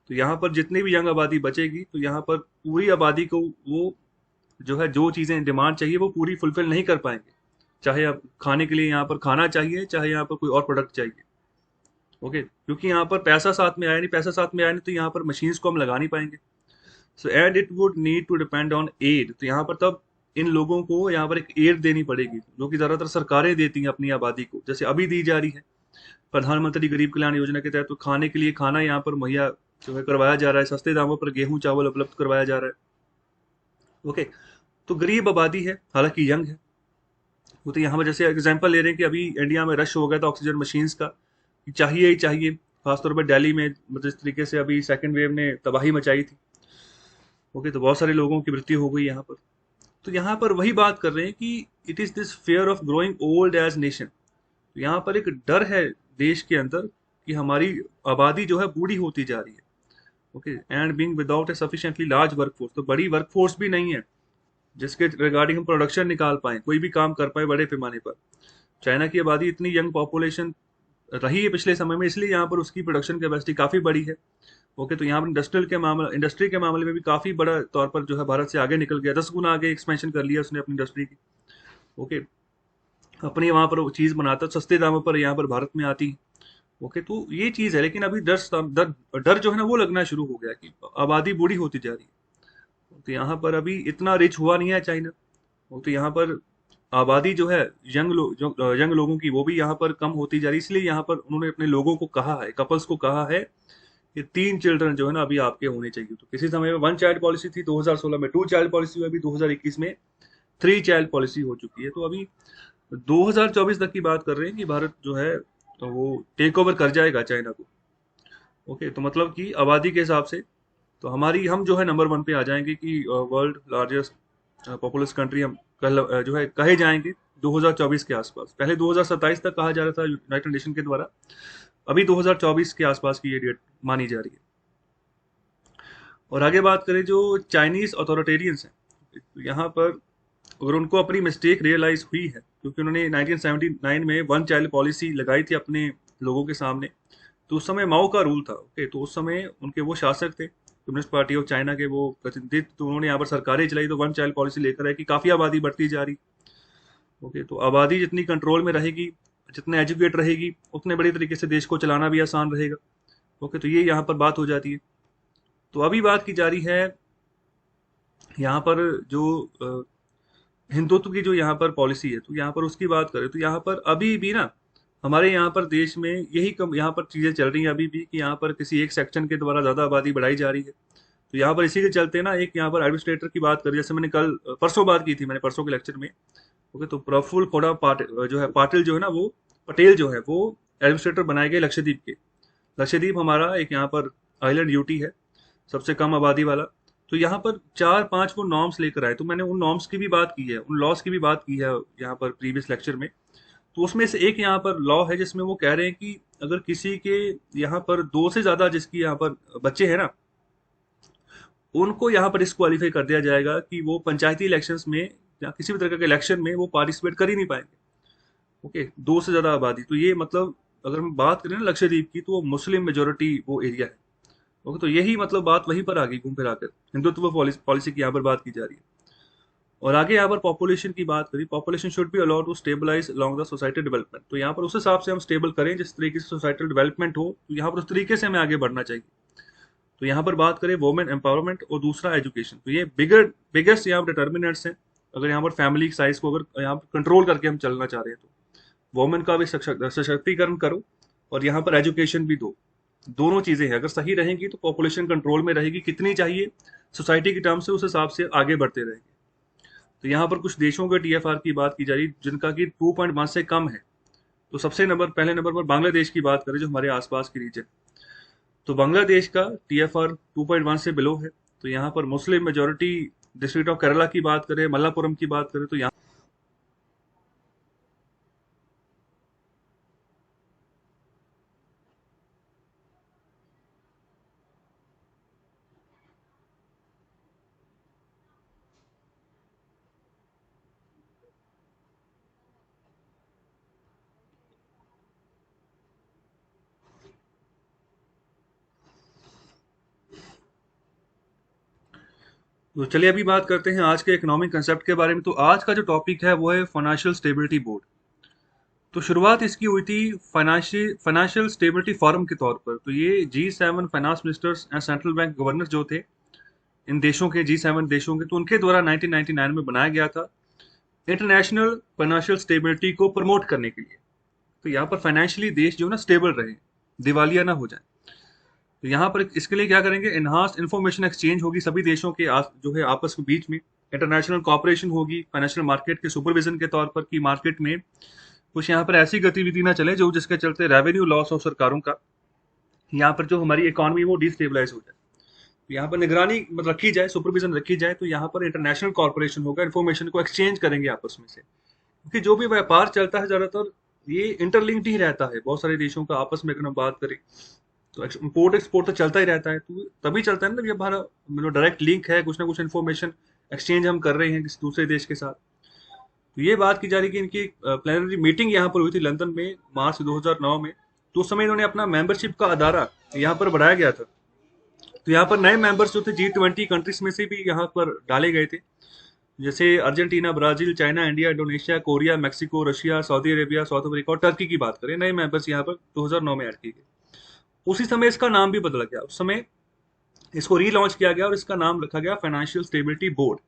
Speaker 1: तो यहाँ पर जितनी भी यंग आबादी बचेगी, तो यहाँ पर पूरी आबादी को वो जो है जो चीजें डिमांड चाहिए वो पूरी फुलफिल नहीं कर पाएंगे। चाहे अब खाने के लिए यहाँ पर खाना चाहिए, चाहे यहाँ पर कोई और प्रोडक्ट चाहिए। ओके, क्योंकि यहाँ पर पैसा साथ में आया नहीं, पैसा साथ में आया नहीं, तो यहाँ पर मशीन्स को हम लगा नहीं पाएंगे। So and it would need to depend on aid. तो यहाँ पर तब इन लोगों को यहाँ पर एक एड देनी पड़ेगी, जो कि ज्यादातर सरकारें देती हैं अपनी आबादी को, जैसे अभी दी जा रही है प्रधानमंत्री गरीब कल्याण योजना के तहत। तो खाने के लिए खाना यहाँ पर मुहैया जो है करवाया जा रहा है, सस्ते दामों पर गेहूं चावल उपलब्ध करवाया जा रहा है। ओके, तो गरीब आबादी है, हालांकि यंग है। वो तो यहाँ पर जैसे एग्जाम्पल ले रहे हैं कि अभी इंडिया में रश हो गया था ऑक्सीजन मशीन्स का, चाहिए ही चाहिए, खासतौर पर दिल्ली में, मतलब इस तरीके से अभी सेकेंड वेव ने तबाही मचाई थी। ओके, तो बहुत सारे लोगों की मृत्यु हो गई यहाँ पर। तो यहाँ पर वही बात कर रहे हैं कि it is this fear of growing old age nation. तो यहाँ पर एक डर है देश के अंदर कि हमारी आबादी जो है बूढ़ी होती जा रही है। Okay, and being without A sufficiently large workforce, तो बड़ी वर्कफोर्स भी नहीं है जिसके रिगार्डिंग हम प्रोडक्शन निकाल पाए, कोई भी काम कर पाए बड़े पैमाने पर। चाइना की आबादी इतनी यंग पॉपुलेशन रही है पिछले समय में, इसलिए यहाँ पर उसकी प्रोडक्शन कैपेसिटी काफी बड़ी है। ओके, तो यहाँ पर इंडस्ट्री के मामले में भी काफी बड़ा तौर पर जो है भारत से आगे निकल गया, 10 गुना आगे एक्सपेंशन कर लिया उसने अपनी इंडस्ट्री की। ओके, अपनी वहां पर वो चीज बनाता, सस्ते दामों पर यहाँ पर भारत में आती। ओके, तो ये चीज है, लेकिन अभी डर जो है ना वो लगना शुरू हो गया कि आबादी बूढ़ी होती जा रही है। तो यहाँ पर अभी इतना रिच हुआ नहीं है चाइना। तो यहाँ पर आबादी जो है यंग लोगों की वो भी यहाँ पर कम होती जा रही है, इसलिए यहाँ पर उन्होंने अपने लोगों को कहा है, कपल्स को कहा है कि 3 चिल्ड्रन जो है ना अभी आपके होने चाहिए। तो किसी समय में 1 चाइल्ड पॉलिसी थी, 2016 में 2 चाइल्ड पॉलिसी हुई, अभी 2021 में 3 चाइल्ड पॉलिसी हो चुकी है। तो अभी 2024 तक की बात कर रहे हैं कि भारत जो है तो वो टेक ओवर कर जाएगा चाइना को। ओके, तो मतलब कि आबादी के हिसाब से तो हम जो है नंबर 1 पे आ जाएंगे कि वर्ल्ड लार्जेस्ट पॉपुलस कंट्री हम कल जो है कहे जाएंगे 2024 के आसपास। पहले 2027 तक कहा जा रहा था यूनाइटेड नेशन के द्वारा, अभी 2024 के आसपास की ये डेट मानी जा रही है। और आगे बात करें जो चाइनीज अथॉरिटेरियंस हैं, यहाँ पर अगर उनको अपनी मिस्टेक रियलाइज हुई है, क्योंकि उन्होंने 1979 में 1 चाइल्ड पॉलिसी लगाई थी अपने लोगों के सामने, तो उस समय माओ का रूल था। ओके, तो उस समय उनके वो शासक थे, कम्युनिस्ट पार्टी ऑफ चाइना के वो प्रतिनिधि, तो उन्होंने यहाँ पर सरकारें चलाई, तो 1 चाइल्ड पॉलिसी लेकर आए कि काफी आबादी बढ़ती जा रही। ओके, तो आबादी जितनी कंट्रोल में रहेगी, जितने एजुकेट रहेगी, उतने बड़ी तरीके से देश को चलाना भी आसान रहेगा। ओके, तो ये यहाँ पर बात हो जाती है। तो अभी बात की जा रही है यहाँ पर जो हिंदुत्व की जो यहाँ पर पॉलिसी है, तो यहाँ पर उसकी बात करें तो यहाँ पर अभी भी ना हमारे यहाँ पर देश में यही कम यहाँ पर चीजें चल रही हैं अभी भी, कि यहाँ पर किसी एक सेक्शन के द्वारा ज्यादा आबादी बढ़ाई जा रही है। तो यहाँ पर इसी के चलते ना एक यहाँ पर एडमिनिस्ट्रेटर की बात करें, जैसे मैंने कल परसों बात की थी, मैंने परसों के लेक्चर में। ओके, तो प्रफुल्ल खोड़ा पाटिल जो है, पाटिल जो है ना वो पटेल जो है वो एडमिनिस्ट्रेटर बनाए गए लक्षद्वीप के। लक्षद्वीप हमारा एक यहाँ पर आइलैंड यूटी है, सबसे कम आबादी वाला। तो यहाँ पर 4-5 वो नॉर्म्स लेकर आए, तो मैंने उन नॉर्म्स की भी बात की है, उन लॉस की भी बात की है यहाँ पर प्रीवियस लेक्चर में। तो उसमें से एक यहाँ पर लॉ है जिसमें वो कह रहे हैं कि अगर किसी के यहाँ पर 2 से ज्यादा जिसकी यहाँ पर बच्चे हैं ना, उनको यहाँ पर डिस्क्वालीफाई कर दिया जाएगा कि वो पंचायती इलेक्शंस में या किसी भी तरह के इलेक्शन में वो पार्टिसिपेट कर ही नहीं पाएंगे। ओके, 2 से ज्यादा आबादी, तो ये मतलब अगर हम बात करें ना लक्षद्वीप की, तो वो मुस्लिम मेजोरिटी वो एरिया है। ओके, तो यही मतलब बात वहीं पर आ गई घूम फिरा कर, हिंदुत्व पॉलिसी की यहाँ पर बात की जा रही है। और आगे यहाँ पर पॉपुलेशन की बात करी, population should be allowed to stabilize along the society development. तो यहाँ पर उस हिसाब से हम स्टेबल करें जिस तरीके से सोसाइटल डेवलपमेंट हो, तो यहाँ पर उस तरीके से हमें आगे बढ़ना चाहिए। तो यहाँ पर बात करें वुमेन एम्पावरमेंट और दूसरा एजुकेशन, तो ये बिगेस्ट यहाँ पर डिटर्मिनेंट्स हैं। अगर यहाँ पर फैमिली साइज को अगर यहाँ पर कंट्रोल करके हम चलना चाह रहे हैं, तो वुमेन का भी सशक्तिकरण करो और यहाँ पर एजुकेशन भी दो। दोनों चीजें हैं, अगर सही रहेंगी तो पॉपुलेशन कंट्रोल में रहेगी, कितनी चाहिए सोसाइटी की टर्म से उस हिसाब से आगे बढ़ते रहेंगे। तो यहाँ पर कुछ देशों के टीएफआर की बात की जा रही जिनका कि 2.1 से कम है। तो पहले नंबर पर बांग्लादेश की बात करें जो हमारे आसपास की रीजन, तो बांग्लादेश का टीएफआर 2.1 से बिलो है। तो यहाँ पर Muslim majority district of Kerala की बात करें, मल्लापुरम की बात करें, तो यहाँ तो चलिए अभी बात करते हैं आज के इकोनॉमिक कंसेप्ट के बारे में। तो आज का जो टॉपिक है वो है फाइनेंशियल स्टेबिलिटी बोर्ड। तो शुरुआत इसकी हुई थी फाइनेंशियल स्टेबिलिटी फोरम के तौर पर। तो ये G7 finance ministers and central bank governor जो थे इन देशों के, G7 देशों के, तो उनके द्वारा 1999 में बनाया गया था इंटरनेशनल फाइनेंशियल स्टेबिलिटी को प्रमोट करने के लिए। तो यहाँ पर फाइनेंशियली देश जो है ना स्टेबल रहे, दिवालिया ना हो जाए। तो यहाँ पर इसके लिए क्या करेंगे, एनहांस इंफॉर्मेशन एक्सचेंज होगी सभी देशों के जो है आपस के बीच में, इंटरनेशनल कॉपरेशन होगी फाइनेंशियल मार्केट के सुपरविजन के तौर पर, कि मार्केट में कुछ यहाँ पर ऐसी गतिविधि ना चले जो जिसके चलते रेवेन्यू लॉस हो सरकारों का, यहाँ पर जो हमारी इकोनॉमी वो डिस्टेबलाइज हो जाए। तो यहाँ पर निगरानी मतलब रखी जाए, सुपरविजन रखी जाए। तो यहाँ पर इंटरनेशनल कॉर्पोरेशन होगा, इन्फॉर्मेशन को एक्सचेंज करेंगे आपस में से, क्योंकि जो भी व्यापार चलता है ज्यादातर ये इंटरलिंक्ड ही रहता है बहुत सारे देशों का आपस में, अगर हम बात करें तो इम्पोर्ट एक्सपोर्ट तो चलता ही रहता है। तो तभी चलता है ना जब हमारा मतलब डायरेक्ट लिंक है, कुछ ना कुछ इन्फॉर्मेशन एक्सचेंज हम कर रहे हैं किसी दूसरे देश के साथ। तो ये बात की जा रही है कि इनकी प्लानिटरी मीटिंग यहाँ पर हुई थी लंदन में मार्च 2009 में। तो उस समय इन्होंने अपना मेंबरशिप का अदारा यहाँ पर बढ़ाया गया था। तो यहाँ पर नए मेंबर्स जो थे G20 कंट्रीज में से भी यहाँ पर डाले गए थे, जैसे Argentina, Brazil, China, India, Indonesia, Korea, Mexico, Russia, Saudi Arabia, south Africa और टर्की की बात करें, नए मेंबर्स यहाँ पर 2009 में ऐड किए गए। उसी समय इसका नाम भी बदला गया, उस समय इसको रीलॉन्च किया गया और इसका नाम रखा गया फाइनेंशियल स्टेबिलिटी बोर्ड।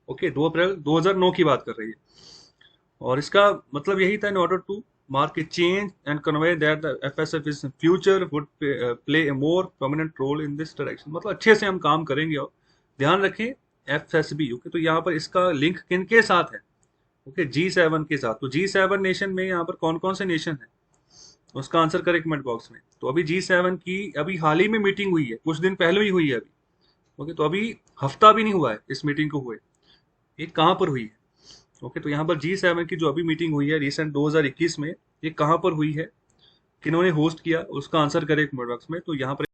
Speaker 1: ओके, 2 अप्रैल 2009 की बात कर रही है। और इसका मतलब यही था, in order to mark a change and convey that the FSF is future would play a more prominent role in this direction। मतलब अच्छे से हम काम करेंगे। और ध्यान रखें FSB, ओके, तो यहाँ पर इसका लिंक किन के साथ है? ओके, G7 के साथ। तो G7 नेशन में यहाँ पर कौन कौन से नेशन है, उसका आंसर करें कमेंट बॉक्स में। तो अभी G7 की अभी हाल ही में मीटिंग हुई है, कुछ दिन पहले ही हुई है अभी। ओके, तो अभी हफ्ता भी नहीं हुआ है इस मीटिंग को हुए। ये कहाँ पर हुई है? ओके, तो यहाँ पर G7 की जो अभी मीटिंग हुई है रिसेंट 2021 में, ये कहाँ पर हुई है, किन्होंने होस्ट किया, उसका आंसर करें कमेंट बॉक्स में। तो यहाँ पर